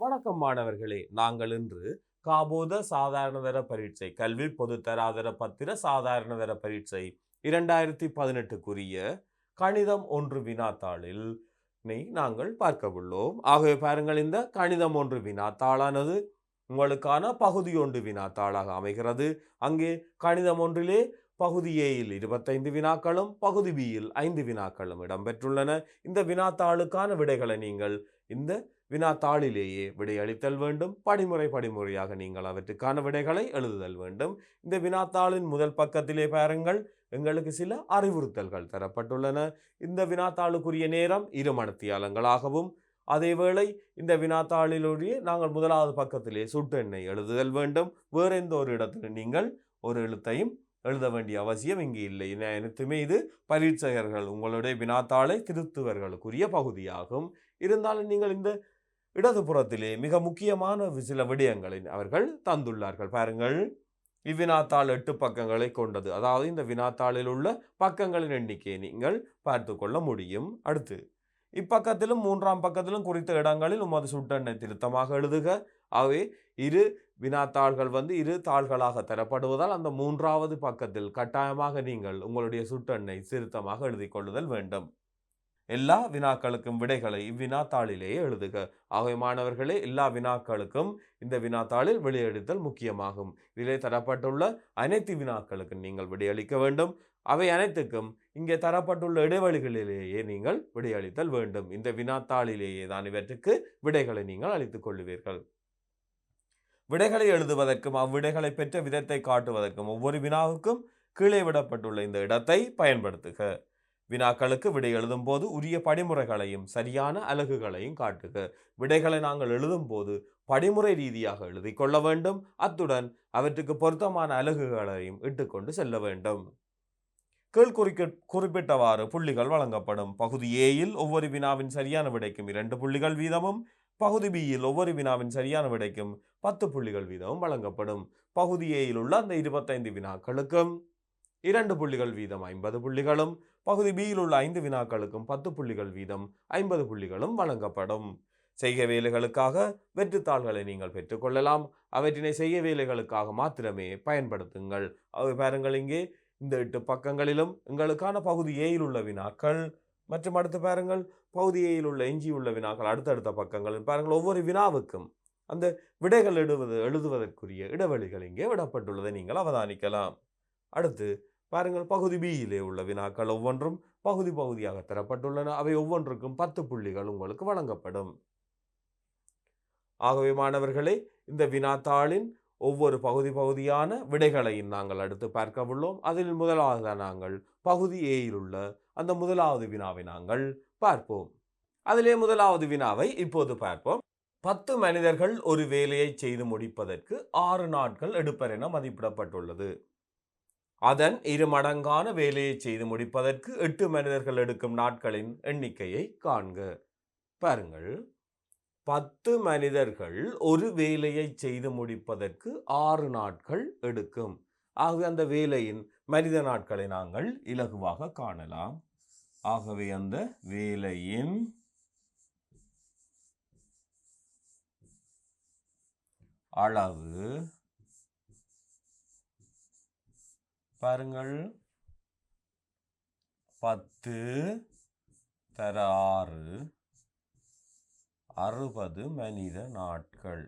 வணக்கம் மாணவர்களே, நாங்கள் இன்று காபோத சாதாரணதர பரீட்சை கல்வி பொதுத்தராதர பத்திர சாதாரணதர பரீட்சை 2018 கணிதம் 1 வினாத்தாளில் நாங்கள் பார்க்க உள்ளோம். ஆகவே பாருங்கள், இந்த கணிதம் 1 வினாத்தாளானது உங்களுக்கான பகுதி 1 வினாத்தாளாக அமைகிறது. அங்கே கணிதம் 1 பகுதி ஏயில் 25 வினாக்களும் பகுதி பியில் 5 வினாக்களும் இடம்பெற்றுள்ளன. இந்த வினாத்தாளுக்கான விடைகளை நீங்கள் இந்த வினாத்தாளிலேயே விடையளித்தல் வேண்டும். படிமுறையாக நீங்கள் அவற்றுக்கான விடைகளை எழுதுதல் வேண்டும். இந்த வினாத்தாளின் முதல் பக்கத்திலே பாருங்கள், எங்களுக்கு சில அறிவுறுத்தல்கள் தரப்பட்டுள்ளன. இந்த வினாத்தாளுக்குரிய நேரம் 2 மணித்தியாலங்களாகவும், அதேவேளை இந்த வினாத்தாளிலுடைய நாங்கள் முதலாவது பக்கத்திலே சுட்டெண்ணை எழுதுதல் வேண்டும். வேற எந்த ஒரு இடத்துல நீங்கள் ஒரு எழுத்தையும் எழுத வேண்டிய அவசியம் இங்கு இல்லை. அனைத்துமே இது பரீட்சகர்கள் உங்களுடைய வினாத்தாளை திருத்துவர்களுக்குரிய பகுதியாகும். இருந்தாலும் நீங்கள் இந்த இடதுபுறத்திலே மிக முக்கியமான சில விடயங்களை அவர்கள் தந்துள்ளார்கள். பாருங்கள், இவ்வினாத்தாள் 8 பக்கங்களை கொண்டது. அதாவது இந்த வினாத்தாளில் உள்ள பக்கங்களின் எண்ணிக்கையை நீங்கள் பார்த்து கொள்ள முடியும். அடுத்து இப்பக்கத்திலும் 3ஆம் பக்கத்திலும் குறித்த இடங்களில் உமது சுட்டெண்ணை திருத்தமாக எழுதுக. ஆகவே இரு வினாத்தாள்கள் 2 தாள்களாக தரப்படுவதால் அந்த 3ஆவது பக்கத்தில் கட்டாயமாக நீங்கள் உங்களுடைய சுட்டெண்ணை திருத்தமாக எழுதி கொள்ளுதல் வேண்டும். எல்லா வினாக்களுக்கும் விடைகளை இவ்வினாத்தாளிலேயே எழுதுக. ஆகவே மாணவர்களே, எல்லா வினாக்களுக்கும் இந்த வினாத்தாளில் விடையளித்தல் முக்கியமாகும். இதிலே தரப்பட்டுள்ள அனைத்து வினாக்களுக்கும் நீங்கள் விடையளிக்க வேண்டும். அவை அனைத்துக்கும் இங்கே தரப்பட்டுள்ள இடைவெளிகளிலேயே நீங்கள் விடையளித்தல் வேண்டும். இந்த வினாத்தாளிலேயே தான் இவற்றுக்கு விடைகளை நீங்கள் அளித்துக் கொள்ளுவீர்கள். விடைகளை எழுதுவதற்கும் அவ்விடைகளை பெற்ற விதத்தை காட்டுவதற்கும் ஒவ்வொரு வினாவுக்கும் கீழே விடப்பட்டுள்ள இந்த இடத்தை பயன்படுத்துக. வினாக்களுக்கு விடை எழுதும் போது உரிய படிமுறைகளையும் சரியான அலகுகளையும் காட்டுக. விடைகளை நாங்கள் எழுதும் போது படிமுறை ரீதியாக எழுதி கொள்ள வேண்டும். அத்துடன் அவற்றுக்கு பொருத்தமான அலகுகளையும் இட்டுக்கொண்டு செல்ல வேண்டும். கீழ் குறிப்பிட்டவாறு புள்ளிகள் வழங்கப்படும். பகுதி ஏயில் ஒவ்வொரு வினாவின் சரியான விடைக்கும் 2 புள்ளிகள் வீதமும், பகுதி பியில் ஒவ்வொரு வினாவின் சரியான விடைக்கும் 10 புள்ளிகள் வீதமும் வழங்கப்படும். பகுதி ஏயில் உள்ள அந்த 25 வினாக்களுக்கும் 2 புள்ளிகள் வீதம் 50 புள்ளிகளும், பகுதி பியில் உள்ள 5 வினாக்களுக்கும் 10 புள்ளிகள் வீதம் 50 புள்ளிகளும் வழங்கப்படும். செய்கை வேலைகளுக்காக வெற்றுத்தாள்களை நீங்கள் பெற்றுக்கொள்ளலாம். அவற்றினை செய்ய வேலைகளுக்காக மாத்திரமே பயன்படுத்துங்கள். அவை பாருங்கள், இங்கே இந்த 8 பக்கங்களிலும் எங்களுக்கான பகுதி ஏயில் உள்ள வினாக்கள் மற்றும் அடுத்து பாருங்கள் பகுதி ஏயில் உள்ள எஞ்சியுள்ள வினாக்கள் அடுத்தடுத்த பக்கங்களில் பாருங்கள். ஒவ்வொரு வினாவுக்கும் அந்த விடைகள் எழுதுவதற்குரிய இடைவெளிகள் இங்கே விடப்பட்டுள்ளதை நீங்கள் அவதானிக்கலாம். அடுத்து பாருங்கள், பகுதி பியிலே உள்ள வினாக்கள் ஒவ்வொன்றும் பகுதியாக தரப்பட்டுள்ளன. அவை ஒவ்வொன்றுக்கும் 10 புள்ளிகள் உங்களுக்கு வழங்கப்படும். ஆகவே மாணவர்களே, இந்த வினாத்தாளின் ஒவ்வொரு பகுதியான விடைகளையும் நாங்கள் அடுத்து பார்க்க உள்ளோம். அதில் முதலாவது நாங்கள் பகுதி ஏயில் உள்ள அந்த முதலாவது வினாவை நாங்கள் பார்ப்போம். அதிலே முதலாவது வினாவை இப்போது பார்ப்போம். 10 மனிதர்கள் ஒரு வேலையை செய்து முடிப்பதற்கு 6 நாட்கள் எடுப்பர் என மதிப்பிடப்பட்டுள்ளது. அதன் 2 மடங்கான வேலையை செய்து முடிப்பதற்கு 8 மனிதர்கள் எடுக்கும் நாட்களின் எண்ணிக்கையை காண்க. பாருங்கள், 10 மனிதர்கள் ஒரு வேலையை செய்து முடிப்பதற்கு 6 நாட்கள் எடுக்கும். ஆகவே அந்த வேலையின் மனித நாட்களை நாங்கள் இலகுவாக காணலாம். ஆகவே அந்த வேலையின் அளவு பாருங்கள், 10 தர 6 60 மனித நாட்கள்.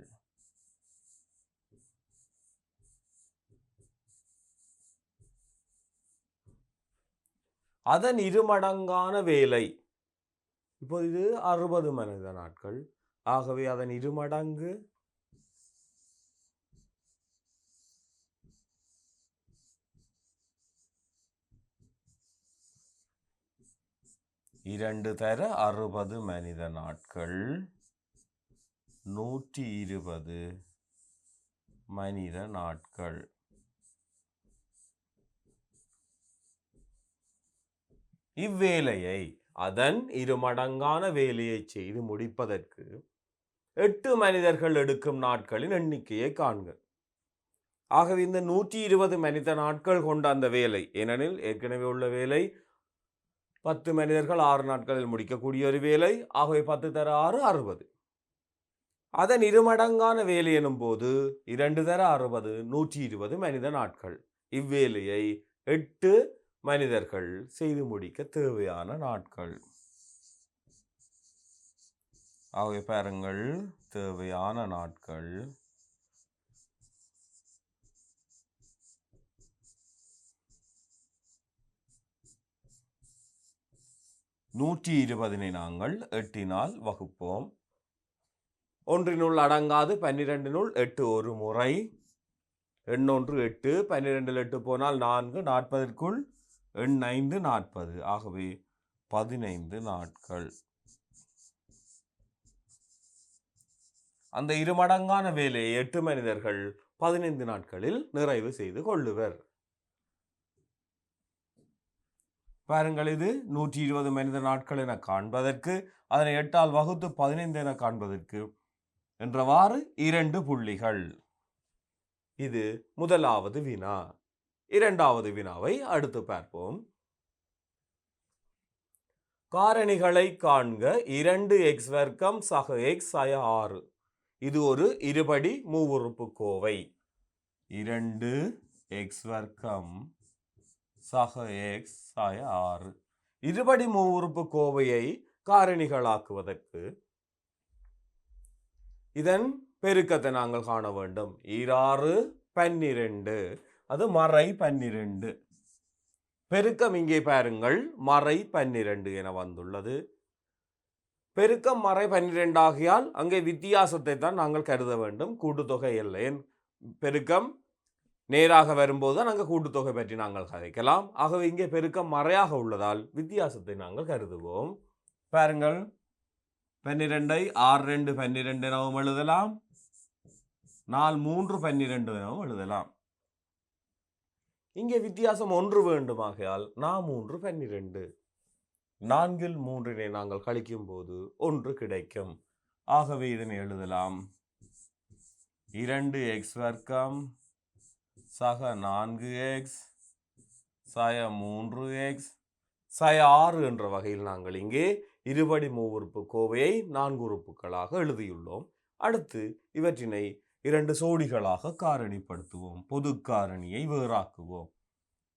அதன் 2 மடங்கான வேலை, இப்போது இது 60 மனித நாட்கள். ஆகவே அதன் 2 மடங்கு 2 தர 60 மனித நாட்கள் 120 மனித நாட்கள். இவ்வேலையை அதன் 2 மடங்கான வேலையை செய்து முடிப்பதற்கு 8 மனிதர்கள் எடுக்கும் நாட்களின் எண்ணிக்கையை காண்க. ஆகவே இந்த 120 மனித நாட்கள் கொண்ட அந்த வேலை, ஏனெனில் ஏற்கனவே உள்ள வேலை 10 மனிதர்கள் 6 நாட்களில் முடிக்கக்கூடிய ஒரு வேலை. ஆகவே 10 தர 6 60. அதன் இருமடங்கான வேலை எனும் போது 2 தர 60 120 மனித நாட்கள். இவ்வேலையை 8 மனிதர்கள் செய்து முடிக்க தேவையான நாட்கள். ஆகவே பாருங்கள், தேவையான நாட்கள் 120 நாங்கள் 8 வகுப்போம். 1 அடங்காது 12 8 ஒரு முறை. எண்ணொன்று 8, 12 8 போனால் 4, 40 எண் 5 40. ஆகவே 15 நாட்கள். அந்த இருமடங்கான வேலையை 8 மனிதர்கள் 15 நாட்களில் நிறைவு செய்து கொள்ளுவர். பாருங்கள், இது 120 மனித நாட்கள் என காண்பதற்கு, அதனை 8ஆல் வகுத்து 15 என காண்பதற்கு என்றவாறு 2 புள்ளிகள். இது முதலாவது வினா. இரண்டாவது வினாவை அடுத்து பார்ப்போம். காரணிகளை காண்க. 2x வர்க்கம் சக x சய 6. இது ஒரு இருபடி மூவுறுப்புக்கோவை. 2x வர்க்கம் சக x சய 6 இருபடி மூவுறுப்புக்கோவையை காரணிகளாக்குவதற்கு இதன் பெருக்கத்தை நாங்கள் காண வேண்டும். 6 12, அது மறை 12. பெருக்கம் இங்கே பாருங்கள், மறை 12 என வந்துள்ளது. பெருக்கம் மறை 12 ஆகியால் அங்கே வித்தியாசத்தை தான் நாங்கள் கருத வேண்டும், கூட்டுத்தொகை இல்லை. பெருக்கம் நேராக வரும்போது அங்கே கூட்டுத்தொகை பற்றி நாங்கள் கதைக்கலாம். ஆகவே இங்கே பெருக்கம் மறையாக உள்ளதால் வித்தியாசத்தை நாங்கள் கருதுவோம். பாருங்கள், 12ஐ 6 2 12 எனவும் எழுதலாம், 4 3 12 எனவும் எழுதலாம். இங்கே வித்தியாசம் 1 வேண்டுமாகையால் 3 12. 4 3 நாங்கள் கழிக்கும் போது 1 கிடைக்கும். ஆகவே இதனை எழுதலாம் 2x வர்க்கம் சக 4x சய 3x சய 6 என்ற வகையில் நாங்கள் இங்கே இருபடி மூவுறுப்பு கோவையை 4 உறுப்புகளாக எழுதியுள்ளோம். அடுத்து இவற்றினை 2 சோடிகளாக காரணிப்படுத்துவோம். பொது காரணியை வேறாக்குவோம்.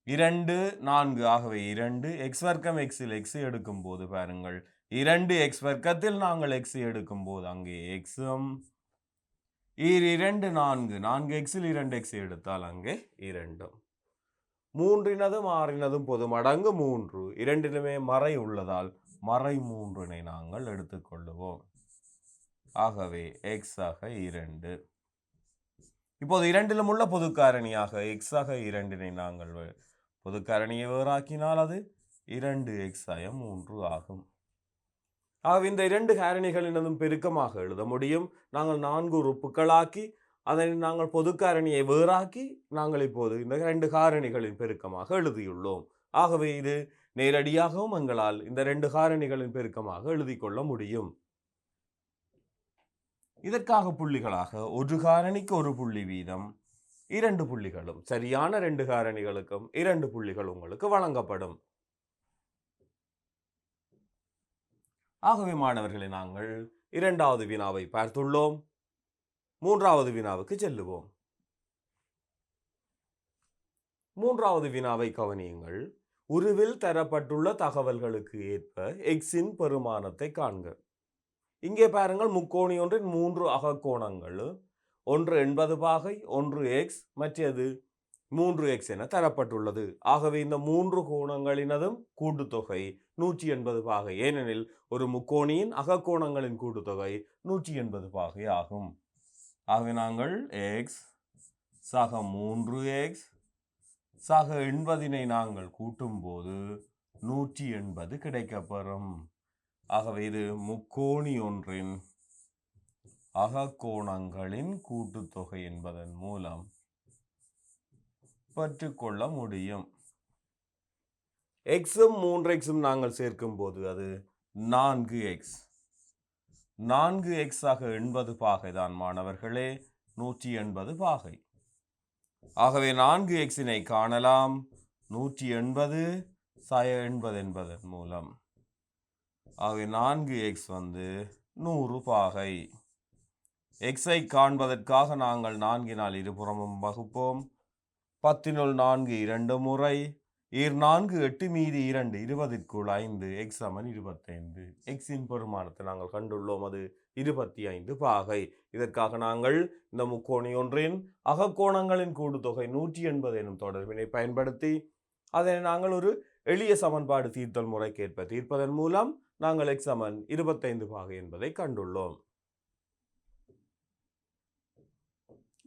2 4. ஆகவே 2 x வர்க்கம் எக்ஸில் x எடுக்கும் போது பாருங்கள், 2x வர்க்கத்தில் நாங்கள் x எடுக்கும் போது அங்கே x-ம் 2 4 4xல் 2x எடுத்தால் அங்கே 2-ம். 3-னதும் 6-னதும் பொது மடங்கு 3. இரண்டிலுமே மறை உள்ளதால் மறை 3-னை நாங்கள் எடுத்துக்கொள்ளுவோம். ஆகவே x ஆக 2. இப்போது இரண்டிலும் உள்ள பொது காரணியாக x ஆக 2-னை நாங்கள் பொது காரணியை வேறாக்கினால் அது 2x ஆய 3 ஆகும். ஆகவே இந்த 2 காரணிகளினதும் பெருக்கமாக எழுத முடியும். நாங்கள் 4 உறுப்புகளாக்கி அதனை நாங்கள் பொது காரணியை வேறாக்கி நாங்கள் இப்போது இந்த 2 காரணிகளின் பெருக்கமாக எழுதியுள்ளோம். ஆகவே இது நேரடியாகவும் எங்களால் இந்த 2 காரணிகளின் பெருக்கமாக எழுதி கொள்ள முடியும். இதற்காக புள்ளிகளாக ஒரு காரணிக்கு ஒரு புள்ளி வீதம் 2 புள்ளிகளும், சரியான 2 காரணிகளுக்கும் 2 புள்ளிகள் உங்களுக்கு வழங்கப்படும். ஆகவே மாணவர்களை, நாங்கள் இரண்டாவது வினாவை பார்த்துள்ளோம். மூன்றாவது வினாவுக்கு செல்லுவோம். மூன்றாவது வினாவை கவனியுங்கள். உருவில் தரப்பட்டுள்ள தகவல்களுக்கு ஏற்ப எக்ஸின் பெருமானத்தை காண்க. இங்கே பாருங்கள், முக்கோணி ஒன்றின் 3 அகக்கோணங்கள், ஒன்று 80 பாகை, ஒன்று x, மற்றது 3x என தரப்பட்டுள்ளது. ஆகவே இந்த 3 கோணங்களினதும் கூட்டுத்தொகை 180 பாகை. ஏனெனில் ஒரு முக்கோணியின் அகக்கோணங்களின் கூட்டுத்தொகை 180 பாகை ஆகும். ஆகவே நாங்கள் x சக 3x சக 80-னை நாங்கள் கூட்டும் போது 180 கிடைக்கப்பெறும். ஆகவே இது முக்கோணி ஒன்றின் அகக்கோணங்களின் கூட்டுத்தொகை என்பதன் மூலம் பெற்றுக்கொள்ள முடியும். எக்ஸும் 3xம் நாங்கள் சேர்க்கும் போது அது 4x. 4x ஆக 80 பாகை தான் மாணவர்களே, 180 பாகை. ஆகவே 4xனை காணலாம் 180 சய 80 என்பதன் மூலம். ஆகவே 4x 100 பாகை. எக்ஸை காண்பதற்காக நாங்கள் 4 இருபுறமும் வகுப்போம். 10 4 2 முறை, 4 8 மீதி 2 20க்குள் 5 x = 25. எக்ஸின் பெருமானத்தை நாங்கள் கண்டுள்ளோம், அது 25 பாகை. இதற்காக நாங்கள் இந்த முக்கோணி ஒன்றின் அகக்கோணங்களின் கூட்டுத்தொகை 180 எனும் தொடர்பினை பயன்படுத்தி அதனை நாங்கள் ஒரு எளிய சமன்பாடு தீர்த்தல் முறைக்கேற்ப தீர்ப்பதன் மூலம் நாங்கள் x = 25 பாகை என்பதை கண்டுள்ளோம்.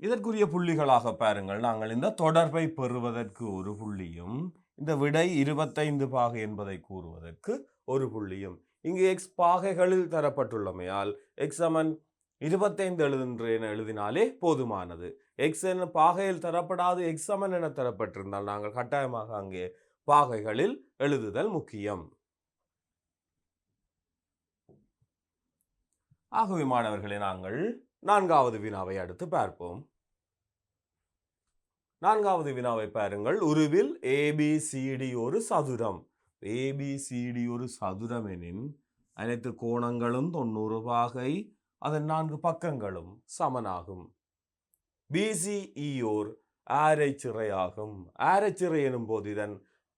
இதற்குரிய புள்ளிகளாக பாருங்கள், நாங்கள் இந்த தொடர்பை பெறுவதற்கு ஒரு புள்ளியும் இந்த விடை 25 பாகை என்பதை கூறுவதற்கு ஒரு புள்ளியும். இங்கு x பாகைகளில் தரப்பட்டுள்ளமையால் x = 25 என எழுதினாலே போதுமானது. x என பாகையில் தரப்படாது x = என தரப்பட்டிருந்தால் நாங்கள் கட்டாயமாக அங்கே பாகைகளில் எழுதுதல் முக்கியம். ஆகவே மாணவர்களே, நாங்கள் 4வது வினாவை அடுத்து பார்ப்போம். 4வது வினாவை பாருங்கள். உருவில் ABCD ஒரு சதுரம். ABCD ஒரு சதுரம் எனின் அனைத்து கோணங்களும் 90 பாகை, அதன் 4 பக்கங்களும் சமனாகும். BCE ஓர் ஆரைச்சிறையாகும். ஆரைச்சிறை எனும் போது இதன்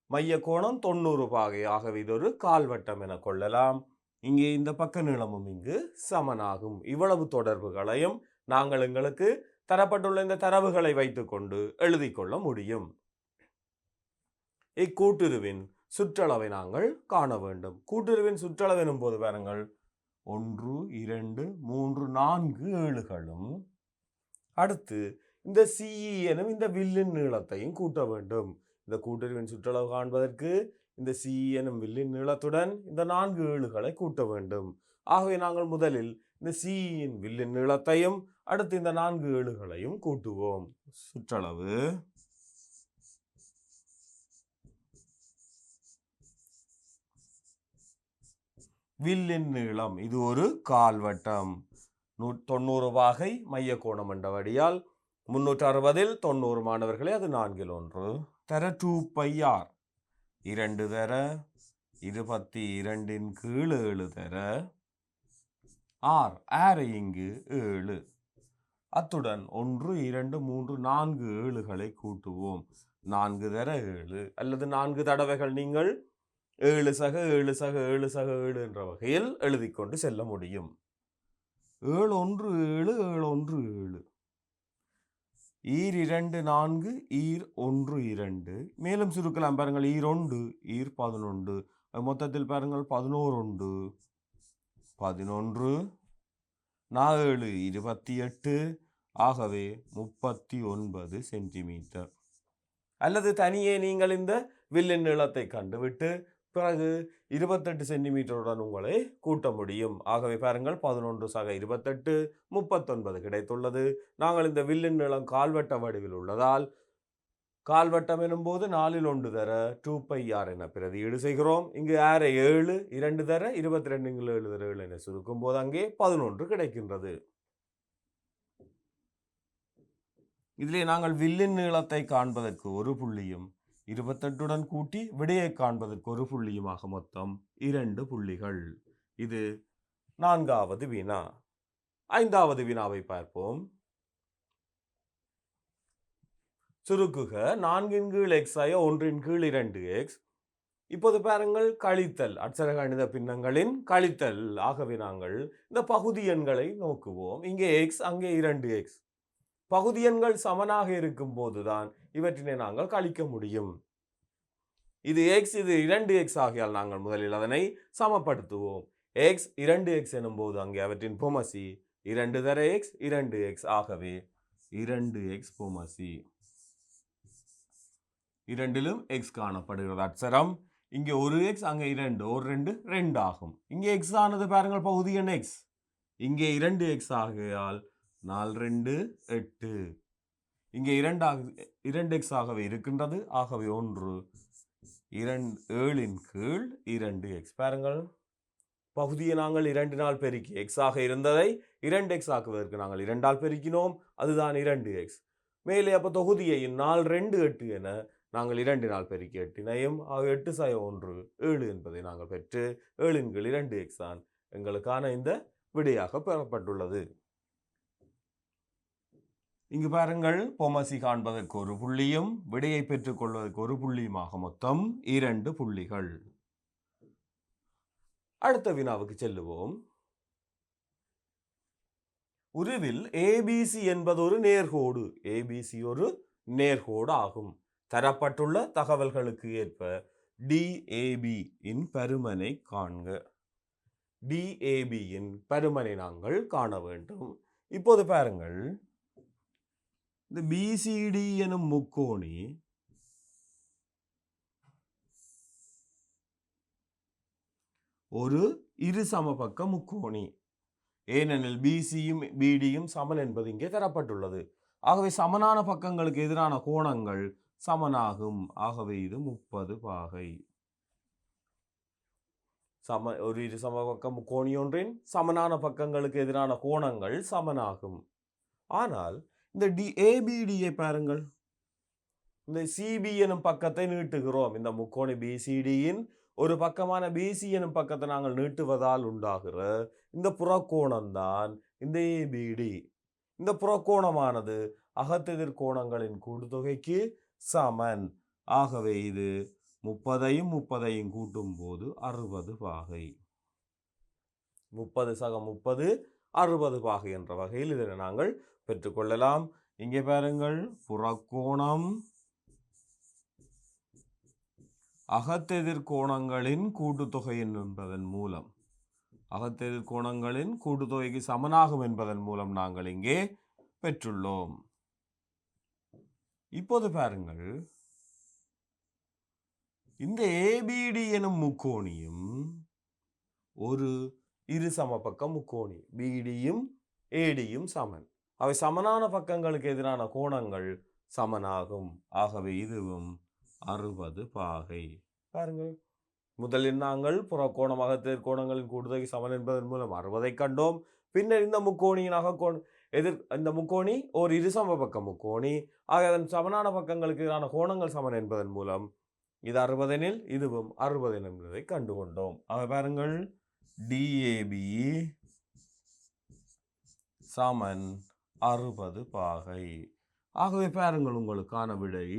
மைய கோணம் 90 பாகை. ஆகவே இது ஒரு கால்வட்டம் என கொள்ளலாம். இங்கே இந்த பக்க நீளமும் இங்கு சமனாகும். இவ்வளவு தொடர்புகளையும் நாங்கள் எங்களுக்கு தரப்பட்டுள்ள இந்த தரவுகளை வைத்துக்கொண்டு எழுதி கொள்ள முடியும். இக்கூட்டுருவின் சுற்றளவை நாங்கள் காண வேண்டும். கூட்டுருவின் சுற்றளவு எனும் போது பாருங்கள், 1 2 3 4 ஏழுகளும், அடுத்து இந்த CE எனும் இந்த வில்லின் நீளத்தையும் கூட்ட வேண்டும். இந்த கூட்டுருவின் சுற்றளவு காண்பதற்கு இந்த CE எனும் வில்லின் நீளத்துடன் இந்த 4 ஏழுகளை கூட்ட வேண்டும். ஆகவே நாங்கள் முதலில் இந்த CEயின் வில்லின் நீளத்தையும் அடுத்து இந்த 4 ஏழுகளையும் கூட்டுவோம். சுற்றளவு வில்லின் நீளம், இது ஒரு கால்வட்டம். 90 பாகை மைய கோணம் என்றபடியால் 360 90 மாணவர்களே, அது 4 1 தர 2πr 2 தர 22 கீழ் 7 தர ஆர் இங்கு 7. அத்துடன் 1 2 3 4 ஏழுகளை கூட்டுவோம். 4 தர 7 அல்லது 4 தடவைகள் நீங்கள் 7 சக 7 சக 7 சக 7 என்ற வகையில் எழுதி கொண்டு செல்ல முடியும். 7 1 7 7 1 7 ஈர் 2 4 ஈர் 1 2. மேலும் சுருக்கலாம் பாருங்கள், ஈர் 1 ஈர் 11. மொத்தத்தில் பாருங்கள் 11 11 4 28. ஆகவே 39 சென்டிமீட்டர். அல்லது தனியே நீங்கள் இந்த வில்லின் நீளத்தை கண்டுவிட்டு பிறகு 28 சென்டிமீட்டருடன் உங்களை கூட்ட முடியும். ஆகவே பாருங்கள், 11 சக 28 39 கிடைத்துள்ளது. நாங்கள் இந்த வில்லின் நீளம் கால்வட்ட வடிவில் உள்ளதால் கால்வட்டம் எனும் போது 4 1 தர 2πr என பிரதியீடு செய்கிறோம். இங்கு ஆரை 7 2 தர 22 7 தர 7 என சுருக்கும் போது அங்கே 11 கிடைக்கின்றது. இதிலே நாங்கள் வில்லின் நீளத்தை காண்பதற்கு ஒரு புள்ளியும் 28உடன் கூட்டி விடையை காண்பதற்கு ஒரு புள்ளியுமாக மொத்தம் 2 புள்ளிகள். இது 4வது வினா. 5வது வினாவை பார்ப்போம். சுருக்குக 4 கீழ் x ஆய 1 கீழ் 2x. இப்போது பாருங்கள், கழித்தல் அட்சர கணித பின்னங்களின் கழித்தல். ஆகவே நாங்கள் இந்த பகுதி எண்களை நோக்குவோம். இங்கே x அங்கே 2x. பகுதி எண்கள் சமனாக இருக்கும் போதுதான் இவற்றினை நாங்கள் கழிக்க முடியும். இது x இது 2x ஆகியால் நாங்கள் முதலில் அதனை சமப்படுத்துவோம். x 2x எனும் போது அங்கே அவற்றின் பொமசி 2 தர x 2x. ஆகவே 2x பொமசி. இரண்டிலும் x காணப்படுகிறது. அட்சரம் இங்கே ஒரு x அங்கே 2 ஒரு 2 2 ஆகும். இங்கே x ஆனது பாருங்கள் பகுதி எண் x. இங்கே 2x ஆகையால் 4 2 8. இங்கே 2x ஆகவே இருக்கின்றது. ஆகவே 1 7 கீழ் 2x. பாருங்கள், பகுதியை நாங்கள் 2 பெருக்கி x ஆக இருந்ததை 2x ஆக்குவதற்கு நாங்கள் 2 பெருக்கினோம். அதுதான் 2x. மேலே அப்போ தொகுதியை 4 2 8 என நாங்கள் 2 பெருக்கி 8 8 சாய 1 7 என்பதை நாங்கள் பெற்று 7 கீழ் 2x தான் எங்களுக்கான இந்த விடையாக பெறப்பட்டுள்ளது. இங்கு பாருங்கள், பொமசி காண்பதற்கு ஒரு புள்ளியும் விடையை பெற்றுக் கொள்வதற்கு ஒரு புள்ளியுமாக மொத்தம் 2 புள்ளிகள். அடுத்த வினாவுக்கு செல்லுவோம். உருவில் ஏபிசி என்பது ஒரு நேர்கோடு. ஏபிசி ஒரு நேர்கோடு ஆகும். தரப்பட்டுள்ள தகவல்களுக்கு ஏற்ப டிஏபி இன் பருமனை காண்க. டிஏபி இன் பருமனை நாங்கள் காண வேண்டும். இப்போது பாருங்கள், இந்த பிசிடி எனும் முக்கோணி ஒரு இரு சமபக்க முக்கோணி. ஏனெனில் பிசியும் பிடியும் சமன் என்பது இங்கே தரப்பட்டுள்ளது. ஆகவே சமனான பக்கங்களுக்கு எதிரான கோணங்கள் சமனாகும். ஆகவே இது 30 பாகை. ஒரு இரு சமபக்க முக்கோணி ஒன்றின் சமனான பக்கங்களுக்கு எதிரான கோணங்கள் சமனாகும். ஆனால் இந்த ஏபிடியை பாருங்கள், இந்த சிபி எனும் பக்கத்தை நீட்டுகிறோம். இந்த முக்கோணி பிசிடியின் ஒரு பக்கமான பிசி எனும் பக்கத்தை நாங்கள் நீட்டுவதால் உண்டாகிற இந்த புறக்கோணம்தான் இந்த ஏபிடி. இந்த புறக்கோணமானது அகத்தெதிர் கோணங்களின் கூட்டுத்தொகைக்கு சமன். ஆகவே இது 30ஐயும் 30ஐயும் கூட்டும் போது 60 பாகை. 30 சக 30 60 பாகை என்ற வகையில் இதனை நாங்கள் பெற்றுக்கொள்ளலாம். இங்கே பாருங்கள், புறக்கோணம் அகத்தெதிர் கோணங்களின் கூட்டுத்தொகை என்பதன் மூலம், அகத்தெதிர் கோணங்களின் கூட்டுத்தொகைக்கு சமனாகும் என்பதன் மூலம் நாங்கள் இங்கே பெற்றுள்ளோம். இப்போது பாருங்கள், இந்த ஏபிடி எனும் முக்கோணியும் ஒரு இரு சமபக்க முக்கோணி. பிடியும் ஏடியும் சமன். அவை சமனான பக்கங்களுக்கு எதிரான கோணங்கள் சமனாகும். ஆகவே இதுவும் 60 பாகை. பாருங்கள், முதலில் நாங்கள் புறக்கோணம் அகத்தெதிர் கோணங்களின் கூட்டுத்தொகை சமன் என்பதன் மூலம் 60ஐ கண்டோம். பின்னர் இந்த முக்கோணியின் இந்த முக்கோணி ஒரு இரு சமபக்க முக்கோணி. ஆக அதன் சமனான பக்கங்களுக்கு எதிரான கோணங்கள் சமன் என்பதன் மூலம் இது 60 எனில் இதுவும் 60 என்பதை கண்டுகொண்டோம். ஆக பாருங்கள், டிஏபி சமன் 60 பாகை. ஆகவே பாருங்கள், உங்களுக்கான விடை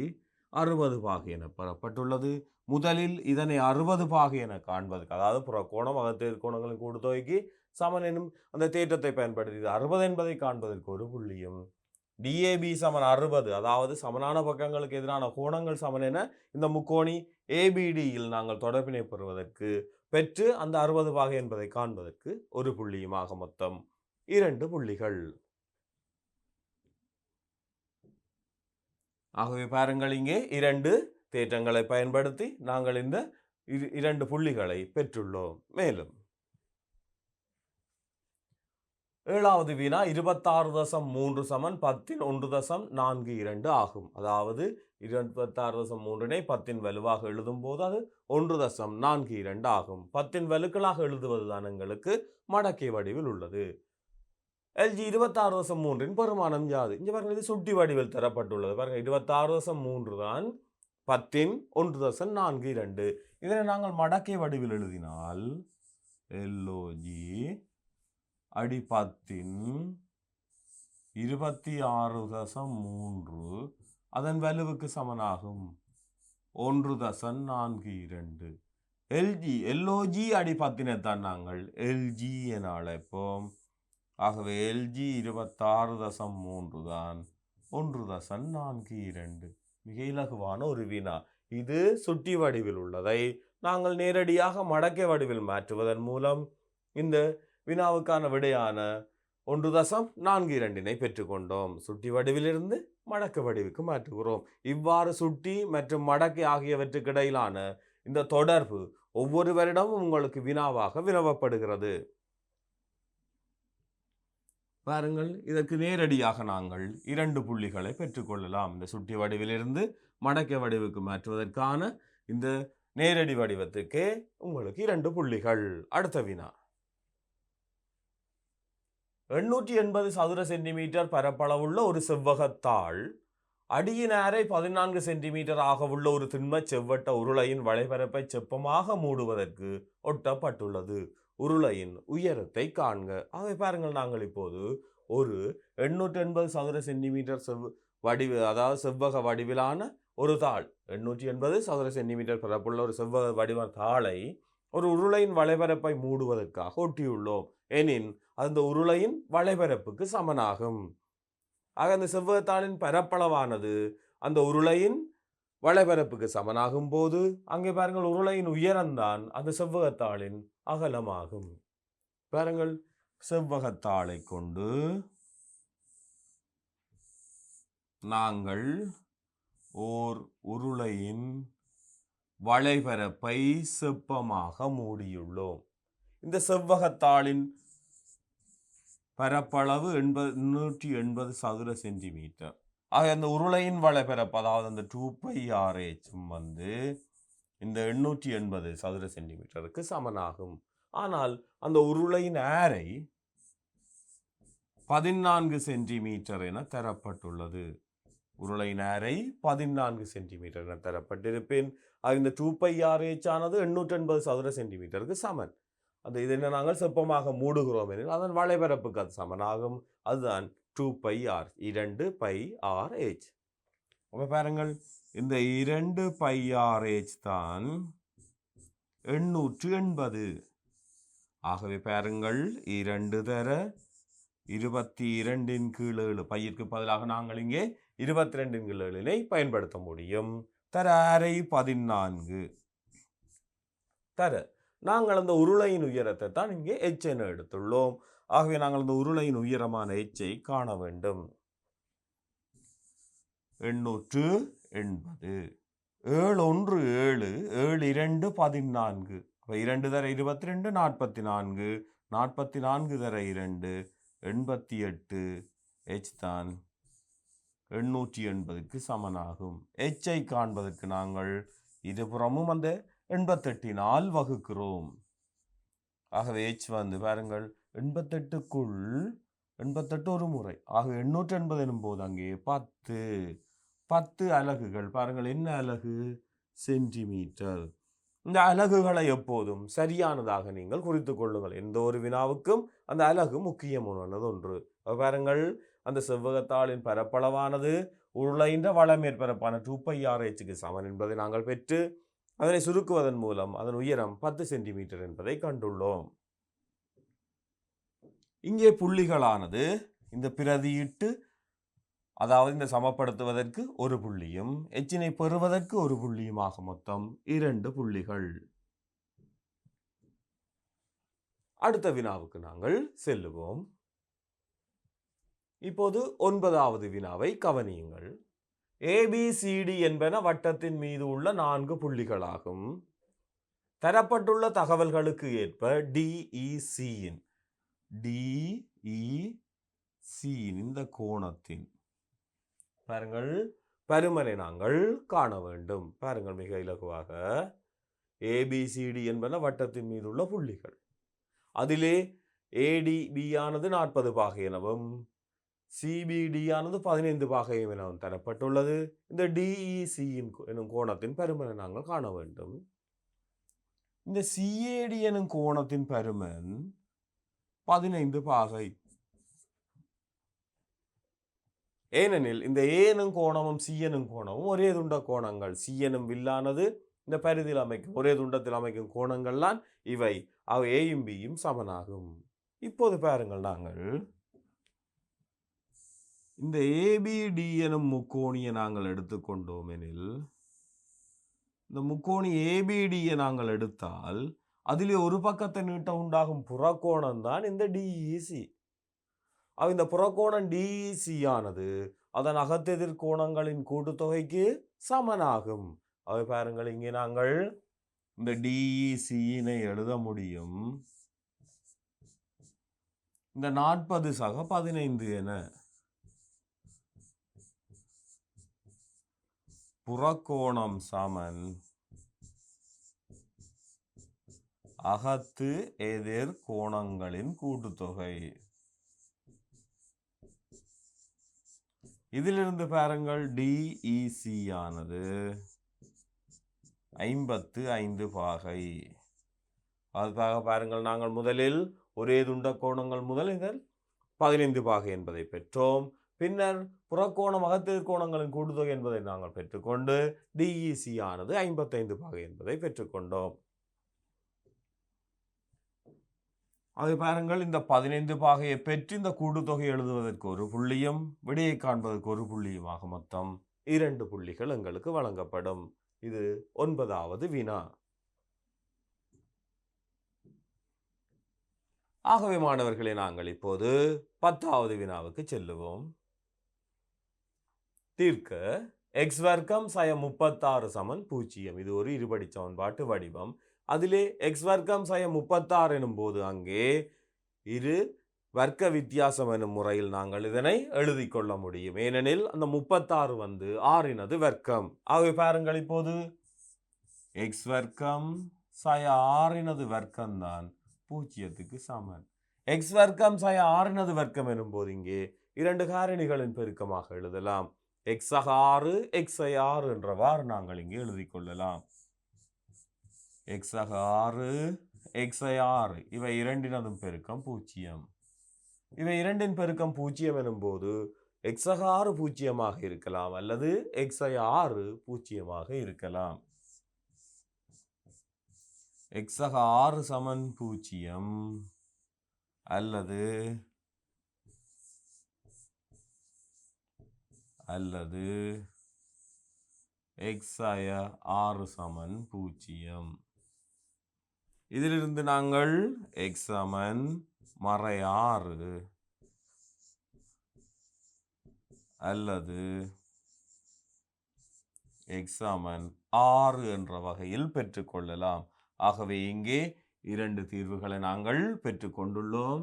60 பாகை என பெறப்பட்டுள்ளது. முதலில் இதனை 60 பாகை என காண்பதற்கு, அதாவது புறக்கோணம் அகத்தெதிர் கோணங்களின் கூட்டுத்தொகைக்கு சமன் எனும் அந்த தேற்றத்தை பயன்படுத்தி 60 என்பதை காண்பதற்கு ஒரு புள்ளியும், டிஏபி சமன் 60, அதாவது சமனான பக்கங்களுக்கு எதிரான கோணங்கள் சமன் என இந்த முக்கோணி ஏபிடியில் நாங்கள் தொடர்பினை பெறுவதற்கு பெற்று அந்த 60 பாகை என்பதை காண்பதற்கு ஒரு புள்ளியுமாக மொத்தம் 2 புள்ளிகள். ஆகவே பாருங்கள், இங்கே 2 தேற்றங்களை பயன்படுத்தி நாங்கள் இந்த 2 புள்ளிகளை பெற்றுள்ளோம். மேலும் 7வது வினா 26.3 சமன் 10 1.42 ஆகும். அதாவது 26.3 10 வலுவாக எழுதும் போது அது 1.42 ஆகும். 10 வலுக்களாக எழுதுவதுதான் எங்களுக்கு மடக்கை வடிவில் உள்ளது. LG 26.3 பெருமானம் யாது? இங்க பாருங்க, இது சுட்டி வடிவில் தரப்பட்டுள்ளது. பாருங்க, 26.3 தான் 10 1.42. இதனை நாங்கள் மடக்கை வடிவில் எழுதினால் LOG அடி 10 26.3 அதன் வலுவுக்கு சமனாகும் 1.42. LOG அடி 10 தான் நாங்கள் LG என அழைப்போம். ஆகவே LG 26.3 தான் 1.42. மிக இலகுவான ஒரு வினா. இது சுட்டி வடிவில் உள்ளதை நாங்கள் நேரடியாக மடக்கை வடிவில் மாற்றுவதன் மூலம் இந்த வினாவுக்கான விடையான 1.42 பெற்றுக்கொண்டோம். சுட்டி வடிவிலிருந்து மடக்கு வடிவுக்கு மாற்றுகிறோம். இவ்வாறு சுட்டி மற்றும் மடக்கை ஆகியவற்றுக்கு இடையிலான இந்த தொடர்பு ஒவ்வொரு வருடமும் உங்களுக்கு வினாவாக வினவப்படுகிறது. பாருங்கள், இதற்கு நேரடியாக நாங்கள் 2 புள்ளிகளை பெற்றுக்கொள்ளலாம். இந்த சுட்டி வடிவிலிருந்து மடக்கை வடிவுக்கு மாற்றுவதற்கான இந்த நேரடி வடிவத்துக்கு உங்களுக்கு 2 புள்ளிகள். அடுத்த வினா 880 சதுர சென்டிமீட்டர் பரப்பளவுள்ள ஒரு செவ்வகத்தாள் அடியின் ஆரை 14 சென்டிமீட்டர் ஆக உள்ள ஒரு திண்ம செவ்வட்ட உருளையின் வளைபரப்பை செப்பமாக மூடுவதற்கு ஒட்டப்பட்டுள்ளது. உருளையின் உயரத்தை காண்க. ஆக பாருங்கள், நாங்கள் இப்போது ஒரு 880 சதுர சென்டிமீட்டர் அதாவது செவ்வக வடிவிலான ஒரு தாள், 880 சதுர சென்டிமீட்டர் பரப்புள்ள ஒரு செவ்வக வடிவ தாளை ஒரு உருளையின் வளைபரப்பை மூடுவதற்காக ஒட்டியுள்ளோம் எனின் அந்த உருளையின் வளைபரப்புக்கு சமனாகும். ஆக அந்த செவ்வகத்தாளின் பரப்பளவானது அந்த உருளையின் வளைபரப்புக்கு சமனாகும் போது அங்கே பாருங்கள் உருளையின் உயரம்தான் அந்த செவ்வகத்தாளின் அகலமாகும். பாருங்கள், செவ்வகத்தாளை கொண்டு நாங்கள் ஓர் உருளையின் வளைபரப்பை செப்பமாக மூடியுள்ளோம். இந்த செவ்வகத்தாளின் பரப்பளவு 180 சதுர சென்டிமீட்டர். ஆக அந்த உருளையின் வளைபரப்பு, அதாவது அந்த 2πRH இந்த 880 சதுர சென்டிமீட்டருக்கு சமனாகும். ஆனால் அந்த உருளையின் ஆரை 14 சென்டிமீட்டர் என தரப்பட்டுள்ளது. உருளையின் ஆரை 14 சென்டிமீட்டர் என தரப்பட்டிருப்பேன். இந்த 2πRH ஆனது 880 சதுர சென்டிமீட்டருக்கு சமன். அந்த இதனை நாங்கள் செப்பமாக மூடுகிறோம் எனில் அதன் வளைபரப்புக்கு அது சமனாகும். அதுதான் 2πR, 2πRH. அப்ப பாருங்கள், இந்த 2πRH தான் 880. ஆகவே பாருங்கள், 2 தர 22 கீழ் 7, பையிற்கு பதிலாக நாங்கள் இங்கே 22 கீழ் 7 பயன்படுத்த முடியும். தர அரை 14 தர நாங்கள் அந்த உருளையின் உயரத்தை தான் இங்கே h என எடுத்துள்ளோம். ஆகவே நாங்கள் அந்த உருளையின் உயரமான h-ஐ காண வேண்டும். 880 7 1 7 7 2 14. 2 தர 22 44, 44 தர 2 88. h தான் 880க்கு சமனாகும். h-ஐ காண்பதற்கு நாங்கள் இருபுறமும் அந்த 88-னால் வகுக்கிறோம். ஆகவே h பாருங்கள், 88க்குள் 88 ஒரு முறை. ஆக 880 எனும் போது அங்கே 10 அலகுகள். பாருங்கள், என்ன அலகு? சென்டிமீட்டர். இந்த அலகுகளை எப்போதும் சரியானதாக நீங்கள் குறித்துக் கொள்ளுங்கள். எந்த ஒரு வினாவுக்கும் அந்த அலகு முக்கியமானது ஒன்று. பாருங்கள், அந்த செவ்வகத்தாளின் பரப்பளவானது உருளையின் வளமேற்பரப்பான 2πRH-க்கு சமன் என்பதை நாங்கள் பெற்று அதனை சுருக்குவதன் மூலம் அதன் உயரம் 10 சென்டிமீட்டர் என்பதை கண்டுள்ளோம். இங்கே புள்ளிகளானது இந்த பிரதியிட்டு, அதாவது இந்த சமப்படுத்துவதற்கு ஒரு புள்ளியும் எச்சினை பெறுவதற்கு ஒரு புள்ளியுமாக மொத்தம் 2 புள்ளிகள். அடுத்த வினாவுக்கு நாங்கள் செல்லுவோம். இப்போது 9வது வினாவை கவனியுங்கள். ABCD என்பன வட்டத்தின் மீது உள்ள 4 புள்ளிகளாகும். தரப்பட்டுள்ள தகவல்களுக்கு ஏற்ப DECயின் இந்த கோணத்தின் பாருங்கள் பருமனை நாங்கள் காண வேண்டும். பாருங்கள், மிக இலகுவாக ABCD என்பன வட்டத்தின் மீது உள்ள புள்ளிகள். அதிலே ADB ஆனது 40 பாகை எனவும் CBD ஆனது 15 பாகை எனவும் தரப்பட்டுள்ளது. இந்த DEC எனும் கோணத்தின் பருமனை நாங்கள் காண வேண்டும். இந்த CAD எனும் கோணத்தின் பருமன் 15 பாகை. ஏனெனில் இந்த A எனும் கோணமும் C எனும் கோணமும் ஒரே துண்ட கோணங்கள். C எனும் வில்லானது இந்த பரிதியில் அமைக்கும் ஒரே துண்டத்தில் அமைக்கும் கோணங்கள்லாம் இவை. அவை Aயும் Bயும் சமனாகும். இப்போது பாருங்கள், நாங்கள் இந்த ABD எனும் முக்கோணியை நாங்கள் எடுத்துக்கொண்டோம் எனில், இந்த முக்கோணி ABDயை நாங்கள் எடுத்தால் அதிலே ஒரு பக்கத்தை நீட்ட உண்டாகும் புறக்கோணம் தான் இந்த DEC. இந்த புறக்கோணம் DEC ஆனது அதன் அகத்தெதிர் கோணங்களின் கூட்டுத்தொகைக்கு சமனாகும். அவை பாருங்கள், இங்கே நாங்கள் இந்த DEC-னை எழுத முடியும். இந்த 40 சக 15 என புறக்கோணம் சமன் அகத்து எதிர் கோணங்களின் கூட்டுத்தொகை. இதிலிருந்து பாருங்கள், DEC ஆனது 55 பாகை. அதுக்காக பாருங்கள், நாங்கள் முதலில் ஒரே துண்ட கோணங்கள் முதல் 15 பாகை என்பதை பெற்றோம். பின்னர் புறக்கோணம் அகத்தெதிர்கோணங்களின் கூட்டுத்தொகை என்பதை நாங்கள் பெற்றுக்கொண்டு DEC ஆனது 55 பாகை என்பதை பெற்றுக்கொண்டோம். அது பாருங்கள், இந்த 15 பாகையை பெற்று இந்த கூட்டுத்தொகை எழுதுவதற்கு ஒரு புள்ளியும் விடையை காண்பதற்கு ஒரு புள்ளியுமாக மொத்தம் 2 புள்ளிகள் எங்களுக்கு வழங்கப்படும். இது 9வது வினா. ஆகவே மாணவர்களே, நாங்கள் இப்போது 10வது வினாவுக்கு செல்லுவோம். தீர்க்க x வர்க்கம் சயம் 36 சமன் 0. இது ஒரு இருபடி சமன்பாட்டு வடிவம். அதிலே x வர்க்கம் சயம் 36 எனும் போது அங்கே இரு வர்க்க வித்தியாசம் எனும் முறையில் நாங்கள் இதனை எழுதி கொள்ள முடியும். ஏனெனில் அந்த 36 வந்து 6னது வர்க்கம். ஆகவே பாருங்கள், இப்போது x வர்க்கம் சய 6னது வர்க்கம் தான் 0க்கு சமன். x வர்க்கம் சய 6னது வர்க்கம் எனும் போது இங்கே 2 காரணிகளின் பெருக்கமாக எழுதலாம். x 6 x 6 என்றவாறு நாங்கள் இங்கே எழுதி கொள்ளலாம். x 6 x 6 இவை இரண்டினதும் பெருக்கம் 0. இவை இரண்டின் பெருக்கம் 0 எனும் போது x 6 0 இருக்கலாம் அல்லது x 6 0 இருக்கலாம். x 6 சமன் 0 அல்லது x 6 சமன் 0. இதிலிருந்து நாங்கள் x சமன் மறை 6 அல்லது x சமன் 6 என்ற வகையில் பெற்றுக்கொள்ளலாம். ஆகவே இங்கே 2 தீர்வுகளை நாங்கள் பெற்றுக்கொண்டுள்ளோம்.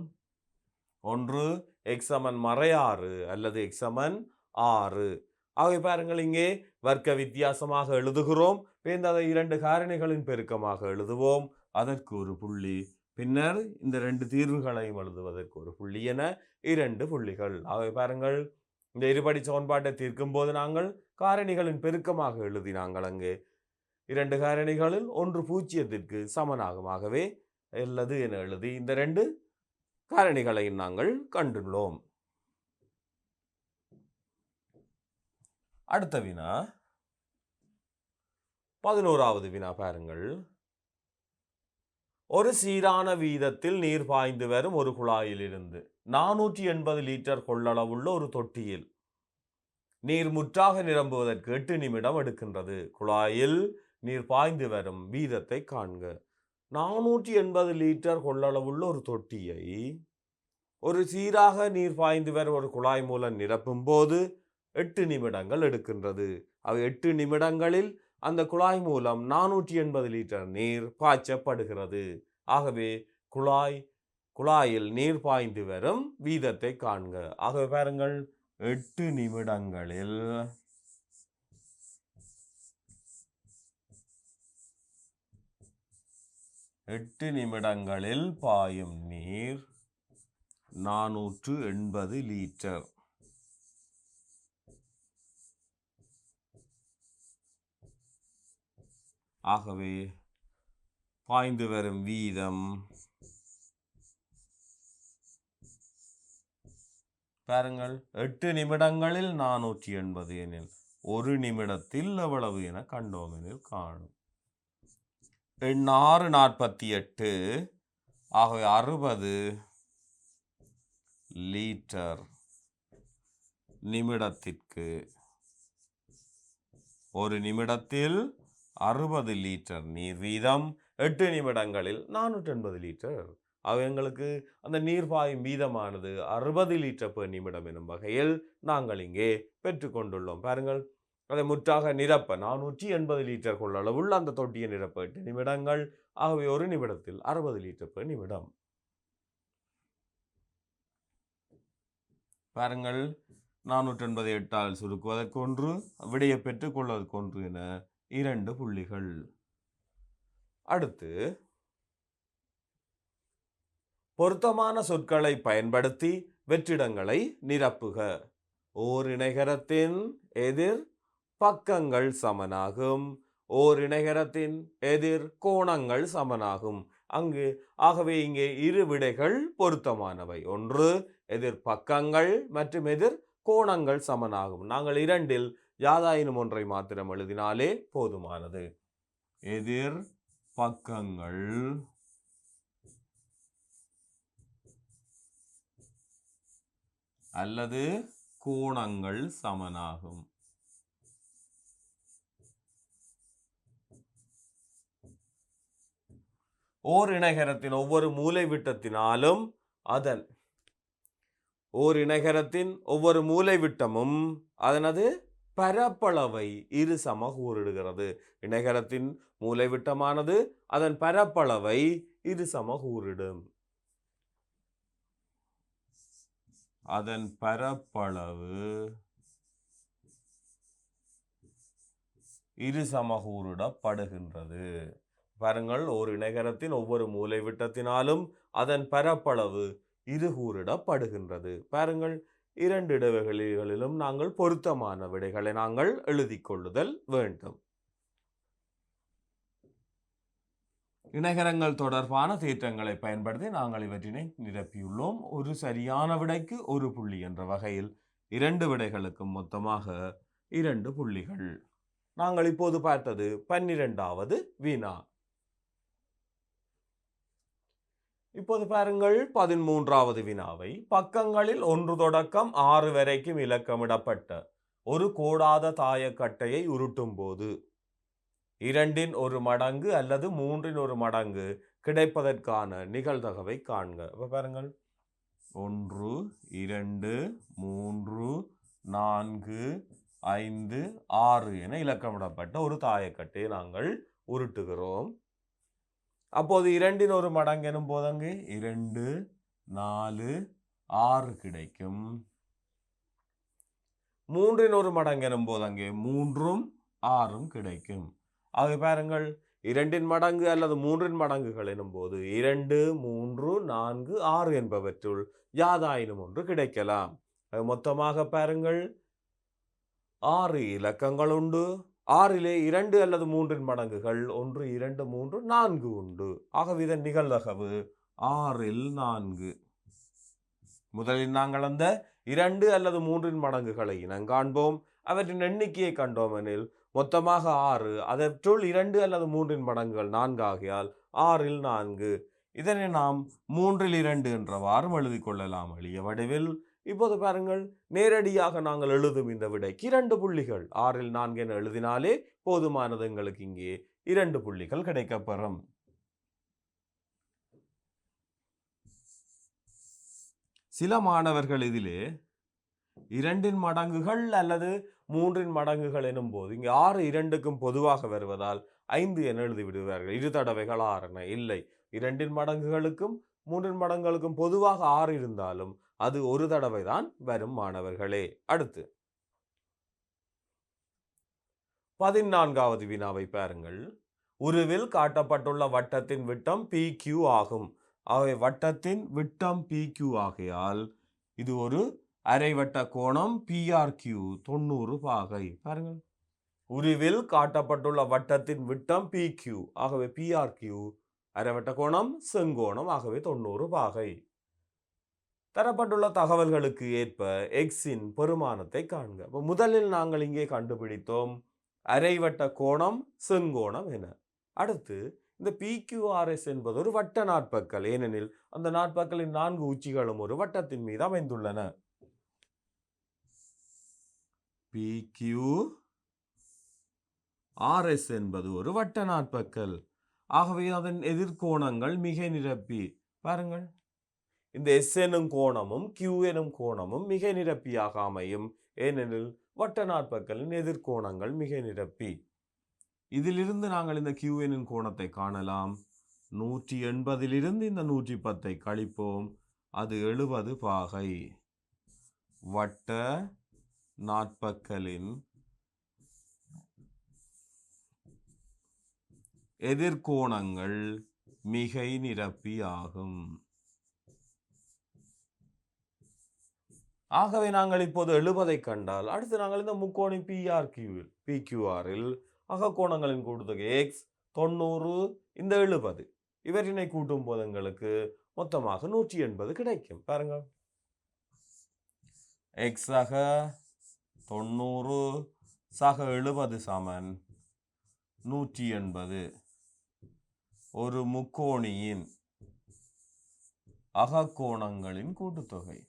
ஒன்று x சமன் மறை 6 அல்லது x சமன் 6. ஆகவே பாருங்கள், இங்கே வர்க்க வித்தியாசமாக எழுதுகிறோம். அதை 2 காரணிகளின் பெருக்கமாக எழுதுவோம். அதற்கு ஒரு புள்ளி. பின்னர் இந்த 2 தீர்வுகளையும் எழுதுவதற்கு ஒரு புள்ளி என 2 புள்ளிகள். ஆகவே பாருங்கள், இந்த இருபடி சமன்பாட்டை தீர்க்கும் போது நாங்கள் காரணிகளின் பெருக்கமாக எழுதி நாங்கள் அங்கே 2 காரணிகளில் ஒன்று 0க்கு சமனாகும். ஆகவே அல்லது என எழுதி இந்த 2 காரணிகளையும் நாங்கள் கண்டுள்ளோம். அடுத்த வினா 11வது வினா. பாருங்கள், ஒரு சீரான வீதத்தில் நீர் பாய்ந்து வரும் ஒரு குழாயிலிருந்து 480 லிட்டர் கொள்ளளவுள்ள ஒரு தொட்டியில் நீர் முற்றாக நிரம்புவதற்கு 8 நிமிடம் எடுக்கின்றது. குழாயில் நீர் பாய்ந்து வரும் வீதத்தை காண்க. 480 லிட்டர் கொள்ளளவுள்ள ஒரு தொட்டியை ஒரு சீராக நீர் பாய்ந்து வரும் ஒரு குழாய் மூலம் நிரப்பும் போது 8 நிமிடங்கள் எடுக்கின்றது. அவை 8 நிமிடங்களில் அந்த குழாய் மூலம் 480 லிட்டர் நீர் பாய்ச்சப்படுகிறது. ஆகவே குழாயில் நீர் பாய்ந்து வரும் வீதத்தை காண்க. ஆகவே பாருங்கள், 8 நிமிடங்களில் பாயும் நீர் 480 லிட்டர். ஆகவே பாய்ந்து வரும் வீதம் பாருங்கள், 8 நிமிடங்களில் 480 எனில் ஒரு நிமிடத்தில் எவ்வளவு என கண்டோம் எனில் காணும். 6 48. ஆகவே 60 லிட்டர் நிமிடத்திற்கு. ஒரு நிமிடத்தில் 60 லிட்டர் நீர் வீதம் 8 நிமிடங்களில் 480 லிட்டர். எங்களுக்கு அந்த நீர் பாயும் வீதமானது 60 லிட்டர் per நிமிடம் எனும் வகையில் நாங்கள் இங்கே பெற்றுக்கொண்டுள்ளோம். பாருங்கள், அதை முற்றாக நிரப்ப 480 லிட்டர் கொள்ளளவுள்ள அந்த தொட்டியை நிரப்ப 8 நிமிடங்கள். ஆகவே ஒரு நிமிடத்தில் 60 லிட்டர் per நிமிடம். பாருங்கள், 480 8ஆல் சுருக்குவதற்கு 1, விடையை பெற்றுக் கொள்வதற்கு 1 என 2 புள்ளிகள். அடுத்து, பொருத்தமான சொற்களை பயன்படுத்தி வெற்றிடங்களை நிரப்புக. ஓர் இணைகரத்தின் எதிர் பக்கங்கள் சமனாகும். ஓர் இணைகரத்தின் எதிர் கோணங்கள் சமனாகும். ஆகவே இங்கே இரு விடைகள் பொருத்தமானவை. ஒன்று எதிர் பக்கங்கள் மற்றும் எதிர் கோணங்கள் சமனாகும். நாங்கள் இரண்டில் யாதாயினும் ஒன்றை மாத்திரம் எழுதினாலே போதுமானது. எதிர் பக்கங்கள் அல்லது கோணங்கள் சமனாகும். ஓர் இணைகரத்தின் ஒவ்வொரு மூலைவிட்டத்தினாலும் ஓர் இணைகரத்தின் ஒவ்வொரு மூலைவிட்டமும் அதனது பரப்பளவை இரு சமகூறிடுகிறது. இணைகரத்தின் மூலைவிட்டமானது அதன் பரப்பளவை இரு சமகூறிடும். அதன் பரப்பளவு இரு சமகூறிடப்படுகின்றது. பாருங்கள், ஒரு இணைகரத்தின் ஒவ்வொரு மூலைவிட்டத்தினாலும் அதன் பரப்பளவு இருகூறிடப்படுகின்றது. பாருங்கள், இரண்டு இடைவெளிகளிலும் நாங்கள் பொருத்தமான விடைகளை நாங்கள் எழுதி கொள்ளுதல் வேண்டும். இணைகரங்கள் தொடர்பான தேற்றங்களை பயன்படுத்தி நாங்கள் இவற்றினை நிரப்பியுள்ளோம். ஒரு சரியான விடைக்கு ஒரு புள்ளி என்ற வகையில் இரண்டு விடைகளுக்கும் மொத்தமாக 2 புள்ளிகள். நாங்கள் இப்போது பார்த்தது 12வது வினா. இப்போது பாருங்கள் 13வது வினாவை. பக்கங்களில் 1 தொடக்கம் 6 வரைக்கும் இலக்கமிடப்பட்ட ஒரு கோடாத தாயக்கட்டையை உருட்டும் போது 2 1 மடங்கு அல்லது 3 1 மடங்கு கிடைப்பதற்கான நிகழ்தகவை காண்க. அப்ப பாருங்கள், 1 2 3 4 5 6 என இலக்கமிடப்பட்ட ஒரு தாயக்கட்டையை நாங்கள் உருட்டுகிறோம். அப்போது 2 1 மடங்கு எனும் போதங்கு 2 4 6 கிடைக்கும். 3 1 மடங்கு எனும் போதங்கே 3 6 கிடைக்கும். ஆக பாருங்கள், 2 மடங்கு அல்லது 3 மடங்குகள் எனும் போது 2 3 4 6 என்பவற்றுள் யாதாயினும் ஒன்று கிடைக்கலாம். மொத்தமாக பாருங்கள், 6 இலக்கங்கள் உண்டு. 6லே 2 அல்லது 3 மடங்குகள் 1 2 3 4 உண்டு. ஆகவே இதன் நிகழ்தகவு 6ல் 4. முதலில் நாங்கள் அந்த 2 அல்லது 3 மடங்குகளை இனங்காண்போம். அவற்றின் எண்ணிக்கையை கண்டோம் எனில் மொத்தமாக 6, அதற்றுள் 2 அல்லது 3 மடங்குகள் 4 ஆகியால் 6ல் 4. இதனை நாம் 3ல் 2 என்றவாறு எழுதி கொள்ளலாம் எளிய வடிவில். இப்போது பாருங்கள், நேரடியாக நாங்கள் எழுதும் இந்த விடைக்கு 2 புள்ளிகள். 6ல் 4 என எழுதினாலே போதுமானது. எங்களுக்கு இங்கே 2 புள்ளிகள் கிடைக்கப்பெறும். சில மாணவர்கள் இதிலே 2 மடங்குகள் அல்லது 3 மடங்குகள் எனும் போது இங்கே 6 2க்கும் பொதுவாக வருவதால் 5 என எழுதி விடுவார்கள். 2 தடவைகள் 6 இல்லை. 2 மடங்குகளுக்கும் 3 மடங்குகளுக்கும் பொதுவாக 6 இருந்தாலும் அது ஒரு தடவை தான் வரும் மாணவர்களே. அடுத்து 14வது வினாவை பாருங்கள். உருவில் காட்டப்பட்டுள்ள வட்டத்தின் விட்டம் PQ ஆகும். ஆகவே வட்டத்தின் விட்டம் PQ ஆகையால் இது ஒரு அரைவட்ட கோணம் PRQ 90 பாகை. பாருங்கள், உருவில் காட்டப்பட்டுள்ள வட்டத்தின் விட்டம் PQ, ஆகவே PRQ அரைவட்ட கோணம் செங்கோணம், ஆகவே 90 பாகை. தரப்பட்டுள்ள தகவல்களுக்கு ஏற்ப எக்ஸின் பெருமானத்தை காண்க. முதலில் நாங்கள் இங்கே கண்டுபிடித்தோம் அரைவட்ட கோணம் செங்கோணம் என. அடுத்து இந்த PQRS என்பது ஒரு வட்ட நாட்பக்கல், ஏனெனில் அந்த நாட்பக்கலின் 4 உச்சிகளும் ஒரு வட்டத்தின் மீது அமைந்துள்ளன. PQRS என்பது ஒரு வட்ட நாட்பக்கல், ஆகவே அதன் எதிர்கோணங்கள் மிகை நிரப்பி. பாருங்கள், இந்த S எனும் கோணமும் Q எனும் கோணமும் மிகை நிரப்பியாக அமையும், ஏனெனில் வட்ட நாட்பக்கலின் எதிர்கோணங்கள் மிகை நிரப்பி. இதிலிருந்து நாங்கள் இந்த Q எனும் கோணத்தை காணலாம். 180லிருந்து இந்த 110 கழிப்போம், அது 70 பாகை. வட்ட நாட்பக்கலின் எதிர்கோணங்கள் மிகை நிரப்பி ஆகும். ஆகவே நாங்கள் இப்போது 70ஐ கண்டால் அடுத்து நாங்கள் இந்த முக்கோணி PQRல் அகக்கோணங்களின் கூட்டுத்தொகை X 90 இந்த 70 இவற்றினை கூட்டும் போது எங்களுக்கு மொத்தமாக 180 கிடைக்கும். பாருங்கள், x சக 90 சக 70 சமன் 180 ஒரு முக்கோணியின் அகக்கோணங்களின் கூட்டுத்தொகை.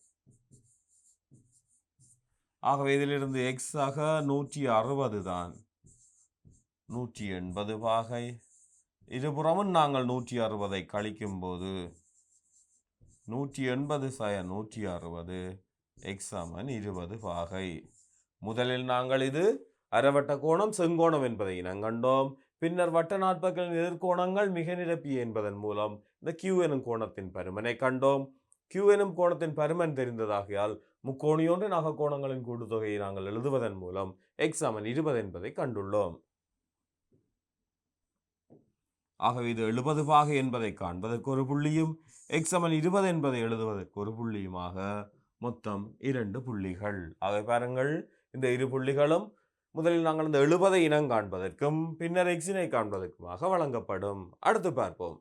ஆகவே இதிலிருந்து x சக 160 தான் 180 பாகை. இருபுறமும் நாங்கள் 160 கழிக்கும் போது 180 சய 160 x சமன் 20 பாகை. முதலில் நாங்கள் இது அரைவட்ட கோணம் செங்கோணம் என்பதை இனங்கண்டோம். பின்னர் வட்ட நாட்பக்களின் எதிர்கோணங்கள் மிக நிரப்பிய என்பதன் மூலம் இந்த Q எனும் கோணத்தின் பருமனை கண்டோம். Q எனும் கோணத்தின் பருமன் தெரிந்ததாகையால் முக்கோணியொன்றின் அகக்கோணங்களின் கூட்டுத்தொகையை நாங்கள் எழுதுவதன் மூலம் x சமன் 20 என்பதை கண்டுள்ளோம். ஆகவே இது 70 பாகை என்பதை காண்பதற்கு ஒரு புள்ளியும் x சமன் 20 என்பதை எழுதுவதற்கு ஒரு புள்ளியுமாக மொத்தம் 2 புள்ளிகள். ஆகவே பாருங்கள், இந்த இரு புள்ளிகளும் முதலில் நாங்கள் இந்த 70 இனம் காண்பதற்கும் பின்னர் எக்ஸினை காண்பதற்குமாக வழங்கப்படும். அடுத்து பார்ப்போம்.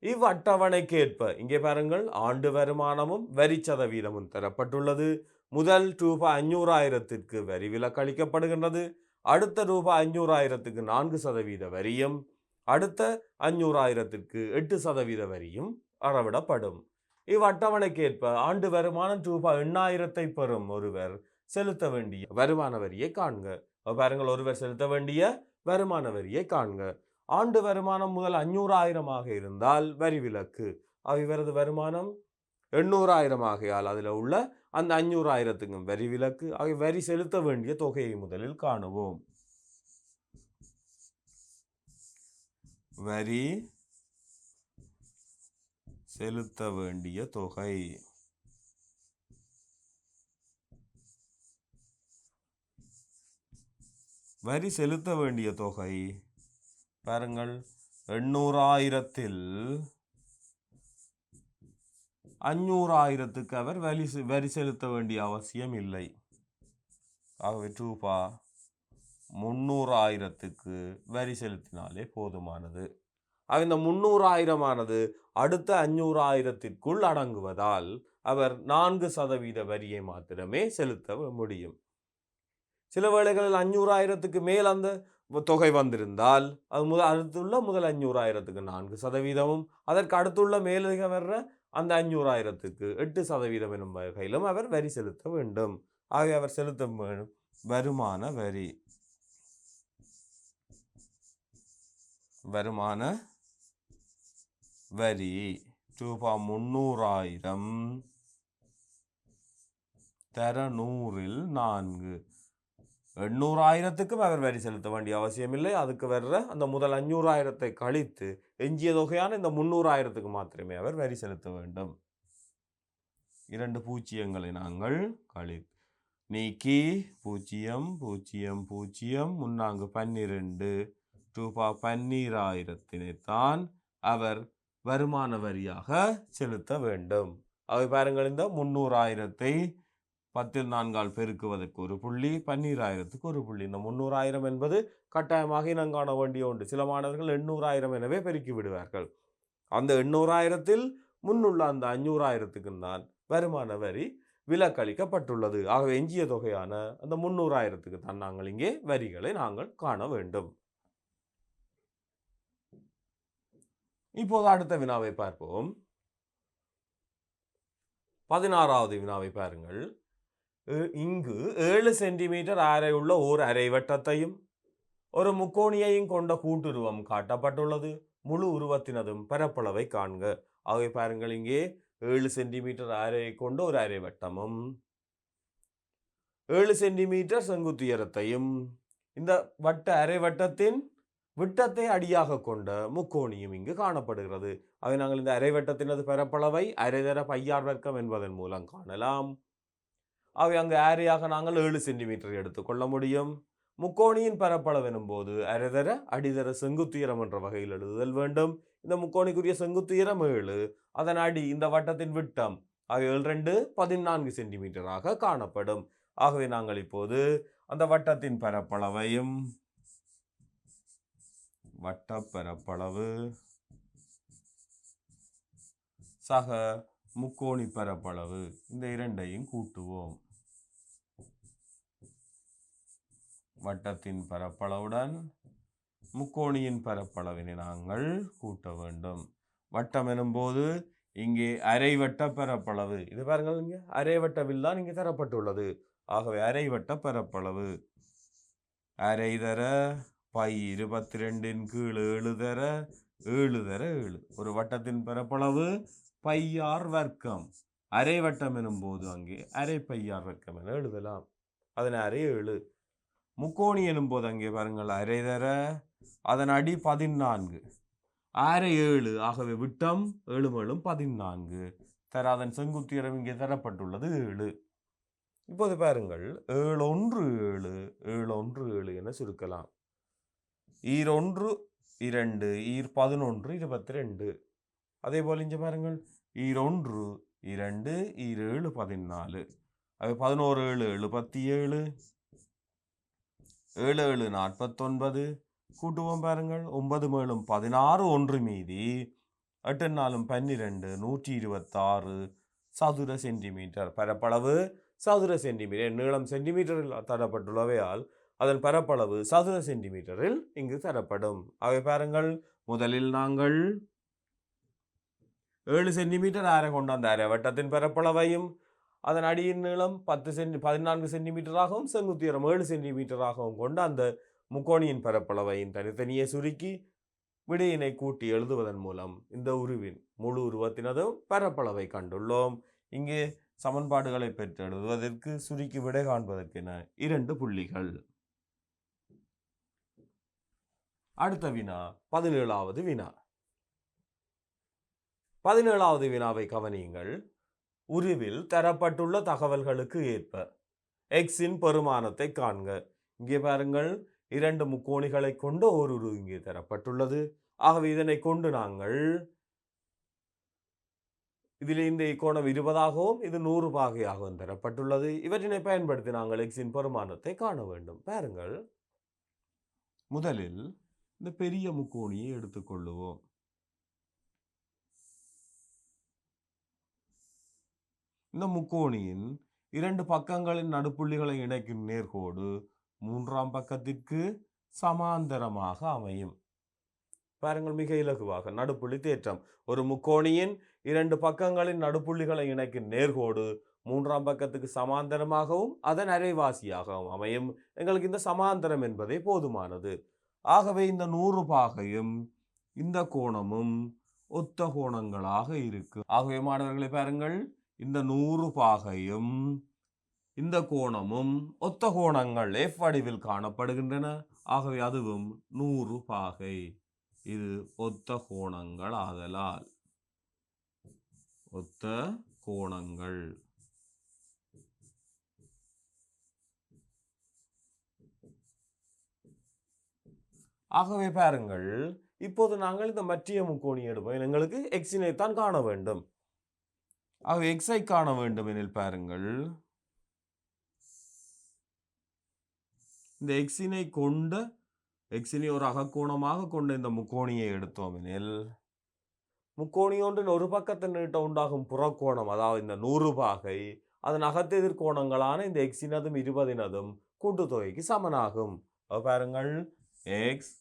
இவ்வட்டவணைக்கு ஏற்ப இங்கே பாருங்கள், ஆண்டு வருமானமும் வரி சதவீதமும் தரப்பட்டுள்ளது. முதல் ரூபாய் 500,000க்கு வரி விலக்கு அளிக்கப்படுகின்றது. அடுத்த ரூபாய் 500,000க்கு 4% வரியும், அடுத்த 500,000க்கு 8% வரியும் அறவிடப்படும். இவ்வட்டவணைக்கு ஏற்ப ஆண்டு வருமானம் ரூபாய் 8,000 பெறும் ஒருவர் செலுத்த வேண்டிய வருமான வரியை காண்க. பாருங்கள், ஒருவர் செலுத்த வேண்டிய வருமான வரியை காண்க. ஆண்டு வருமானம் முதல் 500,000 இருந்தால் வரி விலக்கு. இவரது வருமானம் 800,000 ஆகையால் அதில் உள்ள அந்த 500,000க்கும் வரி விலக்கு. வரி செலுத்த வேண்டிய தொகையை முதலில் காணுவோம். வரி செலுத்த வேண்டிய தொகை வரி செலுத்த வேண்டிய தொகை பாருங்கள், 800,000ல் 500,000க்கு அவர் வரி செலுத்த வேண்டிய அவசியம் இல்லை. ஆகவே ரூபாய் 300,000க்கு வரி செலுத்தினாலே போதுமானது. இந்த 300,000 அடுத்த 500,000ற்குள் அடங்குவதால் அவர் 4% வரியை மாத்திரமே செலுத்த முடியும். சில வேளைகளில் 500,000க்கு மேல் அந்த தொகை வந்திருந்தால் அது அடுத்துள்ள முதல் 500,000க்கு 4%, அதற்கு அடுத்துள்ள மேலதிக வர்ற அந்த 500,000க்கு 8% எனும் வகையிலும் அவர் வரி செலுத்த வேண்டும். ஆகவே அவர் செலுத்தும் வருமான வரி ரூபாய் 300,000 தர 100ல் 4. 800,000க்கும் அவர் வரி செலுத்த வேண்டிய அவசியம் இல்லை. அதுக்கு வர்ற அந்த முதல் 500,000 கழித்து எஞ்சிய தொகையான இந்த 300,000க்கு மாத்திரமே அவர் வரி செலுத்த வேண்டும். 2 பூஜ்ஜியங்களை நாங்கள் நீக்கி 0 0 0 முன்னாங்கு 12 ரூபாய் 12,000 அவர் வருமான வரியாக செலுத்த வேண்டும். அவை பாருங்கள், இந்த 300,000 10ல் 4 பெருக்குவதற்கு ஒரு புள்ளி, 12,000க்கு ஒரு புள்ளி. இந்த 300,000 என்பது கட்டாயமாக இனம் காண வேண்டிய ஒன்று. சில மாணவர்கள் 800,000 எனவே பெருக்கி விடுவார்கள். அந்த 800,000ல் முன்னுள்ள அந்த 500,000க்கு தான் வருமான வரி விலக்களிக்கப்பட்டுள்ளது. ஆகவே எஞ்சிய தொகையான அந்த 300,000க்கு தான் நாங்கள் இங்கே வரிகளை நாங்கள் காண வேண்டும். இப்போது அடுத்த வினாவை பார்ப்போம். 16வது வினாவை பாருங்கள். இங்கு 7 சென்டிமீட்டர் ஆரையுள்ள ஓர் அரை வட்டத்தையும் ஒரு முக்கோணியையும் கொண்ட கூட்டுருவம் காட்டப்பட்டுள்ளது. முழு உருவத்தினதும் பரப்பளவை காண்க. ஆகவே பாருங்கள், இங்கே 7 சென்டிமீட்டர் ஆரையை கொண்ட ஒரு அரை வட்டமும் 7 சென்டிமீட்டர் செங்குத்துயரத்தையும் இந்த அரை வட்டத்தின் விட்டத்தை அடியாக கொண்ட முக்கோணியும் இங்கு காணப்படுகிறது. அவை நாங்கள் இந்த அரை வட்டத்தினது பரப்பளவை அரைதர பையார் வர்க்கம் என்பதன் மூலம் காணலாம். அவை அங்கு ஆரையாக நாங்கள் 7 சென்டிமீட்டர் எடுத்துக்கொள்ள முடியும். முக்கோணியின் பரப்பளவு எனும் போது அரைதர அடிதர செங்குத்துயரம் என்ற வகையில் எழுதுதல் வேண்டும். இந்த முக்கோணிக்குரிய செங்குத்துயரம் 7, அதன் அடி இந்த வட்டத்தின் விட்டம் 7 14 சென்டிமீட்டராக காணப்படும். ஆகவே நாங்கள் இப்போது அந்த வட்டத்தின் பரப்பளவையும் வட்டப்பரப்பளவு சக முக்கோணி பரப்பளவு. இந்த இரண்டையும் கூட்டுவோம். வட்டத்தின் பரப்பளவுடன் முக்கோணியின் பரப்பளவினை நாங்கள் கூட்ட வேண்டும். வட்டம் எனும்போது இங்கே அரைவட்ட பரப்பளவு. இது பாருங்கள், இங்கே அரைவட்ட வில் தான் இங்கே தரப்பட்டுள்ளது. ஆகவே அரைவட்ட பரப்பளவு அரை தர பை 22 கீழ் 7 தர 7 தர 7. ஒரு வட்டத்தின் பரப்பளவு பையார் வர்க்கம். அரை வட்டம் எனும்போது அங்கே அரை பையார் வர்க்கம் என எழுதலாம். அதனை அரை 7. முக்கோணி எனும்போது அங்கே பாருங்கள் அரை தர அதன் அடி 14 அரை 7. ஆகவே விட்டம் 7 14 தர. அதன் செங்குத்தியரம் இங்கே தரப்பட்டுள்ளது 7. இப்போது பாருங்கள் 7 1 7 7 1 7 என சுருக்கலாம். ஈர் 1 2 ஈர் 11 22. அதே போல் இங்கே பாருங்கள் ஈர் 1 2 ஈர் 7 14. அவை 11 7 77 7 7 49. கூட்டுவோம் பாருங்கள் 9 7 16 1 மீதி 8 4 12 126 சதுர சென்டிமீட்டர். பரப்பளவு சதுர சென்டிமீட்டர். நீளம் சென்டிமீட்டரில் தரப்பட்டுள்ளவையால் அதன் பரப்பளவு சதுர சென்டிமீட்டரில் இங்கு தரப்படும். அவை பாருங்கள், முதலில் நாங்கள் 7 சென்டிமீட்டர் ஆரை கொண்ட அந்த அரை வட்டத்தின் பரப்பளவையும் அதன் அடியின் நீளம் 14 சென்டிமீட்டராகவும் செங்குத்தியரம் 7 சென்டிமீட்டராகவும் கொண்ட அந்த முக்கோணியின் பரப்பளவையும் தனித்தனியே சுருக்கி விடையினை கூட்டி எழுதுவதன் மூலம் இந்த உருவின் முழு உருவத்தினதும் பரப்பளவை கண்டுள்ளோம். இங்கே சமன்பாடுகளை பெற்று எழுதுவதற்கு சுருக்கி விடை காண்பதற்கென 2 புள்ளிகள். அடுத்த வினா 17வது வினா. 17வது வினாவை கவனியுங்கள். உருவில் தரப்பட்டுள்ள தகவல்களுக்கு ஏற்ப எக்ஸின் பெருமானத்தை காண்க. இங்கே பாருங்கள் 2 முக்கோணிகளை கொண்ட ஒரு உரு இங்கே தரப்பட்டுள்ளது. ஆகவே இதனை கொண்டு நாங்கள் இதில் இந்த கோணம் 20ஆகவும் இது 100 பாகையாகவும் தரப்பட்டுள்ளது. இவற்றினை பயன்படுத்தி நாங்கள் எக்ஸின் பெருமானத்தை காண வேண்டும். பாருங்கள், முதலில் இந்த பெரிய முக்கோணியை எடுத்துக்கொள்ளுவோம். இந்த முக்கோணியின் 2 பக்கங்களின் நடுப்புள்ளிகளை இணைக்கும் நேர்கோடு 3ஆம் பக்கத்திற்கு சமாந்தரமாக அமையும். பாருங்கள், மிக இலகுவாக நடுப்புள்ளி தேற்றம். ஒரு முக்கோணியின் 2 பக்கங்களின் நடுப்புள்ளிகளை இணைக்கும் நேர்கோடு 3ஆம் பக்கத்துக்கு சமாந்தரமாகவும் அதன் அரைவாசியாகவும் அமையும். எங்களுக்கு இந்த சமாந்தரம் என்பதே போதுமானது. ஆகவே இந்த 100 பாகையும் இந்த கோணமும் ஒத்த கோணங்களாக இருக்கு. ஆகவே மாணவர்களை பாருங்கள், இந்த 100 பாகையும் இந்த கோணமும் ஒத்த கோணங்கள் F வடிவில் காணப்படுகின்றன. ஆகவே அதுவும் 100 பாகை. இது ஒத்த கோணங்கள் ஆதலால் ஒத்த கோணங்கள். ஆகவே பாருங்கள், இப்போது நாங்கள் இந்த மற்றிய முக்கோணி எடுப்போம். எங்களுக்கு எக்ஸினை தான் காண வேண்டும். ஆகவே எக்ஸை காண வேண்டும் எனில் பாருங்கள், இந்த எக்ஸினை ஒரு அகக்கோணமாக கொண்ட இந்த முக்கோணியை எடுத்தோம் எனில் முக்கோணி ஒன்றின் ஒரு பக்கத்தின் நீட்ட உண்டாகும் புறக்கோணம், அதாவது இந்த 100 பாகை அதன் அகத்தெதிர்கோணங்களான இந்த எக்ஸினதும் 20னதும் கூட்டுத்தொகைக்கு சமனாகும். பாருங்கள், எக்ஸ்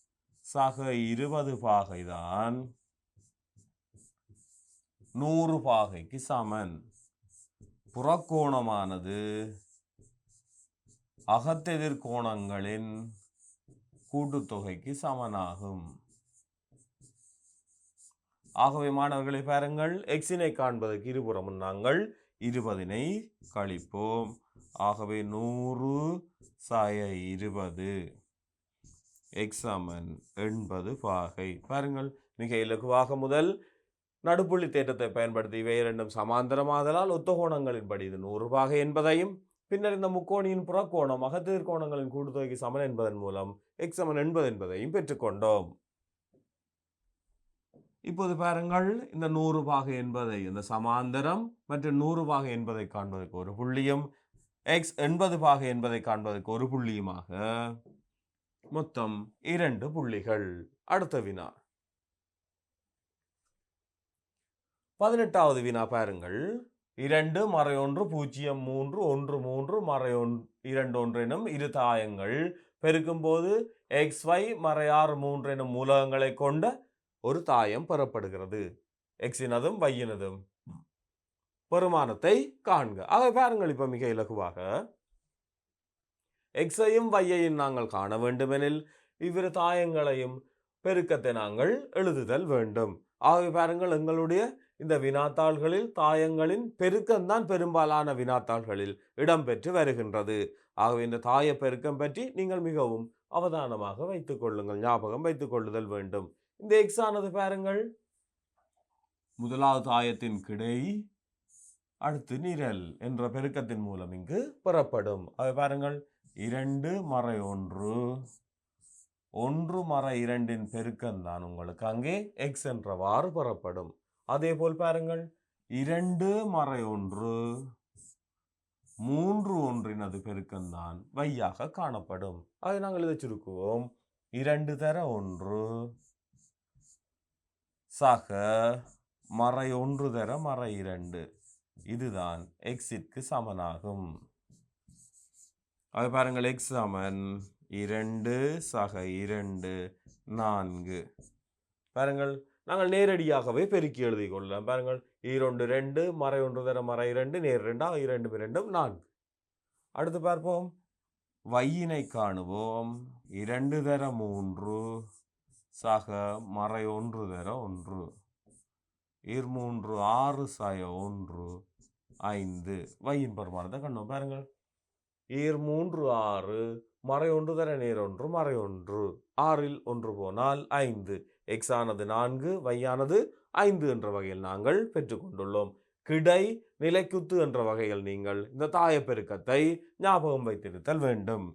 சக 20 பாகை தான் 100 பாகைக்கு சமன். புறக்கோணமானது அகத்தெதிர்கோணங்களின் கூட்டுத்தொகைக்கு சமனாகும். ஆகவே மாணவர்களை பாருங்கள், எக்ஸினை காண்பதற்கு இருபுறமும் நாங்கள் 20னை கழிப்போம். ஆகவே 100 - 20 எக்ஸ் சமன் 80 பாகை. பாருங்கள், மிக இலகுவாக முதல் நடுப்புள்ளி தேற்றத்தை பயன்படுத்தி இவை இரண்டும் சமாந்தரமாதலால் ஒத்த கோணங்களின்படி இது 100 பாகை என்பதையும், பின்னர் இந்த முக்கோணியின் புறக்கோணம் அகத்தெதிர்கோணங்களின் கூட்டுத்தொகைக்கு சமன் என்பதன் மூலம் எக்ஸ் சமன் 80 என்பதையும் பெற்றுக்கொண்டோம். இப்போது பாருங்கள், இந்த 100 பாகை என்பதை இந்த சமாந்தரம் மற்றும் 100 பாகை என்பதை காண்பதற்கு ஒரு புள்ளியும் எக்ஸ் 80 பாகை என்பதை காண்பதற்கு ஒரு புள்ளியுமாக மொத்தம் 2 புள்ளிகள். அடுத்த வினா 18வது வினா பாருங்கள். 2 மறை 1 0 3 1 3 மறை 2 1 எனும் இரு தாயங்கள் பெருக்கும் போது xy மறை 6 3 எனும் மூலகங்களை கொண்ட ஒரு தாயம் பெறப்படுகிறது. எக்ஸினதும் வையினதும் பெருமானத்தை காண்க. ஆக பாருங்கள், இப்ப மிக இலகுவாக எக்ஸையும் வையையும் நாங்கள் காண வேண்டுமெனில் இவ்விரு தாயங்களையும் பெருக்கத்தை நாங்கள் எழுதுதல் வேண்டும். ஆகவே பாருங்கள், எங்களுடைய இந்த வினாத்தாள்களில் தாயங்களின் பெருக்கம்தான் பெரும்பாலான வினாத்தாள்களில் இடம்பெற்று வருகின்றது. ஆகவே இந்த தாய பெருக்கம் பற்றி நீங்கள் மிகவும் அவதானமாக வைத்துக் கொள்ளுங்கள், ஞாபகம் வைத்துக் கொள்ளுதல் வேண்டும். இந்த எக்ஸ் ஆனது பாருங்கள், முதலாவது தாயத்தின் கிடை அடுத்து நிரல் என்ற பெருக்கத்தின் மூலம் இங்கு பெறப்படும். அதை பாருங்கள், 2 மறை 1 1 மறை 2 பெருக்கம் தான் உங்களுக்கு அங்கே எக்ஸ் என்றவாறு பெறப்படும். அதே போல் பாருங்கள், 2 மறை 1 3 1 பெருக்கம் தான் வையாக காணப்படும். அதை நாங்கள் இதை சுருக்குவோம். 2 தர 1 சக மறை 1 தர மறை 2, இதுதான் எக்ஸிற்கு சமனாகும். அது பாருங்கள், எக்ஸ் சமன் 2 சக 2 4. பாருங்கள், நாங்கள் நேரடியாகவே பெருக்கி எழுதி கொள்ளலாம். பாருங்கள், 2 2 மறை 1 தர மறை 2 நேர் 2 2 2 4. அடுத்து பார்ப்போம், வையினை காணுவோம். 2 தர 3 சக மறை 1 தர 1 3 6 சய 1 5. வையின் பெருமானத்தை கண்டோம். பாருங்கள், 3 6 மறை 1 தர நேர் 1 மறை 1 6 1 போனால் 5. எக்ஸ் ஆனது 4, வையானது 5 என்ற வகையில் நாங்கள் பெற்றுக்கொண்டுள்ளோம். கிடை நிலைக்குத்து என்ற வகையில் நீங்கள் இந்த தாய பெருக்கத்தை ஞாபகம் வைத்திருத்தல் வேண்டும்.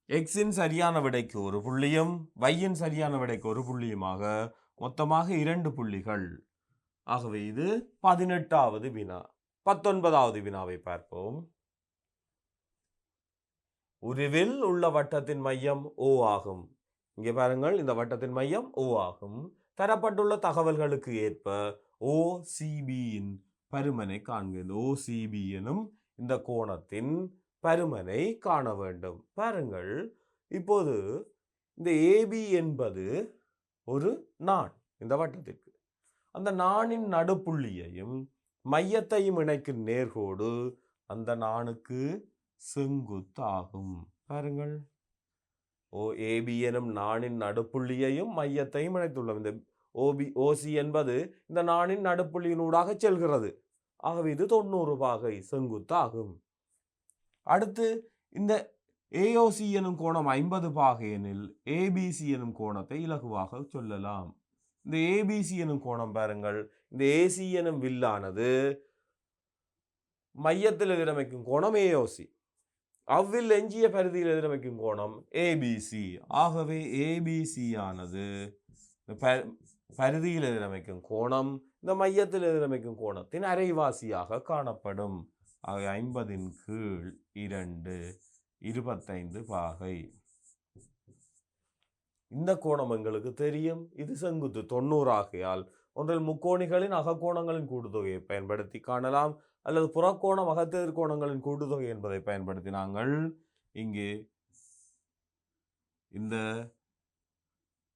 எக்ஸின் சரியான விடைக்கு ஒரு புள்ளியும் வையின் சரியான விடைக்கு ஒரு புள்ளியுமாக மொத்தமாக 2 புள்ளிகள். ஆகவே இது 18வது வினா. 19வது வினாவை பார்ப்போம். உருவில் உள்ள வட்டத்தின் மையம் O ஆகும். இங்கே பாருங்கள், இந்த வட்டத்தின் மையம் O ஆகும். தரப்பட்டுள்ள தகவல்களுக்கு ஏற்ப OCBயின் பருமனை காண்க. இந்த OCB எனும் இந்த கோணத்தின் பருமனை காண வேண்டும். பாருங்கள், இப்போது இந்த AB என்பது ஒரு நாண். இந்த வட்டத்திற்கு அந்த நாணின் நடுப்புள்ளியையும் மையத்தையும் இணைக்கும் நேர்கோடு அந்த நாணுக்கு செங்குத்தாகும். பாருங்கள், AB எனும் நாணின் நடுப்புள்ளியையும் மையத்தையும் இணைத்துள்ளோம். இந்த OC என்பது இந்த நாணின் நடுப்புள்ளியினூடாக செல்கிறது. ஆகவே இது 90 பாகை செங்குத்தாகும். அடுத்து இந்த AOC எனும் கோணம் 50 பாகை எனில் ABC எனும் கோணத்தை இலகுவாக சொல்லலாம். இந்த ABC எனும் கோணம் பாருங்கள், இந்த AC எனும் வில்லானது மையத்தில் எதிரமைக்கும் கோணம் AOC, அவ்வில் எஞ்சிய பரிதியில் எதிரமைக்கும் கோணம் ABC. ஆகவே ABC ஆனது பரிதியில் எதிரமைக்கும் கோணம் இந்த மையத்தில் எதிரமைக்கும் கோணத்தின் அரைவாசியாக காணப்படும். ஆக 50 கீழ் 2 25 பாகை. இந்த கோணம் எங்களுக்கு தெரியும், இது செங்குத்து 90 ஆகையால் ஒன்றில் முக்கோணிகளின் அகக்கோணங்களின் கூட்டுத்தொகையை பயன்படுத்தி காணலாம், அல்லது புறக்கோணம் அகத்தெதிர் கோணங்களின் கூட்டுத்தொகை என்பதை பயன்படுத்தி நாங்கள் இங்கே இந்த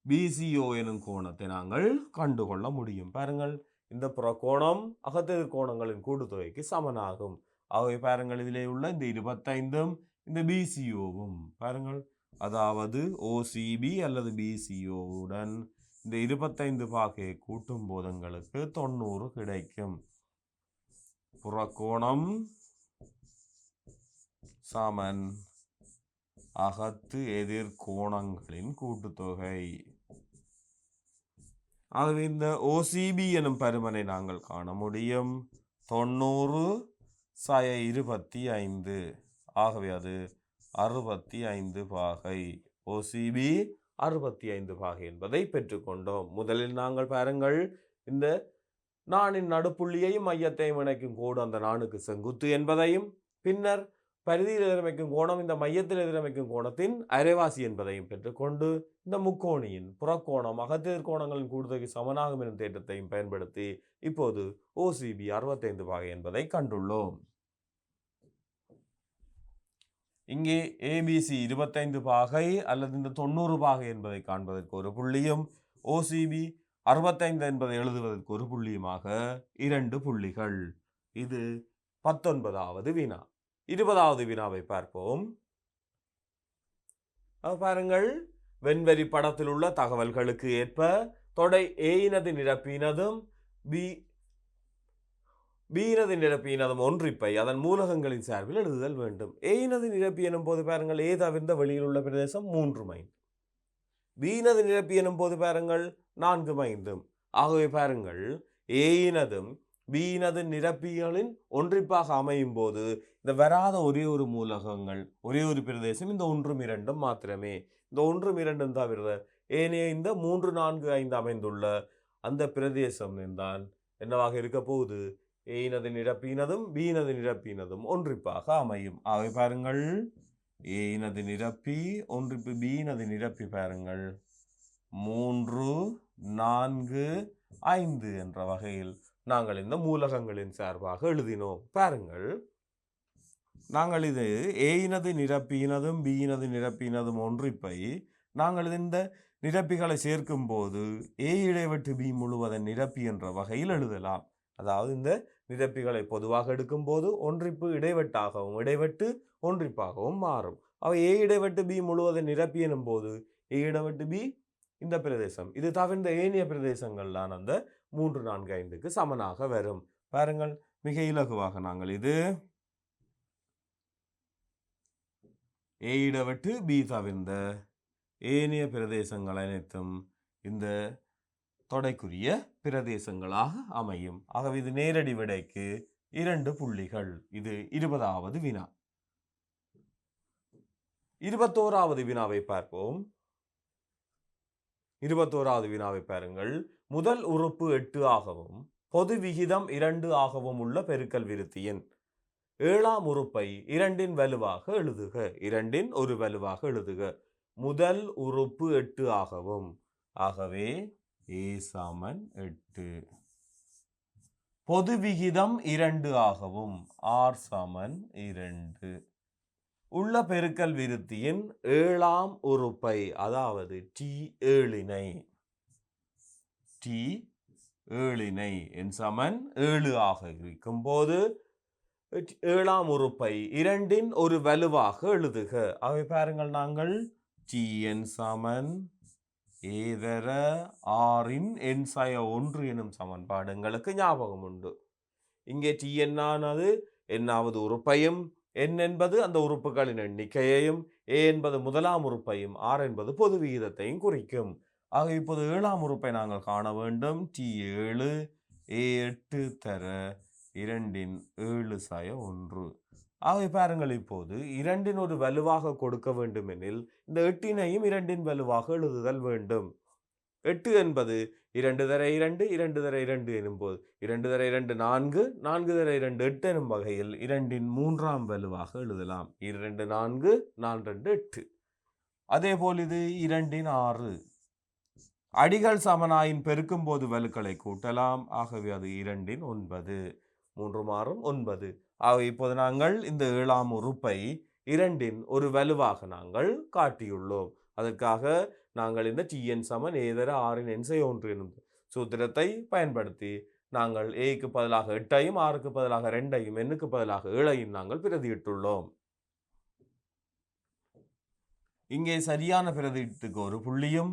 BCO எனும் கோணத்தை நாங்கள் கண்டுகொள்ள முடியும். பாருங்கள், இந்த புறக்கோணம் அகத்தெதிர் கோணங்களின் கூட்டுத்தொகைக்கு சமனாகும். ஆகவே பாருங்கள், இதிலே உள்ள இந்த 25ம் இந்த BCOவும் பாருங்கள், அதாவது OCB அல்லது BCO உடன் இந்த 25 பாகையை கூட்டும் போதங்களுக்கு 90 கிடைக்கும். புறக்கோணம் சமன் அகத்து எதிர் கோணங்களின் கூட்டுத்தொகை. ஆகவே இந்த OCB எனும் பருமனை நாங்கள் காண முடியும். 90 சய 25. ஆகவே அது 65 பாகை. OCB 65 பாகை என்பதை பெற்றுக்கொண்டோம். முதலில் நாங்கள் பாருங்கள், இந்த நாணின் நடுப்புள்ளியையும் மையத்தையும் இணைக்கும் கோடு அந்த நாணுக்கு செங்குத்து என்பதையும், பின்னர் பரிதியில் எதிரமைக்கும் கோணம் இந்த மையத்தில் எதிரமைக்கும் கோணத்தின் அரைவாசி என்பதையும் பெற்றுக்கொண்டு இந்த முக்கோணியின் புறக்கோணம் அகத்தெதிர் கோணங்களின் கூடுதலுக்கு சமனாகும் எனும் தேற்றத்தையும் பயன்படுத்தி இப்போது OCB 65 பாகை என்பதை கண்டுள்ளோம். இங்கே ABC 25 பாகை அல்லது இந்த 90 பாகை என்பதை காண்பதற்கு ஒரு புள்ளியும் OCB 65 என்பதை எழுதுவதற்கு ஒரு புள்ளியுமாக 2 புள்ளிகள். இது 19வது வினா. 20வது வினாவை பார்ப்போம். பாருங்கள், வெண்வரி படத்தில் உள்ள தகவல்களுக்கு ஏற்ப தொடை ஏயினது நிரப்பினதும் பீனது நிரப்பினதும் ஒன்றிப்பை அதன் மூலகங்களின் சார்பில் எழுதுதல் வேண்டும். ஏயினது நிரப்பி எனும் போது பாருங்கள், ஏ தவிர்ந்த வெளியில் உள்ள பிரதேசம் 3 மைல். பீனது நிரப்பி எனும் போது பாருங்கள் 4 மைலும். ஆகவே பாருங்கள், ஏயினதும் பீனது நிரப்பிகளின் ஒன்றிப்பாக அமையும் போது இந்த வராத ஒரே ஒரு மூலகங்கள் ஒரே ஒரு பிரதேசம் இந்த 1, 2 மாத்திரமே. இந்த 1, 2 தவிர ஏனைய இந்த 3, 4, 5 அமைந்துள்ள அந்த பிரதேசம் தான் என்னவாக இருக்க போகுது? ஏயினது நிரப்பினதும் பீனது நிரப்பினதும் ஒன்றிப்பாக அமையும். ஆகவே பாருங்கள், ஏயினது நிரப்பி ஒன்றிப்பு பீனது நிரப்பி பாருங்கள் 3, 4, 5 என்ற வகையில் நாங்கள் இந்த மூலகங்களின் சார்பாக எழுதினோம். பாருங்கள், நாங்கள் இது ஏயினது நிரப்பினதும் பீனது நிரப்பினதும் ஒன்றிப்பை நாங்கள் இந்த நிரப்பிகளை சேர்க்கும் போது ஏ இடைவெட்டு பி முழுவதன் நிரப்பி என்ற வகையில் எழுதலாம். அதாவது இந்த நிரப்பிகளை பொதுவாக எடுக்கும் போது ஒன்றிப்பு இடைவெட்டாகவும் இடைவெட்டு ஒன்றிப்பாகவும் மாறும். அவை ஏ இடைவெட்டு பி முழுவதன் நிரப்பி எனும் போது ஏ இடைவெட்டு பி இந்த பிரதேசம் இது தவிர்ந்த ஏனைய பிரதேசங்கள் தான் அந்த 3, 4, 5க்கு சமனாக வரும். பாருங்கள், மிக இலகுவாக நாங்கள் இது ஏ இடைவெட்டு பி தவிர்ந்த ஏனைய பிரதேசங்கள் அனைத்தும் இந்த தொடைக்குரிய பிரதேசங்களாக அமையும். ஆகவே இது நேரடி விடைக்கு 2 புள்ளிகள். இது 20வது வினா. 21வது வினாவை பார்ப்போம். 21வது வினாவை பாருங்கள். முதல் உறுப்பு 8 ஆகவும் பொது விகிதம் 2 ஆகவும் உள்ள பெருக்கல் விருத்தியின் 7ஆம் உறுப்பை 2இன் வலுவாக எழுதுக. 2இன் ஒரு வலுவாக எழுதுக. முதல் உறுப்பு 8 ஆகவும், ஆகவே A சமன் 8. பொது விகிதம் 2 ஆகவும் R சமன் 2 உள்ள பெருக்கல் விருத்தியின் 7ஆம் உறுப்பை, அதாவது T7னை n சமன் 7 ஆக இருக்கும் போது 7ஆம் உறுப்பை 2இன் ஒரு வலுவாக எழுதுக. அவை பாருங்கள், நாங்கள் Tn சமன் A தர Rன் n சாய 1 எனும் சமன்பாடு எங்களுக்கு ஞாபகம் உண்டு. இங்கே Tn ஆனது என்னாவது உறுப்பையும், n என்பது அந்த உறுப்புகளின் எண்ணிக்கையையும், A என்பது முதலாம் உறுப்பையும், R என்பது பொது விகிதத்தையும் குறிக்கும். ஆக இப்போது 7ஆம் உறுப்பை நாங்கள் காண வேண்டும். T7 A8 தர 2இன் 7 சாய 1. ஆகவே பாருங்கள், இப்போது 2இன் ஒரு வலுவாக கொடுக்க வேண்டும் எனில் இந்த 8னையும் 2இன் வலுவாக எழுதுதல் வேண்டும். 8 என்பது 2 தர 2 2 தர 2 எனும் போது 2 தர 2 4 4 தர 2 8 எனும் வகையில் 2இன் 3ஆம் வலுவாக எழுதலாம். 2 4 4 2 8. அதே போல் இது 2இன் 6. அடிகள் சமனாயின் பெருக்கும் போது வலுக்களை கூட்டலாம். ஆகவே அது 2இன் 9. 3 6 9. ஆக இப்போது நாங்கள் இந்த 7ஆம் உறுப்பை 2இன் ஒரு வலுவாக நாங்கள் காட்டியுள்ளோம். அதற்காக நாங்கள் இந்த Tn சமன் A தர Rன் n சாய 1 எனும் சூத்திரத்தை பயன்படுத்தி நாங்கள் Aக்கு பதிலாக 8ஐயும் Rக்கு பதிலாக 2ஐயும் nக்கு பதிலாக 7ஐயும் நாங்கள் பிரதியிட்டுள்ளோம். இங்கே சரியான பிரதியீட்டுக்கு ஒரு புள்ளியும்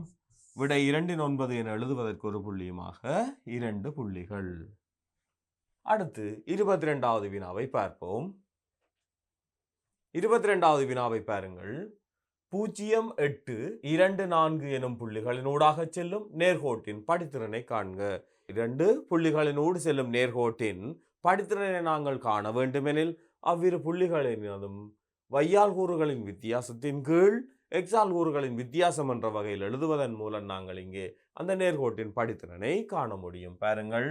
விடை 2இன் 9 என எழுதுவதற்கு ஒரு புள்ளியுமாக 2 புள்ளிகள். அடுத்து 22வது வினாவை பார்ப்போம். 22வது வினாவை பாருங்கள். 0 8 2 4 எனும் புள்ளிகளினூடாக செல்லும் நேர்கோட்டின் படித்திறனை காண்க. 2 புள்ளிகளினூடு செல்லும் நேர்கோட்டின் படித்திறனை நாங்கள் காண வேண்டுமெனில் அவ்விரு புள்ளிகளினதும் வையால் கூறுகளின் வித்தியாசத்தின் கீழ் எக்ஸால் கூறுகளின் வித்தியாசம் என்ற வகையில் எழுதுவதன் மூலம் நாங்கள் இங்கே அந்த நேர்கோட்டின் படித்திறனை காண முடியும். பாருங்கள்,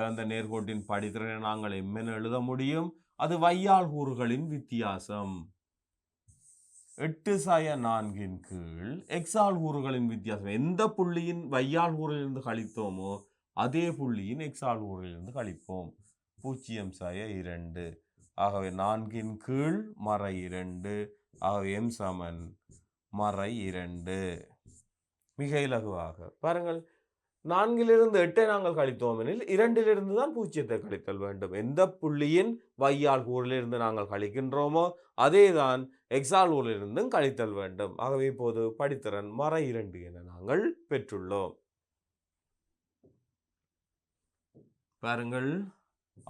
அந்த நேர்கோட்டின் படித்திறனை நாங்கள் எம்மென எழுத முடியும். அது வையாள் கூறுகளின் வித்தியாசம். 8/4 கீழ் எக்ஸால் கூறுகளின் வித்தியாசம். எந்த புள்ளியின் வையாள் கூறிலிருந்து கழித்தோமோ அதே புள்ளியின் எக்ஸால் கூறிலிருந்து கழிப்போம். 0/2. ஆகவே 4 கீழ் மறை 2. ஆகவே m சமன் மறை 2. மிக இலகுவாக பாருங்கள். 4 8 நாங்கள் கழித்தோம் எனில் 2 தான் 0 கழித்தல் வேண்டும். எந்த புள்ளியின் வையாள் கூறிலிருந்து நாங்கள் கழிக்கின்றோமோ அதேதான் எக்ஸால் கூறிலிருந்தும் கழித்தல் வேண்டும். ஆகவே இப்போது படித்திறன் மறை 2 என நாங்கள் பெற்றுள்ளோம். பாருங்கள்,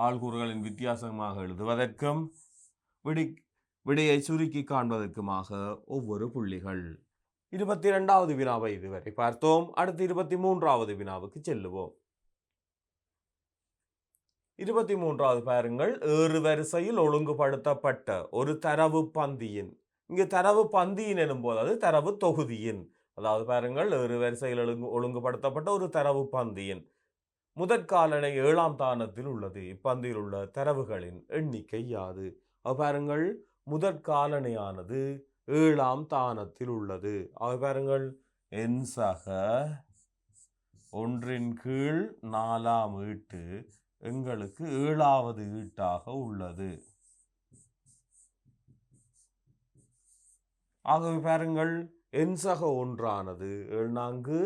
ஆள்கூறுகளின் வித்தியாசமாக எழுதுவதற்கும் விடையை சுருக்கி காண்பதற்குமாக ஒவ்வொரு புள்ளிகள். 22வது வினாவை இதுவரை பார்த்தோம். அடுத்து 23வது வினாவுக்கு செல்லுவோம். 23வது பாருங்கள். ஏறு வரிசையில் ஒழுங்குபடுத்தப்பட்ட ஒரு தரவு பந்தியின், இங்கு தரவு பந்தியின் எனும்போது அது தரவு தொகுதியின், அதாவது பாருங்கள் ஏறு வரிசையில் ஒழுங்குபடுத்தப்பட்ட ஒரு தரவு பந்தியின் முதற்காலனை 7ஆம் தானத்தில் உள்ளது. இப்பந்தியில் உள்ள தரவுகளின் எண்ணிக்கை யாது? பாருங்கள், முதற்காலனையானது 7ஆம் தானத்தில் உள்ளது. பாருங்கள், என் சக 1/4 ஈட்டு எங்களுக்கு 7வது ஈட்டாக உள்ளது. ஆகவே பாருங்கள், என் சக 1ஆனது 7×4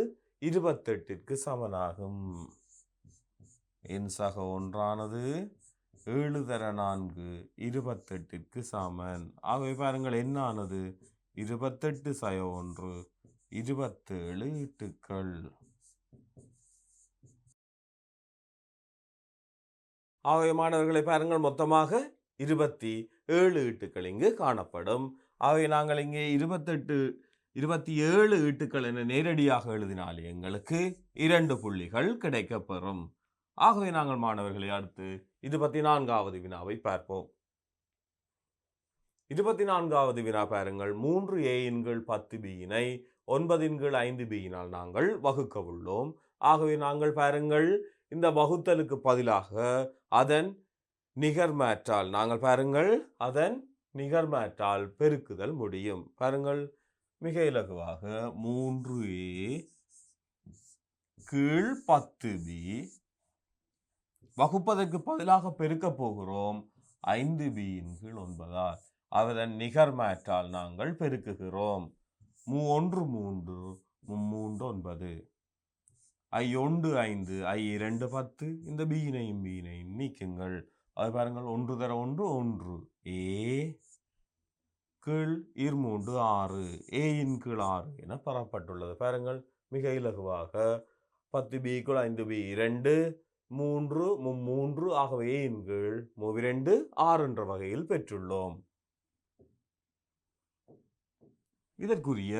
28ற்கு சமனாகும். என் சக 1ஆனது 7×4 28ற்கு சமன். ஆகவே பாருங்கள், என்னானது 28/1 27 ஈட்டுக்கள். ஆகவே மாணவர்களை பாருங்கள், மொத்தமாக 27 ஈட்டுக்கள் இங்கு காணப்படும். ஆகவே நாங்கள் இங்கே 27 ஈட்டுக்கள் என நேரடியாக எழுதினாலே எங்களுக்கு 2 புள்ளிகள் கிடைக்கப்பெறும். ஆகவே நாங்கள் மாணவர்களை அடுத்து 24வது வினாவை பார்ப்போம். 24வது வினா பாருங்கள். 3a/10b 9/5b நாங்கள் வகுக்க உள்ளோம். ஆகவே நாங்கள் பாருங்கள், இந்த வகுத்தலுக்கு பதிலாக அதன் நிகர்மாற்றால் நாங்கள் பாருங்கள் அதன் நிகர்மாற்றால் பெருக்குதல் முடியும். பாருங்கள், மிக இலகுவாக 3a/10b வகுப்பதற்கு பதிலாக பெருக்க போகிறோம் 5b/9. அதன் நிகர்மாற்றால் நாங்கள் பெருக்குகிறோம். 1 3 3 9 I1 5 I2 10. இந்த b-னையும் b-னையும் நீக்குங்கள். அது பாருங்கள், 1 தர 1 1 a கீழ் 2 6 a/6 என பெறப்பட்டுள்ளது. பாருங்கள், மிக இலகுவாக 10b = 5b 2 3 3 ஆகவே a/2 6 என்ற வகையில் பெற்றுள்ளோம். இதற்குரிய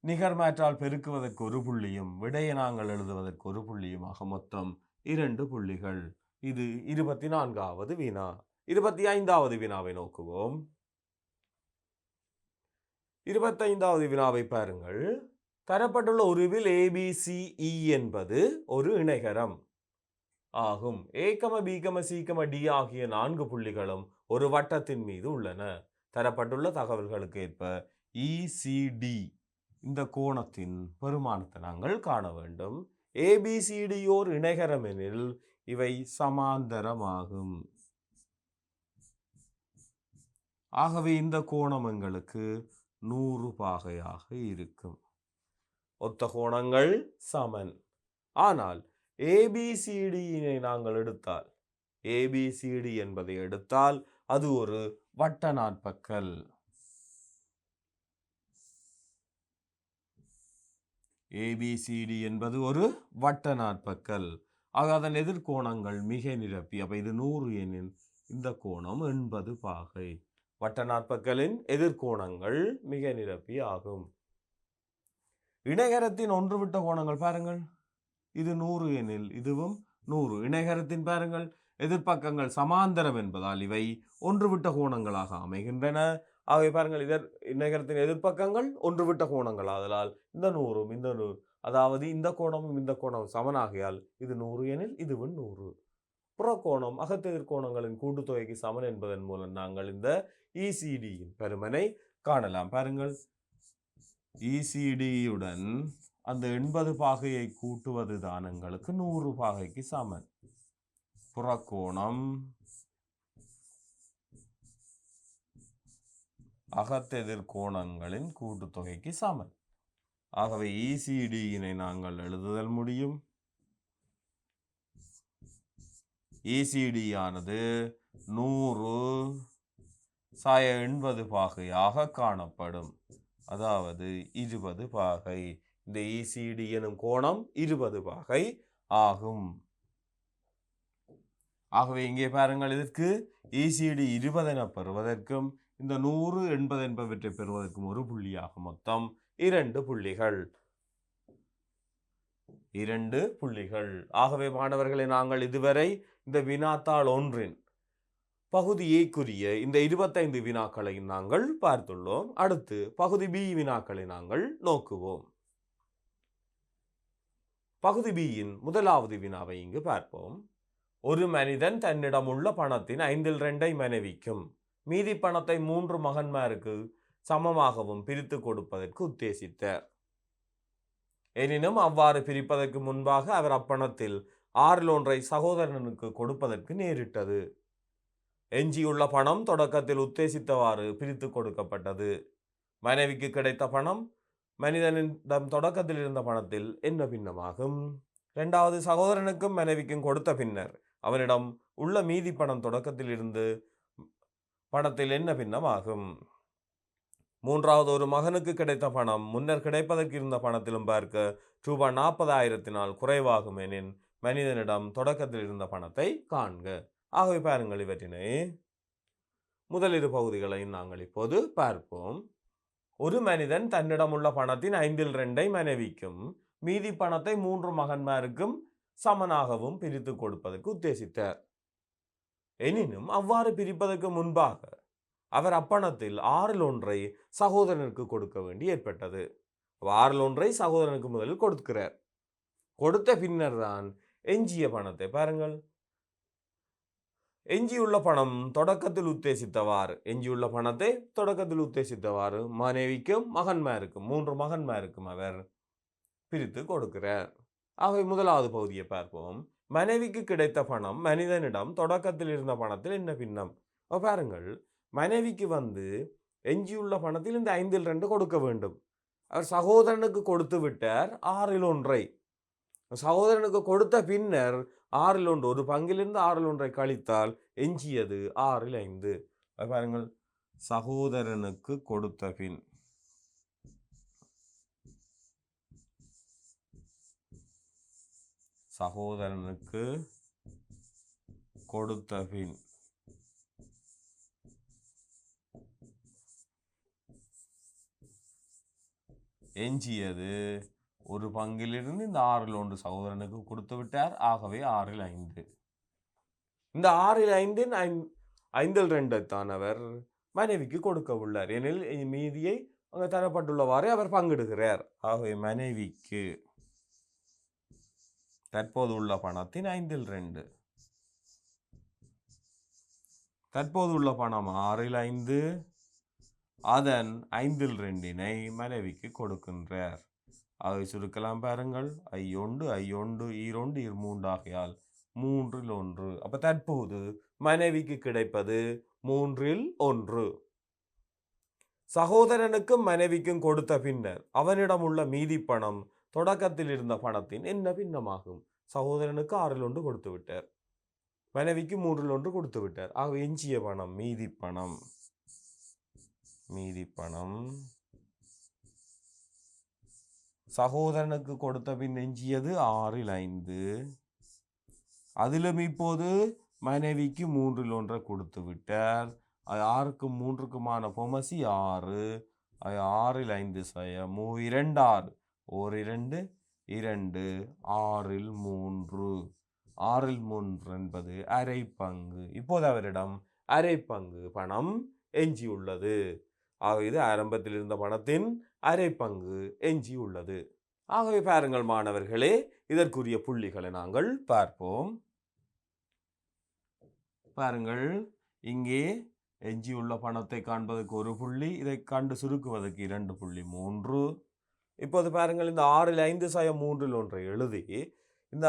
நிகர்மாற்றால் பெருக்குவதற்கு ஒரு புள்ளியும் விடையை நாங்கள் எழுதுவதற்கு ஒரு புள்ளியுமாக மொத்தம் 2 புள்ளிகள். இது 24வது வினா. 25வது வினாவை நோக்குவோம். 25வது வினாவை பாருங்கள். தரப்பட்டுள்ள உருவில் ABCE என்பது ஒரு இணைகரம் ஆகும். A, B, C, D ஆகிய 4 புள்ளிகளும் ஒரு வட்டத்தின் மீது உள்ளன. தரப்பட்டுள்ள தகவல்களுக்கு ஏற்ப ECD இந்த கோணத்தின் பெருமானத்தை நாங்கள் காண வேண்டும். ABCD ஓர் இணைகரம் எனில் இவை சமாந்தரமாகும். ஆகவே இந்த கோணம் எங்களுக்கு 100 பாகையாக இருக்கும். ஒத்த கோணங்கள் சமன். ஆனால் ABCD-யினை நாங்கள் எடுத்தால், ABCD என்பதை எடுத்தால் அது ஒரு வட்ட நாற்பக்கல். ABCD என்பது ஒரு வட்ட நாற்பக்கல். ஆக அதன் எதிர்கோணங்கள் மிக நிரப்பி. அப்ப இது 100 எனில் இந்த கோணம் 80 பாகை. வட்ட நாற்பக்கலின் எதிர்கோணங்கள் மிக நிரப்பி ஆகும். இணைகரத்தின் ஒன்று விட்ட கோணங்கள் பாருங்கள், இது 100 எனில் இதுவும் 100. இணைகரத்தின் பாருங்கள் எதிர்பக்கங்கள் சமாந்தரம் என்பதால் இவை ஒன்று விட்ட கோணங்களாக அமைகின்றன. ஆகவே பாருங்கள், இணைகரத்தின் எதிர்பக்கங்கள் ஒன்று விட்ட கோணங்கள் ஆதலால் இந்த 100ம் இந்த 100, அதாவது இந்த கோணமும் இந்த கோணமும் சமனாகியால் இது 100 எனில் இதுவும் 100. புறக்கோணம் அகத்தெதிர்கோணங்களின் கூட்டுத்தொகைக்கு சமன் என்பதன் மூலம் நாங்கள் இந்த இசிடியின் பெருமனை காணலாம். பாருங்கள், இசிடியுடன் அந்த 80 பாகையை கூட்டுவது தான் எங்களுக்கு 100 பாகைக்கு சமன். புறக்கோணம் அகத்தெதிர்கோணங்களின் கூட்டுத்தொகைக்கு சமன். ஆகவே இசிடியினை நாங்கள் எழுதுதல் முடியும். இசிடி ஆனது 100 சாய 80 பாகையாக காணப்படும். அதாவது 20 பாகை. இந்த இசிடி எனும் கோணம் 20 பாகை ஆகும். ஆகவே இங்கே பாருங்கள், இதற்கு இசிடி 20 என பெறுவதற்கும் இந்த 100 80 என்பவற்றை பெறுவதற்கும் ஒரு புள்ளியாக மொத்தம் 2 புள்ளிகள். 2 புள்ளிகள். ஆகவே மாணவர்களை, நாங்கள் இதுவரை இந்த வினாத்தாள் 1 பகுதி ஏக்குரிய இந்த 25 வினாக்களை நாங்கள் பார்த்துள்ளோம். அடுத்து பகுதி பி வினாக்களை நாங்கள் நோக்குவோம். பகுதி பியின் முதலாவது வினாவை இங்கு பார்ப்போம். ஒரு மனிதன் தன்னிடம் உள்ள பணத்தின் 5/2 மனைவிக்கும் மீதி பணத்தை 3 மகன்மாருக்கு சமமாகவும் பிரித்து கொடுப்பதற்கு உத்தேசித்தார். எனினும் அவ்வாறு பிரிப்பதற்கு முன்பாக அவர் அப்பணத்தில் 1/6 சகோதரனுக்கு கொடுப்பதற்கு நேரிட்டது. எஞ்சியுள்ள பணம் தொடக்கத்தில் உத்தேசித்தவாறு பிரித்து கொடுக்கப்பட்டது. மனைவிக்கு கிடைத்த பணம் மனிதனிடம் தொடக்கத்தில் இருந்த பணத்தில் என்ன பின்னமாகும்? 2வது, சகோதரனுக்கும் மனைவிக்கும் கொடுத்த பின்னர் அவனிடம் உள்ள மீதி பணம் தொடக்கத்தில் இருந்து பணத்தில் என்ன பின்னமாகும்? 3வது, ஒரு மகனுக்கு கிடைத்த பணம் முன்னர் கிடைப்பதற்கு இருந்த பணத்திலும் பார்க்க ரூபாய் 40,000 குறைவாகும் எனின் மனிதனிடம் தொடக்கத்தில் இருந்த பணத்தை காண்க. ஆகவே பாருங்கள், இவற்றினை முதலிரு பகுதிகளையும் நாங்கள் இப்போது பார்ப்போம். ஒரு மனிதன் தன்னிடம் உள்ள பணத்தின் 5/2 மனைவிக்கும் மீதி பணத்தை 3 மகன்மாருக்கும் சமனாகவும் பிரித்து கொடுப்பதற்கு உத்தேசித்தார். எனினும் அவ்வாறு பிரிப்பதற்கு முன்பாக அவர் அப்பணத்தில் 1/6 சகோதரனுக்கு கொடுக்க வேண்டி ஏற்பட்டது. 1/6 சகோதரனுக்கு முதலில் கொடுக்கிறார். கொடுத்த பின்னர் தான் எஞ்சிய பணத்தை பாருங்கள், எஞ்சியுள்ள பணம் தொடக்கத்தில் உத்தேசித்தவாறு மனைவிக்கும் மகன்மாருக்கும் 3 மகன்மாருக்கும் அவர் பிரித்து கொடுக்கிறார். ஆகவே முதலாவது பகுதியை பார்ப்போம். மனைவிக்கு கிடைத்த பணம் மனிதனிடம் தொடக்கத்தில் இருந்த பணத்தில் என்ன பின்னம்? பாருங்கள், மனைவிக்கு எஞ்சியுள்ள பணத்தில் இந்த 5/2 கொடுக்க வேண்டும். அவர் சகோதரனுக்கு கொடுத்து விட்டார் 1/6. சகோதரனுக்கு கொடுத்த பின்னர் 1/6, ஒரு பங்கிலிருந்து 1/6 கழித்தால் எஞ்சியது 6/5. பாருங்கள், சகோதரனுக்கு கொடுத்த பின் எஞ்சியது ஒரு பங்கிலிருந்து இந்த 6/1 சகோதரனுக்கு கொடுத்து விட்டார். ஆகவே 6/5. இந்த 6/5 தான் அவர் மனைவிக்கு கொடுக்க உள்ளார். எனில் மீதியை அங்கே தரப்பட்டுள்ளவாறு அவர் பங்கிடுகிறார். ஆகவே மனைவிக்கு தற்போது உள்ள பணத்தின் 5/2, தற்போது உள்ள பணம் 6/5, அதன் 5/2 மனைவிக்கு கொடுக்கின்றார். ஆகவே சுருக்கலாம் பாருங்கள், I1 2 3 ஆகையால் 3/1. அப்ப தற்போது மனைவிக்கு கிடைப்பது 3/1. சகோதரனுக்கும் மனைவிக்கும் கொடுத்த பின்னர் அவனிடம் உள்ள மீதி பணம் தொடக்கத்தில் இருந்த பணத்தின் என்ன பின்னமாகும்? சகோதரனுக்கு 6/1 கொடுத்து விட்டார், மனைவிக்கு 3/1 கொடுத்து விட்டார். ஆகவே எஞ்சிய பணம் மீதி பணம் சகோதரனுக்கு கொடுத்த பின் எஞ்சியது 6/5. அதிலும் இப்போது மனைவிக்கு 3/1 கொடுத்து விட்டார். 6க்கும் 3க்குமான பொமசி 6. 6/5 2 6, 1 2 2 6/3 என்பது அரை பங்கு. இப்போது அவரிடம் அரை பங்கு பணம் எஞ்சி உள்ளது. ஆகவே இது ஆரம்பத்தில் இருந்த பணத்தின் அரை பங்கு எஞ்சி உள்ளது. ஆகவே பாருங்கள் மாணவர்களே, இதற்குரிய புள்ளிகளை நாங்கள் பார்ப்போம். பாருங்கள், இங்கே எஞ்சியுள்ள பணத்தை காண்பதற்கு 1 புள்ளி, இதை கண்டு சுருக்குவதற்கு 2.3. இப்போது பாருங்கள், இந்த 6ல் 5 சய 3ல் ஒன்றை எழுதி இந்த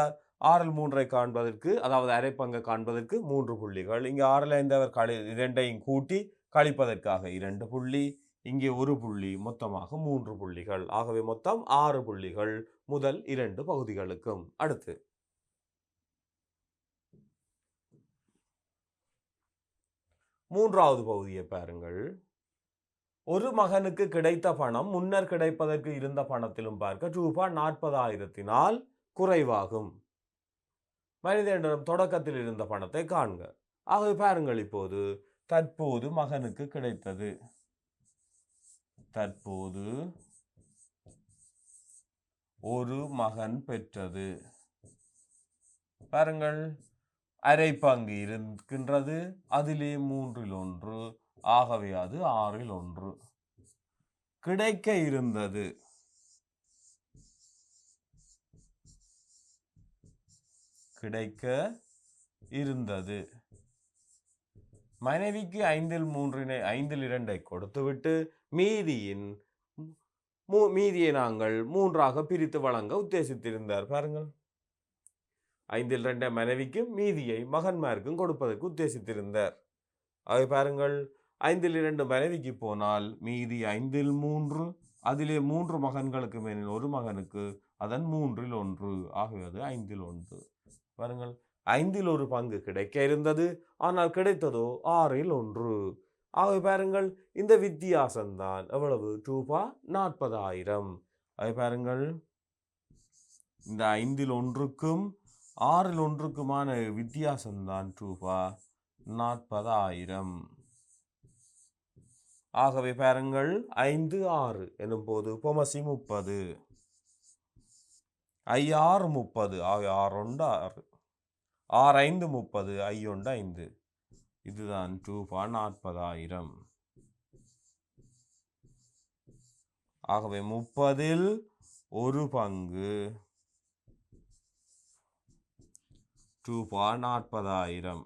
6ல் 3ஐ காண்பதற்கு, அதாவது அரைப்பங்கை காண்பதற்கு 3 புள்ளிகள். இங்கே 6ல் 5 அவர் 2ஐயும் கூட்டி கழிப்பதற்காக 2 புள்ளி, இங்கே 1 புள்ளி, மொத்தமாக 3 புள்ளிகள். ஆகவே மொத்தம் 6 புள்ளிகள் முதல் 2 பகுதிகளுக்கும். அடுத்து 3வது பகுதியை பாருங்கள். ஒரு மகனுக்கு கிடைத்த பணம் முன்னர் கிடைப்பதற்கு இருந்த பணத்திலும் பார்க்க ரூபாய் 40,000 குறைவாகும். மனிதனிடம் தொடக்கத்தில் இருந்த பணத்தை காண்க. ஆகவே பாருங்கள், இப்போது தற்போது மகனுக்கு கிடைத்தது, தற்போது ஒரு மகன் பெற்றது. பாருங்கள், அரை பங்கு இருக்கின்றது, அதிலே 3ல் 1, ஆகவே அது 6ல் 1. கிடைக்க இருந்தது, கிடைக்க இருந்தது மனைவிக்கு 5ல் 2ஐ கொடுத்துவிட்டு மீதியை நாங்கள் 3ஆக பிரித்து வழங்க உத்தேசித்திருந்தார். பாருங்கள், 5ல் 2 மனைவிக்கும் மீதியை மகன்மாருக்கும் கொடுப்பதற்கு உத்தேசித்திருந்தார். ஆகவே பாருங்கள், 5ல் 2 மனைவிக்கு போனால் மீதி 5ல் 3, அதிலே 3 மகன்களுக்கு மேலில் ஒரு மகனுக்கு அதன் 3ல் 1, ஆகவே அது 5ல் 1. பாருங்கள், 5ல் 1 பங்கு கிடைக்க இருந்தது, ஆனால் கிடைத்ததோ 6ல் 1. ஆகவே பாருங்கள், இந்த வித்தியாசம்தான் எவ்வளவு? ரூபாய் 40,000. ஆகவே பாருங்கள், இந்த 5ல் 1க்கும் 6ல் 1க்குமான வித்தியாசம்தான் ரூபாய் 40,000. ஆகவே பாருங்கள், 5 6 எனும் போது பொமசி 30, I6 30, ஆகவே 6 1 6, 6 5 30, I 1 5. இதுதான் ரூபாய் 40,000. ஆகவே 30ல் 1 பங்கு ரூபாய் 40,000.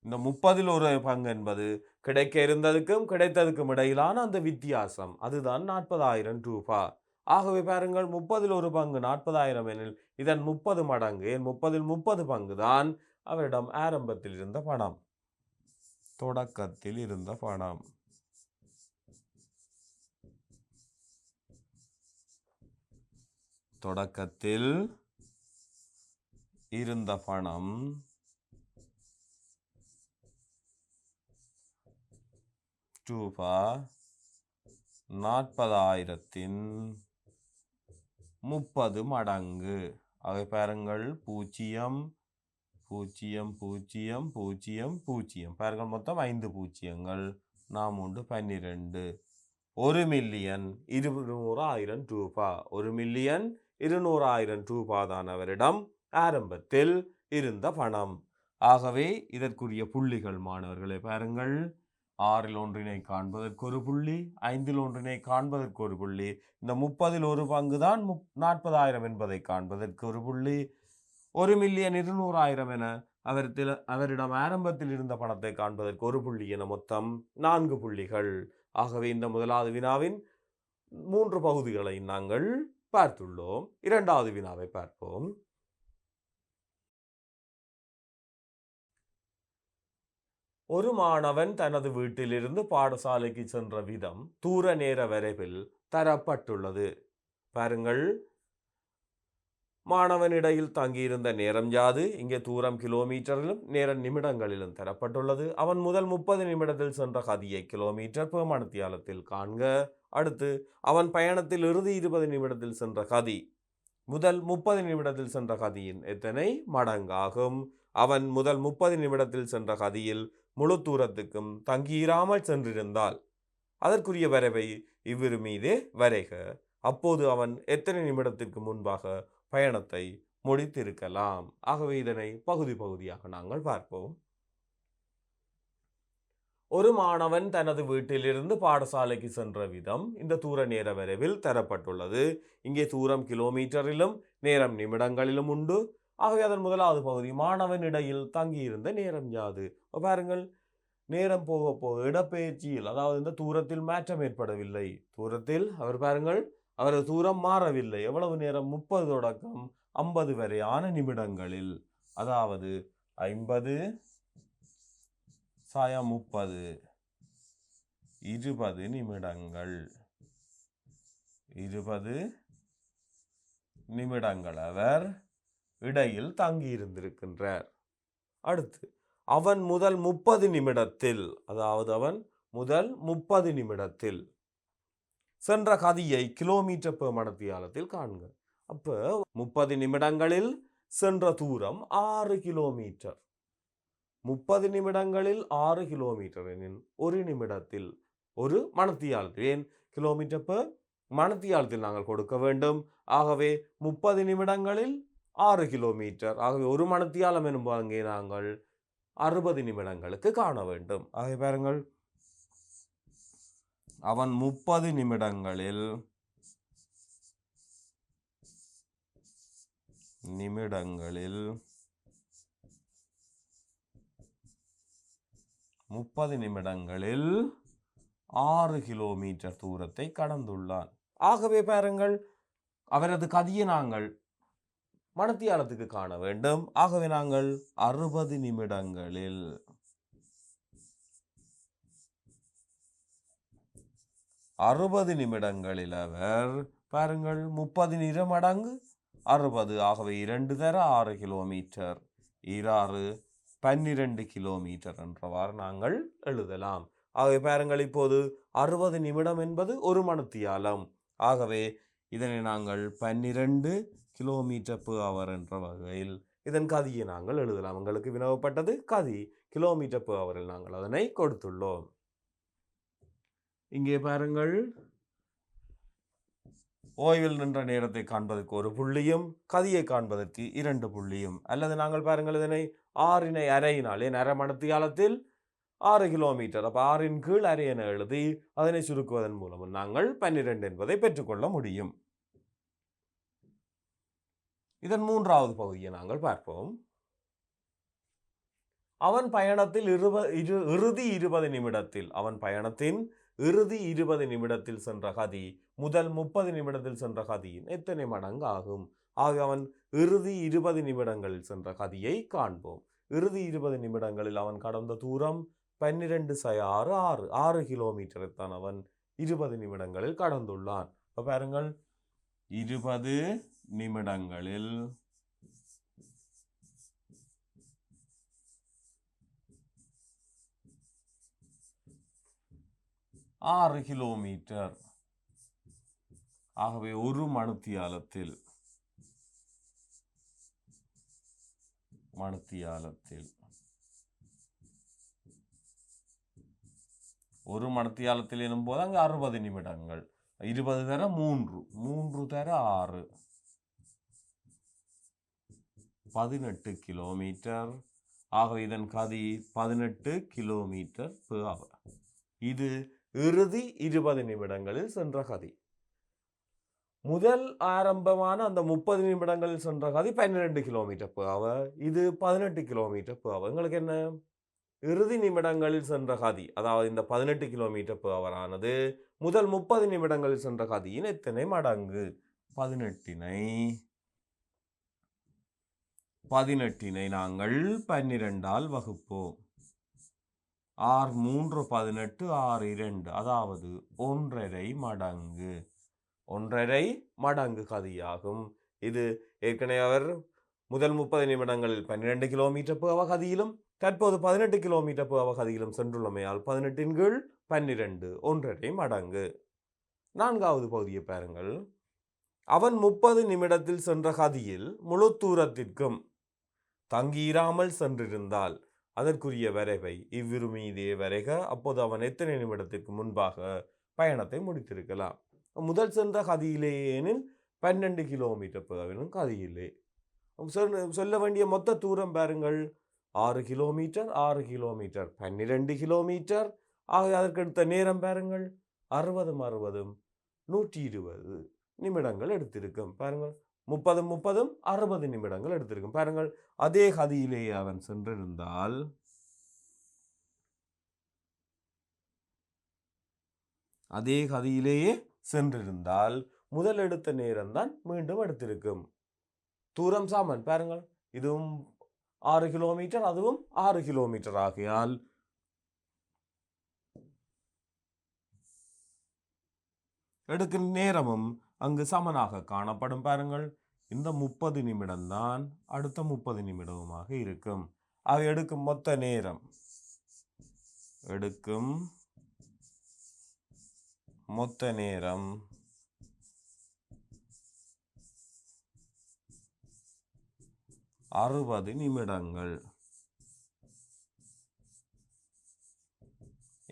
இந்த 30ல் 1 பங்கு என்பது கிடைக்க இருந்ததுக்கும் கிடைத்ததுக்கும் இடையிலான அந்த வித்தியாசம், அதுதான் 40,000 ரூபாய். ஆகவே பாருங்கள், 30ல் 1 பங்கு 40,000 எனில் இதன் 30 மடங்கு, 30ல் 30 பங்கு தான் அவரிடம் ஆரம்பத்தில் இருந்த பணம், தொடக்கத்தில் இருந்த பணம். தொடக்கத்தில் இருந்த பணம் ரூபாய் 40,000 30 மடங்கு. ஆகவே பாருங்கள், 0 0 0 0 0, பாருங்கள் மொத்தம் 5 பூஜ்ஜியங்கள், 4 12. 1,200,000 ரூபாய், 1,200,000 ரூபாய் தான் அவரிடம் ஆரம்பத்தில் இருந்த பணம். ஆகவே இதற்குரிய புள்ளிகள் மாணவர்களே பாருங்கள், 6ல் 1 காண்பதற்கு 1 புள்ளி, 5ல் 1 காண்பதற்கு 1 புள்ளி, இந்த 30ல் 1 பங்கு தான் 40,000 என்பதை காண்பதற்கு 1 புள்ளி, 1,200,000 என அவரிடம் ஆரம்பத்தில் இருந்த பணத்தை காண்பதற்கு 1 புள்ளி என மொத்தம் 4 புள்ளிகள். ஆகவே இந்த முதலாவது வினாவின் 3 பகுதிகளை நாங்கள் பார்த்துள்ளோம். இரண்டாவது வினாவை பார்ப்போம். ஒரு மாணவன் தனது வீட்டிலிருந்து பாடசாலைக்கு சென்ற விதம் தூர நேர வரைவில் தரப்பட்டுள்ளது. பாருங்கள், மாணவனிடையில் தங்கியிருந்த நேரம் யாது? இங்கே தூரம் கிலோமீட்டரிலும் நேரம் நிமிடங்களிலும் தரப்பட்டுள்ளது. அவன் முதல் 30 நிமிடத்தில் சென்ற கதியை கிலோமீட்டர் மணித்தியாலத்தில் காண்க. அடுத்து, அவன் பயணத்தில் இறுதி 20 நிமிடத்தில் சென்ற கதி முதல் 30 நிமிடத்தில் சென்ற கதியின் எத்தனை மடங்காகும்? அவன் முதல் 30 நிமிடத்தில் சென்ற கதியில் முழு தூரத்துக்கும் தங்கியிராமல் சென்றிருந்தால் அதற்குரிய வரைவை இவ்விரு மீதே வரைக. அப்போது அவன் எத்தனை நிமிடத்திற்கு முன்பாக பயணத்தை முடித்திருக்கலாம்? ஆகவே இதனை பகுதி பகுதியாக நாங்கள் பார்ப்போம். ஒரு மாணவன் தனது வீட்டிலிருந்து பாடசாலைக்கு சென்ற விதம் இந்த தூர நேர வரைவில் தரப்பட்டுள்ளது. இங்கே தூரம் கிலோமீட்டரிலும் நேரம் நிமிடங்களிலும் உண்டு. ஆகவே அதன் முதலாவது பகுதி மாணவன் இடையில் தங்கியிருந்த நேரம் யாது. பாருங்கள், நேரம் போக போக இடப்பெயர்ச்சியில், அதாவது இந்த தூரத்தில் மாற்றம் ஏற்படவில்லை. தூரத்தில் அவர் பாருங்கள், அவரது தூரம் மாறவில்லை. எவ்வளவு நேரம்? 30 தொடக்கம் 50 வரையான நிமிடங்களில், அதாவது 50 சாயம் 30 20 நிமிடங்கள். 20 நிமிடங்கள் அவர் இடையில் தங்கியிருந்திருக்கின்றார். அடுத்து அவன் முதல் 30 நிமிடத்தில், அதாவது அவன் முதல் 30 நிமிடத்தில் சென்ற கதியை கிலோமீட்டர் பெர் மணித்தியாலத்தில் காண்க. அப்ப 30 நிமிடங்களில் சென்ற தூரம் 6 கிலோமீட்டர். 30 நிமிடங்களில் 6 கிலோமீட்டர் எனில் ஒரு நிமிடத்தில் ஒரு மணித்தியாலத்தில், ஏன் கிலோமீட்டர் பெர் மணித்தியாலத்தில் நாங்கள் கொடுக்க வேண்டும். ஆகவே 30 நிமிடங்களில் 6 கிலோமீட்டர். ஆகவே ஒரு மணித்தியாலம் எனும்போது அங்கே நாங்கள் 60 நிமிடங்களுக்கு காண வேண்டும். ஆகவே பாருங்கள், அவன் 30 நிமிடங்களில் 6 கிலோமீட்டர் தூரத்தை கடந்துள்ளான். ஆகவே பாருங்கள், அவரது கதியை நாங்கள் மணித்தியாலத்துக்கு காண வேண்டும். ஆகவே நாங்கள் 60 நிமிடங்களில் 60 நிமிடங்களில் அவர் பாருங்கள் 30 மடங்கு 60, ஆகவே 2 தர 6 கிலோமீட்டர், 6 12 கிலோமீட்டர் என்றவாறு நாங்கள் எழுதலாம். ஆகவே பாருங்கள், இப்போது 60 நிமிடம் என்பது ஒரு மணித்தியாலம். ஆகவே இதனை நாங்கள் 12 கிலோமீட்டர் பெர் அவர் என்ற வகையில் இதன் கதியை நாங்கள் எழுதலாம். உங்களுக்கு வினவப்பட்டது கதி, கிலோமீட்டர் பெர் அவரில் நாங்கள் அதனை கொடுத்துள்ளோம். இங்கே பாருங்கள், ஓய்வில் நின்ற நேரத்தை காண்பதற்கு ஒரு புள்ளியும் கதியை காண்பதற்கு 2 புள்ளியும், அல்லது நாங்கள் பாருங்கள் இதனை 6 அரையினால், ஏன் அரை மணித்தியாலத்தில் 6 கிலோமீட்டர், அப்ப 6 கீழ் அரை என எழுதி அதனை சுருக்குவதன் மூலம் நாங்கள் 12 என்பதை பெற்றுக்கொள்ள முடியும். இதன் மூன்றாவது பகுதியை நாங்கள் பார்ப்போம். அவன் பயணத்தில் இறுதி 20 நிமிடத்தில், அவன் பயணத்தின் இறுதி 20 நிமிடத்தில் சென்ற கதி முதல் 30 நிமிடத்தில் சென்ற கதியின் எத்தனை மடங்கு ஆகும்? ஆக அவன் இறுதி 20 நிமிடங்களில் சென்ற கதியை காண்போம். இறுதி 20 நிமிடங்களில் அவன் கடந்த தூரம் 12/6 கிலோமீட்டரை தான் அவன் 20 நிமிடங்களில் கடந்துள்ளான். பாருங்கள், 20 நிமிடங்களில் 6 கிலோமீட்டர். ஆகவே ஒரு மணித்தியாலத்தில் ஒரு மணித்தியாலத்தில் எனும்போது அங்கு 60 நிமிடங்கள், 20 தர 3 தர 6 18 கிலோமீட்டர். ஆகவே இதன் கதி 18 கிலோமீட்டர் பெர் அவர். இது இறுதி 20 நிமிடங்களில் சென்ற கதி. முதல் ஆரம்பமான அந்த 30 நிமிடங்களில் சென்ற கதி 12 கிலோமீட்டர் பெர் அவர். இது 18 கிலோமீட்டர் பெர் அவர். எங்களுக்கு என்ன? இறுதி நிமிடங்களில் சென்ற கதி, அதாவது இந்த 18 கிலோமீட்டர் பெர் அவர் ஆனது முதல் 30 நிமிடங்களில் சென்ற கதியின் எத்தனை மடங்கு? 18 நாங்கள் 12ஆல் வகுப்போம். 6 3 18 6 2, அதாவது 1.5 மடங்கு. 1.5 மடங்கு கதியாகும். இது ஏற்கனவே அவர் முதல் 30 நிமிடங்களில் 12 கிலோமீட்டர் பெர் அவர் கதியிலும் தற்போது 18 கிலோமீட்டர் பெர் அவர் கதியிலும் சென்றுள்ளமையால் 18 கீழ் 12 1.5 மடங்கு. நான்காவது பகுதியை பாருங்கள். அவன் 30 நிமிடத்தில் சென்ற கதியில் முழு தூரத்திற்கும் தங்கியிராமல் சென்றிருந்தால் அதற்குரிய வரைவை இவ்விரு மீதே வரைக. அப்போது அவன் எத்தனை நிமிடத்திற்கு முன்பாக பயணத்தை முடித்திருக்கலாம்? முதல் சென்ற கதியிலேயெனில் 12 கிலோமீட்டர் பெர் கதியிலே. சொல்ல வேண்டிய மொத்த தூரம் பாருங்கள், 6 கிலோமீட்டர் 12 கிலோமீட்டர். ஆக அதற்கடுத்த நேரம் பாருங்கள், 60 120 நிமிடங்கள் எடுத்திருக்கும். பாருங்கள், 30 30 60 நிமிடங்கள் எடுத்திருக்கும். பாருங்கள், அதே கதியிலேயே அவன் சென்றிருந்தால் முதல் எடுத்த நேரம் தான் மீண்டும் எடுத்திருக்கும். தூரம் சாமன். பாருங்கள், இதுவும் 6 கிலோமீட்டர், அதுவும் 6 கிலோமீட்டர் ஆகையால் எடுக்கும் நேரமும் அங்கு சமனாக காணப்படும். பாருங்கள், இந்த 30 நிமிடம் தான் அடுத்த 30 நிமிடமாக இருக்கும். அவை எடுக்கும் மொத்த நேரம் 60 நிமிடங்கள்.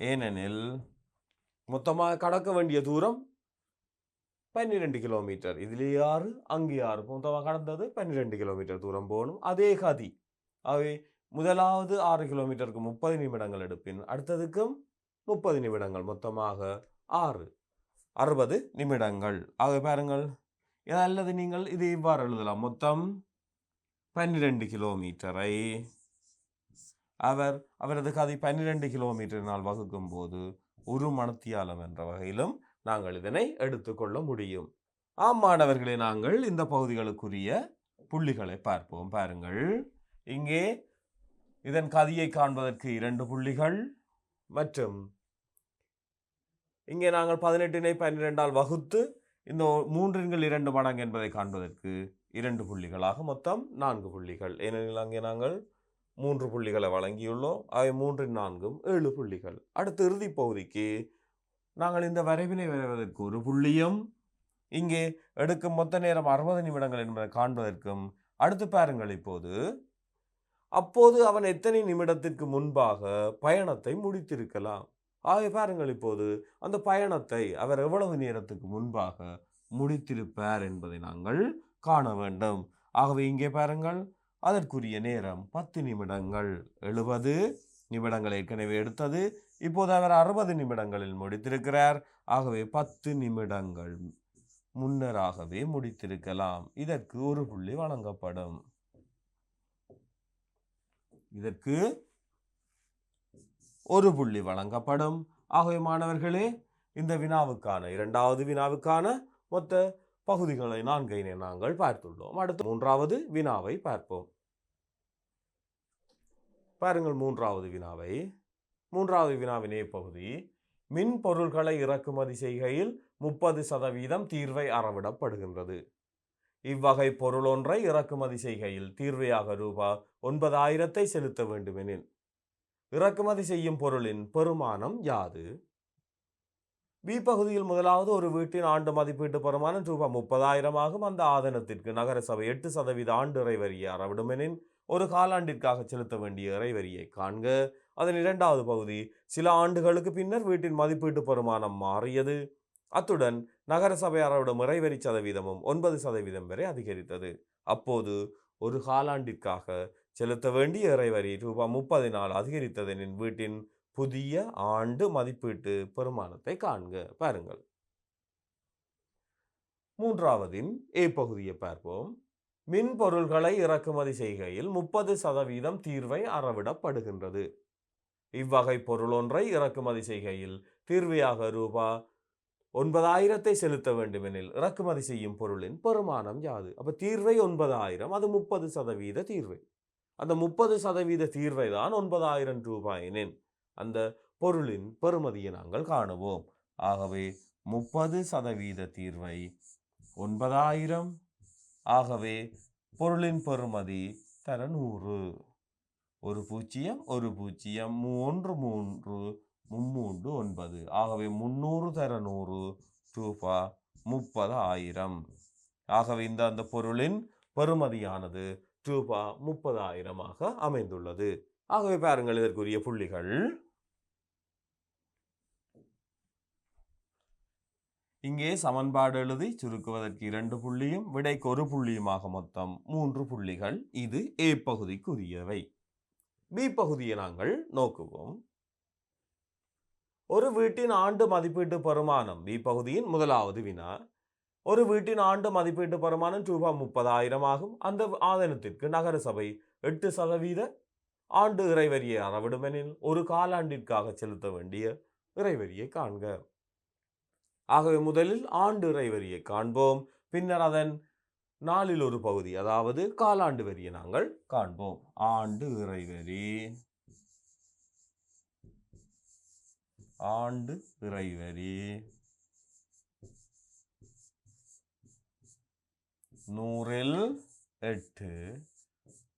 ஏனெனில் மொத்தமாக கடக்க வேண்டிய தூரம் 12 கிலோமீட்டர். இதிலே 6, அங்கே 6, மொத்தமாக கடந்தது 12 கிலோமீட்டர் தூரம் போகணும். அதே கதி. அவை முதலாவது 6 கிலோமீட்டருக்கு 30 நிமிடங்கள் எடுப்பின் அடுத்ததுக்கும் 30 நிமிடங்கள், மொத்தமாக 60 நிமிடங்கள். ஆக பாருங்கள், அல்லது நீங்கள் இது இவ்வாறு எழுதலாம். மொத்தம் 12 கிலோமீட்டரை அவரது கதை 12 கிலோமீட்டரினால் வகுக்கும் போது 1 மணித்தியாலம் என்ற வகையிலும் நாங்கள் இதனை எடுத்துக்கொள்ள முடியும். ஆம் மாணவர்களே, நாங்கள் இந்த பகுதிகளுக்குரிய புள்ளிகளை பார்ப்போம். பாருங்கள், இங்கே இதன் கதியை காண்பதற்கு 2 புள்ளிகள் மற்றும் இங்கே நாங்கள் 18 12ஆல் வகுத்து இந்த 3/2 மடங்கு என்பதை காண்பதற்கு 2 புள்ளிகளாக மொத்தம் 4 புள்ளிகள். ஏனெனில் அங்கே நாங்கள் 3 புள்ளிகளை வழங்கியுள்ளோம். அவை 3 7 புள்ளிகள். அடுத்து இறுதி பகுதிக்கு நாங்கள் இந்த வரைவினை வரைவதற்கு 1 புள்ளியும், இங்கே எடுக்கும் மொத்த நேரம் 60 நிமிடங்கள் என்பதை காண்பதற்கும். அடுத்து பாருங்கள், அப்போது அவன் எத்தனை நிமிடத்திற்கு முன்பாக பயணத்தை முடித்திருக்கலாம். ஆகவே பாருங்கள், இப்போது அந்த பயணத்தை அவர் எவ்வளவு நேரத்துக்கு முன்பாக முடித்திருப்பார் என்பதை நாங்கள் காண வேண்டும். ஆகவே இங்கே பாருங்கள், அதற்குரிய நேரம் 10 நிமிடங்கள். 70 நிமிடங்கள் ஏற்கனவே எடுத்தது. இப்போது அவர் 60 நிமிடங்களில் முடித்திருக்கிறார். ஆகவே 10 நிமிடங்கள் முன்னராகவே முடித்திருக்கலாம். இதற்கு 1 புள்ளி வழங்கப்படும். ஆகவே மாணவர்களே, இந்த வினாவுக்கான 2வது வினாவுக்கான மொத்த பகுதிகளை 4 நாங்கள் பார்த்துள்ளோம். அடுத்து 3வது வினாவை பார்ப்போம். பாருங்கள், 3வது வினாவின் பகுதி, மின் பொருள்களை இறக்குமதி செய்கையில் 30% தீர்வை அறவிடப்படுகின்றது. இவ்வகை பொருள் ஒன்றை இறக்குமதி செய்கையில் தீர்வையாக ரூபாய் 9,000 செலுத்த வேண்டுமெனில் இறக்குமதி செய்யும் பொருளின் பெறுமானம் யாது? பி பகுதியில் முதலாவது ஒரு வீட்டின் ஆண்டு மதிப்பீட்டு பெறுமானம் ரூபாய் 30,000 ஆகும். அந்த ஆதனத்திற்கு நகரசபை 8% ஆண்டு இறைவரியை அறவிடுமெனின் ஒரு காலாண்டிற்காக செலுத்த வேண்டிய இறைவரியை காண்க. அதன் 2வது பகுதி, சில ஆண்டுகளுக்கு பின்னர் வீட்டின் மதிப்பீட்டு பெறுமானம் மாறியது. அத்துடன் நகரசபை அறவிடும் இறைவரி சதவீதமும் 9% வரை அதிகரித்தது. அப்போது ஒரு காலாண்டிற்காக செலுத்த வேண்டிய இறைவரி ரூபாய் 30 அதிகரித்ததெனின் வீட்டின் புதிய ஆண்டு மதிப்பீட்டு பெறுமானத்தை காண்க. பாருங்கள், 3வதின் ஏ பகுதியை பார்ப்போம். மின் பொருள்களை இறக்குமதி செய்கையில் 30% தீர்வை அறவிடப்படுகின்றது. இவ்வகை பொருள் ஒன்றை இறக்குமதி செய்கையில் தீர்வையாக ரூபாய் 9,000 செலுத்த வேண்டுமெனில் இறக்குமதி செய்யும் பொருளின் பெறுமானம் யாது? அப்ப தீர்வை 9,000, அது 30% தீர்வை. அந்த 30% தீர்வை தான் 9,000 ரூபாயினின் அந்த பொருளின் பெறுமதியை நாங்கள் காணுவோம். ஆகவே 30% தீர்வை 9,000. ஆகவே பொருளின் பெறுமதி தர 100. 1 0 1 0 3 3 3 9. ஆகவே 300 தர 100 ரூபாய் 30,000. ஆகவே அந்த பொருளின் பெறுமதியானது ரூபாய் 30,000 அமைந்துள்ளது. ஆகவே பாருங்கள், இதற்குரிய புள்ளிகள் இங்கே சமன்பாடு எழுதி சுருக்குவதற்கு 2 புள்ளியும் விடைக்கு 1 புள்ளியுமாக மொத்தம் 3 புள்ளிகள். இது ஏ பகுதிக்குரியவை. பி பகுதியை நாங்கள் நோக்குவோம். ஒரு வீட்டின் ஆண்டு மதிப்பீட்டு பெறுமானம், பி பகுதியின் முதலாவது வினா. ஒரு வீட்டின் ஆண்டு மதிப்பீட்டு பெறுமானம் ரூபாய் 30,000 ஆகும். அந்த ஆதனத்திற்கு நகர சபை 8% ஆண்டு இறைவரியை அறவிடுமெனில் ஒரு காலாண்டிற்காக செலுத்த வேண்டிய இறைவரியை காண்க. ஆகவே முதலில் ஆண்டு இறைவரியை காண்போம். பின்னர் அதன் நாலில் ஒரு பகுதி, அதாவது காலாண்டு வரியை நாங்கள் காண்போம். ஆண்டு இறைவரி, ஆண்டு இறைவரி 100ல் 8,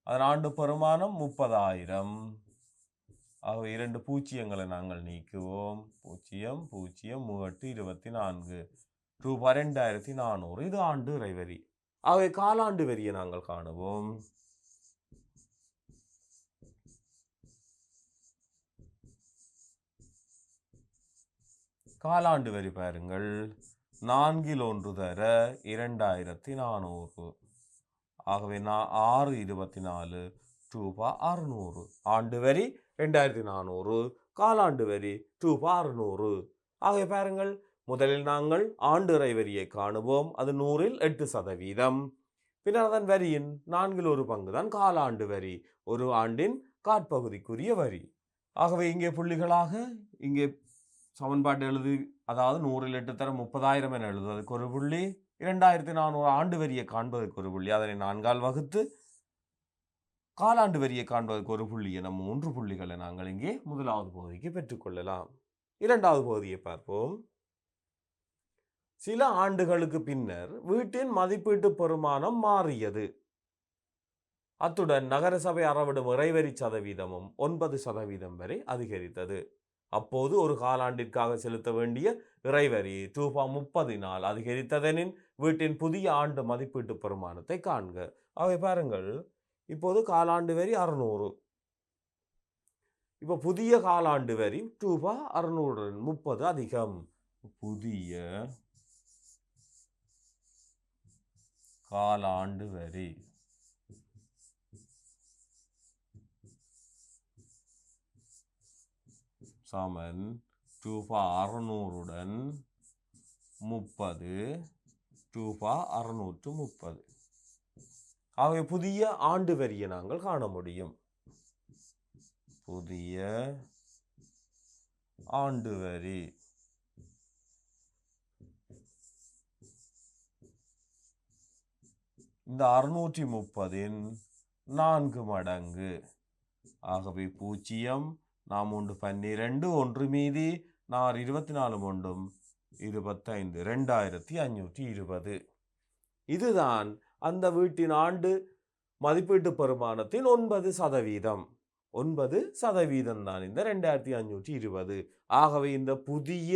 அதன் ஆண்டு பெறுமானம் 30,000. ஆகவே 2 பூஜ்ஜியங்களை நாங்கள் நீக்குவோம். 0 0 8 24 ரூபாய் 2,400. இது ஆண்டு இறைவரி. ஆகவே காலாண்டு வரியை நாங்கள் காணுவோம். காலாண்டு வரி பாருங்கள், 4ல் 1 தர 2,400. ஆகவே 624 ரூபாய் 600. ஆண்டு வரி 2,400, காலாண்டு வரி ரூபாய் 600. ஆகவே பாருங்கள், முதலில் நாங்கள் ஆண்டு இறைவரியை காணுவோம். அது 100ல் 8%. பின்னர் அதன் வரியின் 4ல் ஒரு பங்கு தான் காலாண்டு வரி, ஒரு ஆண்டின் காற்பகுதிக்குரிய வரி. ஆகவே இங்கே புள்ளிகளாக இங்கே சமன்பாடு எழுதி, அதாவது 100ல் 8 தர 30,000 என எழுதுவதற்கு ஒரு புள்ளி, 2,400 ஆண்டு வரியை காண்பதற்கு ஒரு புள்ளி, அதனை 4ஆல் வகுத்து காலாண்டு வரியை காண்பதற்கு ஒரு புள்ளி என 3 புள்ளிகளை நாங்கள் இங்கே முதலாவது பகுதிக்கு பெற்றுக்கொள்ளலாம். இரண்டாவது பகுதியை பார்ப்போம். சில ஆண்டுகளுக்கு பின்னர் வீட்டின் மதிப்பீட்டு பெறுமானம் மாறியது. அத்துடன் நகர சபை அறவிடும் இறைவரி சதவீதமும் 9% வரை அதிகரித்தது. அப்போது ஒரு காலாண்டிற்காக செலுத்த வேண்டிய இறைவரி ரூபாய் 30 அதிகரித்ததெனின் வீட்டின் புதிய ஆண்டு மதிப்பீட்டு பெறுமானத்தை காண்க. அவை பாருங்கள், இப்போது காலாண்டு வரி 600. இப்போ புதிய காலாண்டு வரி ரூபாய் 630 அதிகம். புதிய காலாண்டு வரி சமன் ரூபாய் 600 30 ரூபாய் 630. ஆகவே புதிய ஆண்டு வரியை நாங்கள் காண முடியும். புதிய ஆண்டு வரி இந்த 630ன் 4 மடங்கு. ஆகவே 0 நாம் 12 1 மீதி 24 ஒன்றும் 25 2,520. இதுதான் அந்த வீட்டின் ஆண்டு மதிப்பீட்டு பெறுமானத்தின் 9%. 9% தான் இந்த 2,520. ஆகவே இந்த புதிய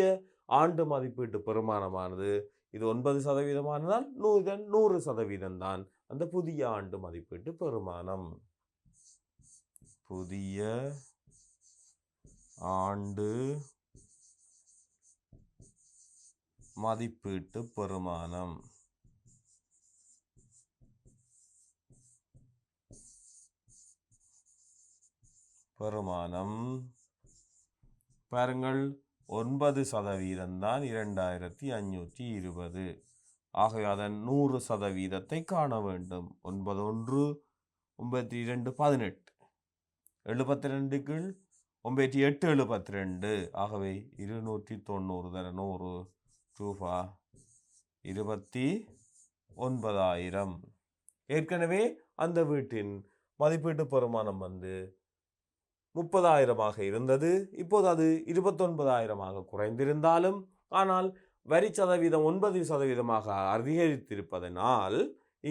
ஆண்டு மதிப்பீட்டு பெறுமானமானது இது 9%, 100% தான் அந்த புதிய ஆண்டு மதிப்பீட்டு பெறுமானம். புதிய ஆண்டு மதிப்பீட்டு பெறுமானம் பாருங்கள், 9% தான் 2,520. ஆகவே அதன் 100%ஐ காண வேண்டும். 9 1 92 18, 72 கீழ் 98 72. ஆகவே 290 தர 100 ரூபாய் 29,000. ஏற்கனவே அந்த வீட்டின் மதிப்பீட்டு பெறுமானம் 30,000 இருந்தது. இப்போது அது 29,000 குறைந்திருந்தாலும், ஆனால் வரி சதவீதம் 9% அதிகரித்திருப்பதனால்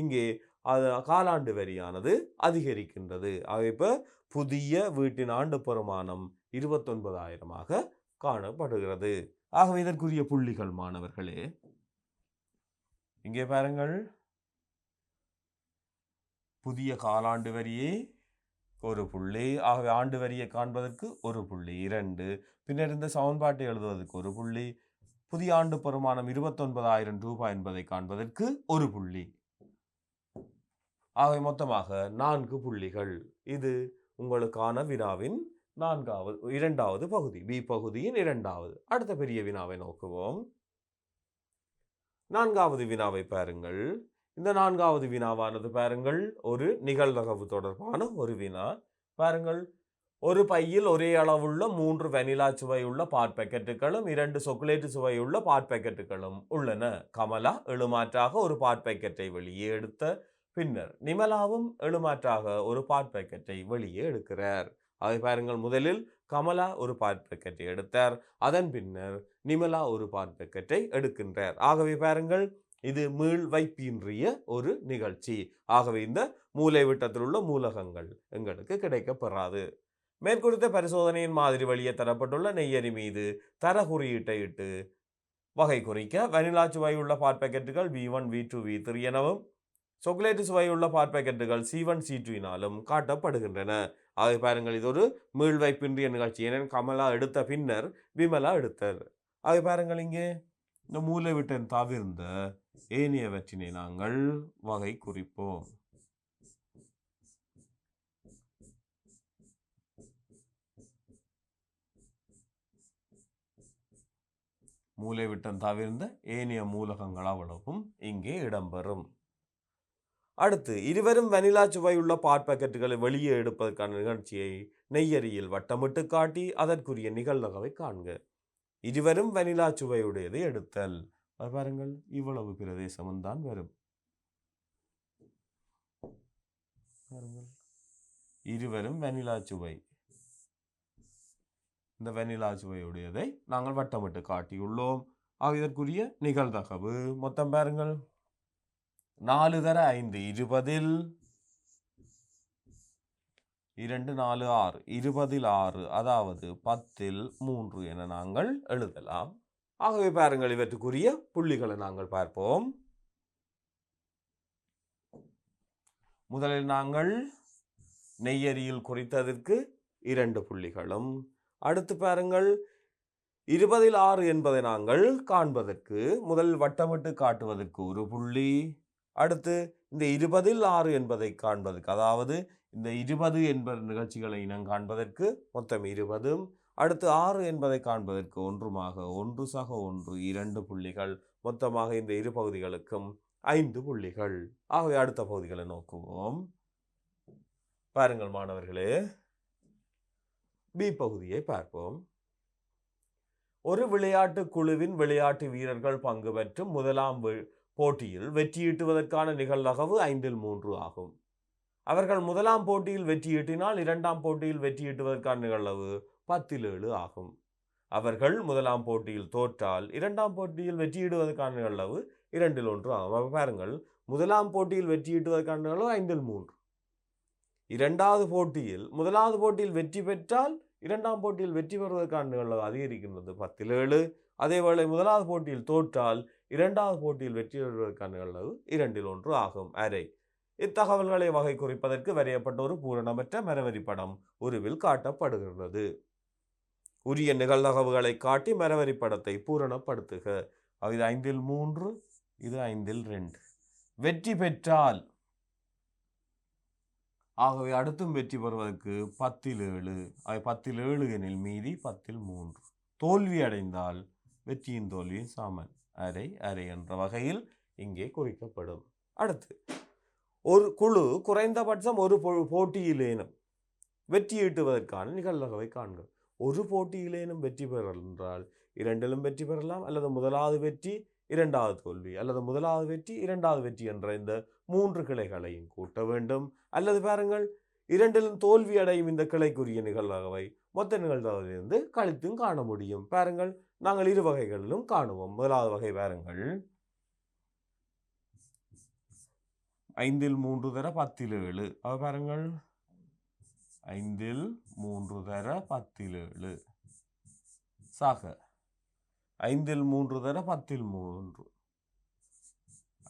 இங்கே அது காலாண்டு வரியானது அதிகரிக்கின்றது. ஆக இப்ப புதிய வீட்டின் ஆண்டு பெறுமானம் 29,000 காணப்படுகிறது. ஆகவே இதற்குரிய புள்ளிகள் மாணவர்களே, இங்கே பாருங்கள், புதிய காலாண்டு வரியை ஒரு புள்ளி. ஆகவே ஆண்டு வரியை காண்பதற்கு ஒரு புள்ளி 2. பின்னர் இந்த சமன்பாட்டை எழுதுவதற்கு ஒரு புள்ளி. புதிய ஆண்டு பெறுமானம் 29,000 ரூபாய் என்பதை காண்பதற்கு ஒரு புள்ளி. ஆகவே மொத்தமாக 4 புள்ளிகள். இது உங்களுக்கான வினாவின் இரண்டாவது பகுதி, பி பகுதியின் இரண்டாவது. அடுத்த பெரிய வினாவை நோக்குவோம். 4வது வினாவை பாருங்கள். இந்த 4வது வினாவானது பாருங்கள் ஒரு நிகழ்தகவு தொடர்பான ஒரு வினா. பாருங்கள், ஒரு பையில் ஒரே அளவுள்ள 3 வெனிலா சுவையுள்ள பாட் பாக்கெட்டுகளும் 2 சாக்லேட் சுவையுள்ள பாட் பாக்கெட்டுகளும் உள்ளன. கமலா எழுமாற்றாக ஒரு பாட் பாக்கெட்டை வெளியே எடுத்த பின்னர் நிமலாவும் எழுமாற்றாக ஒரு பாட் பாக்கெட்டை வெளியே எடுக்கிறார். அதை பாருங்கள், முதலில் கமலா ஒரு பாட் பாக்கெட்டை எடுத்தார், அதன் பின்னர் நிமலா ஒரு பாட் பாக்கெட்டை எடுக்கின்றார். ஆகவே பாருங்கள், இது மீள் வைப்பின்றிய ஒரு நிகழ்ச்சி. ஆகவே இந்த மூலைவிட்டத்தில் உள்ள மூலகங்கள் எங்களுக்கு கிடைக்கப்பெறாது. மேற்குறித்த பரிசோதனையின் மாதிரி வழியே தரப்பட்டுள்ள நெய்யரி மீது தர குறியீட்டை இட்டு வகை குறிக்க வனிலா சுவையுள்ள பாட் பாக்கெட்டுகள் V1, V2, V3 எனவும் சாக்லேட் சுவையுள்ள பாட் பாக்கெட்டுகள் C1, C2 எனாலும் காட்டப்படுகின்றன. ஆகவே பாருங்கள், இது ஒரு மீள்வைப்பின்றிய நிகழ்ச்சி. ஏனெனில் கமலா எடுத்த பின்னர் விமலா எடுத்தார். ஆகவே பாருங்கள், இங்கே இந்த மூலைவிட்டன் தவிர்ந்த ஏனையவற்றினை நாங்கள் வகை குறிப்போம். மூலைவிட்டம் தவிர்ந்த ஏனைய மூலகங்கள் அவ்வளவும் இங்கே இடம்பெறும். அடுத்து, இருவரும் வனிலா சுவையுள்ள பாட் பாக்கெட்டுகளை வெளியே எடுப்பதற்கான நிகழ்ச்சியை நெய்யரியில் வட்டமிட்டு காட்டி அதற்குரிய நிகழ்தகவை காண்க. இருவரும் வனிலா சுவையுடையதை எடுத்தல். பாருங்கள், இவ்வளவு பிரதேசமும் தான் வரும். இருவரும் வனிலா சுவை, இந்த வெனிலா சுவையுடையதை நாங்கள் வட்டமிட்டு காட்டியுள்ளோம். இதற்குரிய நிகழ்தகவு மொத்தம் பாருங்கள், 4 தர 5 20, 2 4 6 20 6, அதாவது 10 3 என நாங்கள் எழுதலாம். ஆகவே பாருங்கள், இவற்றுக்குரிய புள்ளிகளை நாங்கள் பார்ப்போம். முதலில் நாங்கள் நெய்யரியில் குறித்ததற்கு 2 புள்ளிகளும், அடுத்து பாருங்கள் 20 6 என்பதை நாங்கள் காண்பதற்கு முதல் வட்டமிட்டு காட்டுவதற்கு 1 புள்ளி, அடுத்து இந்த 20 6 என்பதை காண்பதற்கு, அதாவது இந்த 20 என்பது நிகழ்ச்சிகளை இனம் காண்பதற்கு மொத்தம் 20, அடுத்து 6 என்பதை காண்பதற்கு 1மாக 1 சக 1 2 புள்ளிகள், மொத்தமாக இந்த இரு பகுதிகளுக்கும் 5 புள்ளிகள். ஆகவே அடுத்த பகுதிகளை நோக்குவோம். பாருங்கள் மாணவர்களே, பி பகுதியை பார்ப்போம். ஒரு விளையாட்டு குழுவின் விளையாட்டு வீரர்கள் பங்கு பெற்றும் முதலாம் போட்டியில் வெற்றியீட்டுவதற்கான நிகழ்தகவு 5 3 ஆகும். அவர்கள் முதலாம் போட்டியில் வெற்றியீட்டினால் இரண்டாம் போட்டியில் வெற்றியீட்டுவதற்கான நிகழ்தகவு 10 7 ஆகும். அவர்கள் முதலாம் போட்டியில் தோற்றால் இரண்டாம் போட்டியில் வெற்றியிடுவதற்கான நிகழ்தகவு 2 1 ஆகும். பாருங்கள், முதலாம் போட்டியில் வெற்றியீட்டுவதற்கான நிகழ்வு 5 3. இரண்டாவது போட்டியில் முதலாவது போட்டியில் வெற்றி பெற்றால் இரண்டாம் போட்டியில் வெற்றி பெறுவதற்கான நிகழ்வு அதிகரிக்கின்றது 10 7. அதேவேளை முதலாவது போட்டியில் தோற்றால் இரண்டாவது போட்டியில் வெற்றி பெறுவதற்கான நிகழ்வு 2 1 ஆகும். அரை இத்தகவல்களை வகை குறிப்பதற்கு வரையப்பட்ட ஒரு பூரணமற்ற மரவரி படம் உருவில் காட்டப்படுகிறது. உரிய நிகழ்தகவுகளை காட்டி மரவரி படத்தை பூரணப்படுத்துக. இது 5 3, இது 5 2. வெற்றி பெற்றால், ஆகவே அடுத்தும் வெற்றி பெறுவதற்கு 10 7. 10 7 எனில் மீதி 10 3. தோல்வி அடைந்தால் வெற்றியின் தோல்வியின் சமன், அரை அரை என்ற வகையில் இங்கே குறிக்கப்படும். அடுத்து, ஒரு குழு குறைந்தபட்சம் ஒரு போட்டியிலேனும் வெற்றியீட்டுவதற்கான நிகழ்தகவை காண்க. ஒரு போட்டியிலேனும் வெற்றி பெறல் என்றால் இரண்டிலும் வெற்றி பெறலாம், அல்லது முதலாவது வெற்றி இரண்டாவது தோல்வி, அல்லது முதலாவது வெற்றி இரண்டாவது வெற்றி என்ற இந்த 3 கிளைகளையும் கூட்ட வேண்டும். அல்லது பாருங்கள், இரண்டிலும் தோல்வி அடையும் இந்த கிளைக்குரிய நிகழ்தகவை மொத்த நிகழ்தகவிலிருந்து கழித்தும் காண முடியும். பாருங்கள், நாங்கள் இரு வகைகளிலும் காணுவோம். முதலாவது வகை பாருங்கள், 5 3 தர 10 7. பாருங்கள், 5 3 தர 10 7 சாக 5 3 தர 10 3,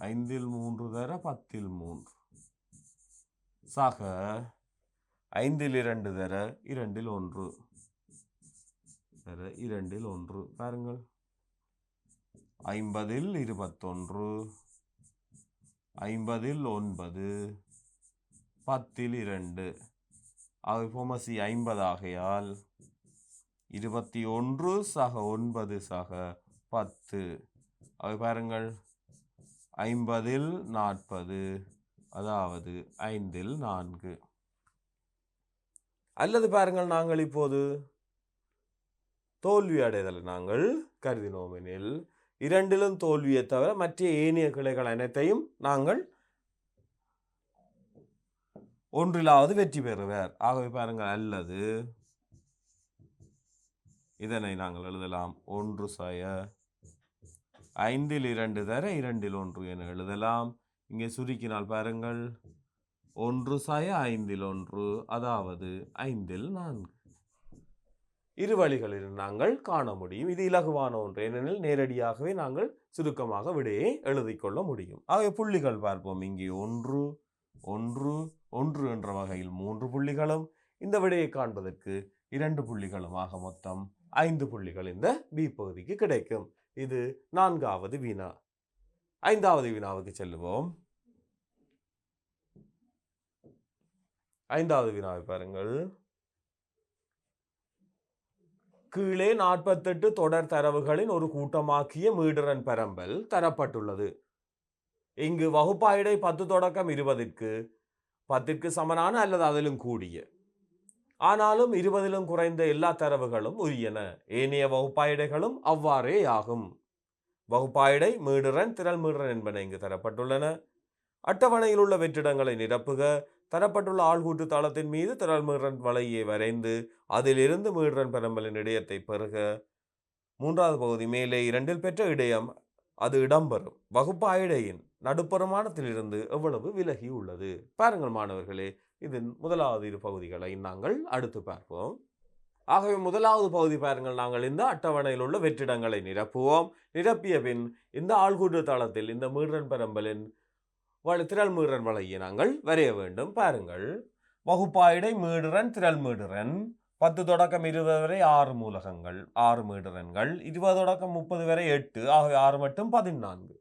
5 3 தர 10 3 சாக 5 2 தர 2 1 தர 2 1. பாருங்கள், 50 21, 50 9, 10 2. அவை பொமசி 50 ஆகையால் 21 சக 9 சக 10. அவை பாருங்கள், 50 40, அதாவது 5 4. அல்லது பாருங்கள், நாங்கள் இப்போது தோல்வி அடைதல் நாங்கள் கருதினோம் எனில் 2 தோல்வியை தவிர மற்ற ஏனைய கிளைகள் அனைத்தையும் நாங்கள் 1 வெற்றி பெறுவர். ஆகவே பாருங்கள், அல்லது இதனை நாங்கள் எழுதலாம் 1 5 2 தர 2 1 என எழுதலாம். இங்கே சுருக்கினால் பாருங்கள் 1 5 1, அதாவது 5 4. இரு வழிகளில் நாங்கள் காண முடியும். இது இலகுவான ஒன்று, ஏனெனில் நேரடியாகவே நாங்கள் சுருக்கமாக விடையை எழுதிக்கொள்ள முடியும். ஆகவே புள்ளிகள் பார்ப்போம். இங்கே 1 1 1 என்ற வகையில் 3 புள்ளிகளும், இந்த விடையை காண்பதற்கு 2 புள்ளிகளும், ஆக மொத்தம் 5 புள்ளிகள் இந்த பி பகுதிக்கு கிடைக்கும். இது 4வது வினா. 5வது வினாவுக்கு செல்லுவோம். 5வது வினாவை பாருங்கள். கீழே 48 தொடர் தரவுகளின் ஒரு கூட்டமாக்கிய மீடுரன் பரம்பல் தரப்பட்டுள்ளது. இங்கு வகுப்பாயிடை 10 தொடக்கம் 20க்கு 10க்கு சமனான அல்லது அதிலும் கூடிய, ஆனாலும் 20லும் குறைந்த எல்லா தரவுகளும் உரியன. ஏனைய வகுப்பாயிடைகளும் அவ்வாறே ஆகும். வகுப்பாயிடை, மீடுரன், திரள் மீடுரன் என்பன இங்கு தரப்பட்டுள்ளன. அட்டவணையில் உள்ள வெற்றிடங்களை நிரப்புக. தரப்பட்டுள்ள ஆள்கூட்டு தளத்தின் மீது திரள் மீடுரன் வளையை வரைந்து அதிலிருந்து மீடுரன் பரம்பலின் இடையத்தை பெறுக. 3வது பகுதி, மேலே 2 பெற்ற இடையம் அது இடம்பெறும் வகுப்பாயிடையின் நடுப்பெருமானத்திலிருந்து எவ்வளவு விலகி உள்ளது. பாருங்கள் மாணவர்களே, இதன் முதலாவது இரு பகுதிகளை நாங்கள் அடுத்து பார்ப்போம். ஆகவே முதலாவது பகுதி பாருங்கள், நாங்கள் இந்த அட்டவணையில் உள்ள வெற்றிடங்களை நிரப்புவோம். நிரப்பிய பின் இந்த ஆள்கூட்டு தளத்தில் இந்த மீடுரன் பரம்பலின் திரள் மீடுரன் வளையை நாங்கள் வரைய வேண்டும். பாருங்கள், வகுப்பாயிடை மீடுரன், திரள் மீடுரன் 10 தொடக்கம் 20 வரை 6 மூலகங்கள், 6 மீடுரன்கள். 20 தொடக்கம் 30 வரை 8, ஆகவே 6 மட்டும் 14.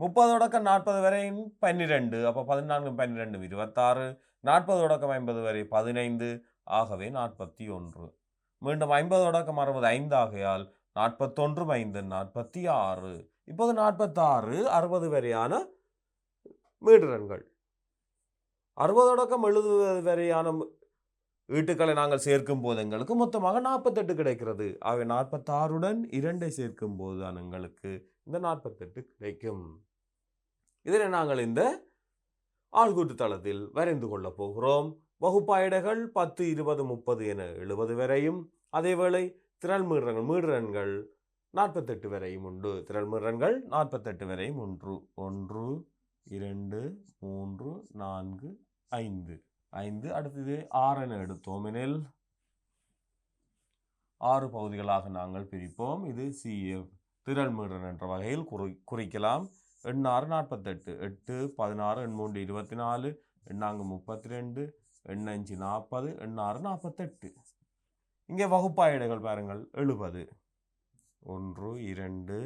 30 தொடக்கம் 40 வரை 12, அப்போ 14 12 26. 40 தொடக்கம் 50 வரை 15, ஆகவே 41. மீண்டும் 50 தொடக்கம் 60 5 ஆகையால் 41 5 46. இப்போது 46 60 வரையான மீடுரன்கள். 60 தொடக்கம் 70 வரையான ஈட்டுக்களை நாங்கள் சேர்க்கும் போது எங்களுக்கு மொத்தமாக 48 கிடைக்கிறது. ஆகவே 46உடன் 2 சேர்க்கும் போது தான் எங்களுக்கு இந்த 48 கிடைக்கும். இதனை நாங்கள் இந்த ஆள்கூட்டு தளத்தில் வரைந்து கொள்ள போகிறோம். வகுப்பாயிடைகள் 10 20 30 என 70 வரையும், அதேவேளை திரள் மீடுரன்கள் 48 வரையும் உண்டு. திரள் மீடுரன்கள் 48 வரையும் உண்டு. 1 2 3 4 5 5. அடுத்தது 6 என எடுத்தோம் எனில் 6 பகுதிகளாக நாங்கள் பிரிப்போம். இது CF திரள் மீடுரன் என்ற வகையில் குறிக்கலாம். 8 6 48, 8 16, 3 24, 4 32, 5 40, 6 48. இங்கே வகுப்பாயிடைகள் பாருங்கள் 70. 1 2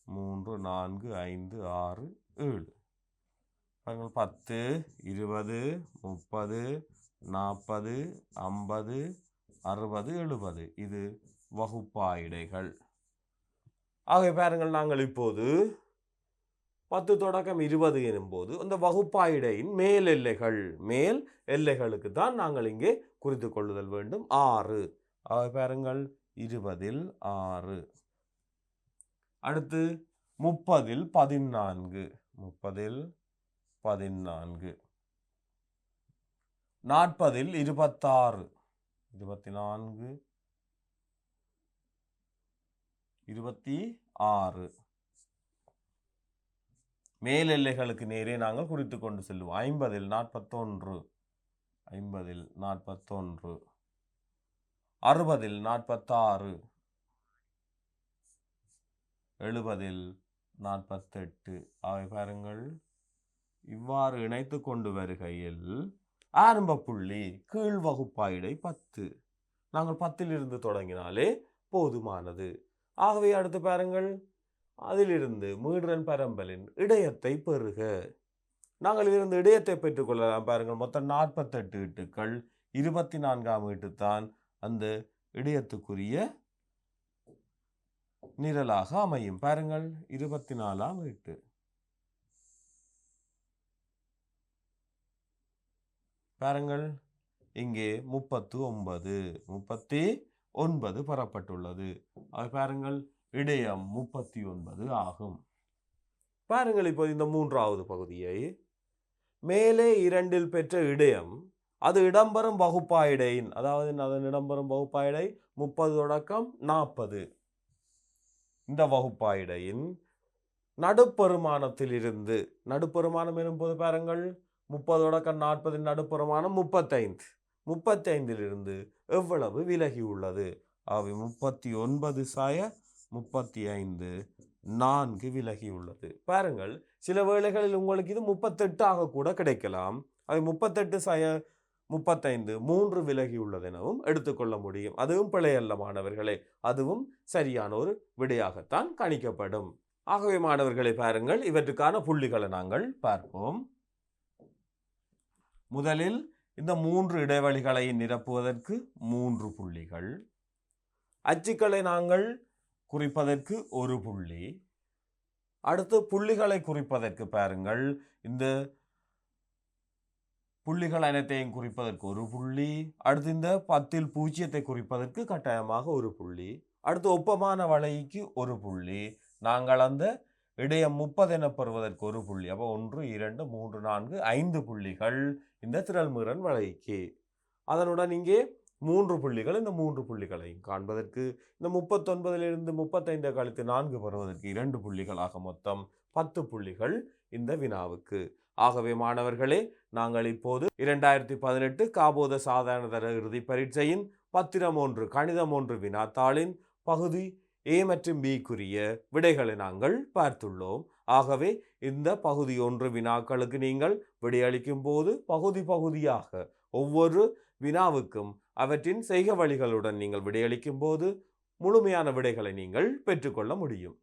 3 4 5 6 7. 10 20 30 40 50 60 70. இது வகுப்பாயிடைகள். ஆகவே பாருங்கள், நாங்கள் இப்போது 10 தொடக்கம் 20 எனும்போது அந்த வகுப்பாயிடையின் மேல் எல்லைகளுக்கு தான் நாங்கள் இங்கே குறித்து கொள்ளுதல் வேண்டும். 6. ஆகவே பாருங்கள், 20 6. அடுத்து 30 14, 30 14. 40 26, 24 26. மேல் எல்லைகளுக்கு நேரே நாங்கள் குறித்து கொண்டு செல்வோம். 50 41, 50 41. 60 46, 70 48. ஆகவே பாருங்கள், இவ்வாறு இணைத்து கொண்டு வருகையில் ஆரம்ப புள்ளி கீழ் வகுப்பாயிடை 10. நாங்கள் 10லிருந்து தொடங்கினாலே போதுமானது. ஆகவே அடுத்து பாருங்கள், அதிலிருந்து மீடுரன் பரம்பலின் இடையத்தை பெறுக. நாங்கள் இதிலிருந்து இடையத்தை பெற்றுக்கொள்ளலாம். பாருங்கள், மொத்தம் 48 ஈட்டுக்கள். 24ஆம் ஈட்டுத்தான் அந்த இடையத்துக்குரிய நிரலாக அமையும். பாருங்கள், 24ஆம் ஈட்டு. பாருங்கள் இங்கே 39 பெறப்பட்டுள்ளது. பாருங்கள் இடையம் 39 ஆகும். பாருங்கள் இப்போ இந்த மூன்றாவது பகுதியை மேலே இரண்டில் பெற்ற இடையம் அது இடம்பெறும் வகுப்பாயிடையின், அதாவது அதன் இடம்பெறும் வகுப்பாயிடை 30 தொடக்கம் 40. இந்த வகுப்பாயிடையின் நடுப்பெருமானத்திலிருந்து, நடுப்பெருமானம் எனும்போது பாருங்கள் 30 தொடக்கம் 40 நடுப்பெருமானம் 35. 35 எவ்வளவு விலகி உள்ளது? அவை 39/35 4 விலகி உள்ளது. பாருங்கள் சில வேளைகளில் உங்களுக்கு இது 38 கூட கிடைக்கலாம். அவை 38/35 3 விலகி உள்ளது எனவும் எடுத்துக்கொள்ள முடியும். அதுவும் பிழையல்ல மாணவர்களே, அதுவும் சரியான ஒரு விடையாகத்தான் கணிக்கப்படும். ஆகவே மாணவர்களை பாருங்கள், இவற்றுக்கான புள்ளிகளை நாங்கள் பார்ப்போம். முதலில் இந்த 3 இடைவெளிகளை நிரப்புவதற்கு 3 புள்ளிகள், அச்சுக்களை நாங்கள் குறிப்பதற்கு 1 புள்ளி, அடுத்து புள்ளிகளை குறிப்பதற்கு பாருங்கள் இந்த புள்ளிகள் அனைத்தையும் குறிப்பதற்கு 1 புள்ளி, அடுத்து இந்த 10 0 குறிப்பதற்கு கட்டாயமாக 1 புள்ளி, அடுத்து ஒப்பமான வளைக்கு 1 புள்ளி, நாங்கள் அந்த இடையம் 30 என பெறுவதற்கு 1 புள்ளி. அப்போ 1 2 3 4 5 புள்ளிகள் இந்த திரள்மிறன் வளைக்கு. அதனுடன் இங்கே 3 புள்ளிகள், இந்த 3 புள்ளிகளையும் காண்பதற்கு இந்த 39 35 கழித்து 4 பெறுவதற்கு 2 புள்ளிகளாக மொத்தம் 10 புள்ளிகள் இந்த வினாவுக்கு. ஆகவே மாணவர்களே, நாங்கள் இப்போது 2018 காபோத சாதாரண தர இறுதி பரீட்சையின் பத்திரம் 1 கணிதம் 1 வினாத்தாளின் பகுதி A மற்றும் B-க்குரிய விடைகளை நாங்கள் பார்த்துள்ளோம். ஆகவே இந்த பகுதி 1 வினாக்களுக்கு நீங்கள் விடையளிக்கும் போது பகுதியாக ஒவ்வொரு வினாவுக்கும் அவற்றின் செய்க வழிகளுடன் நீங்கள் விடையளிக்கும் போது முழுமையான விடைகளை நீங்கள் பெற்றுக்கொள்ள முடியும்.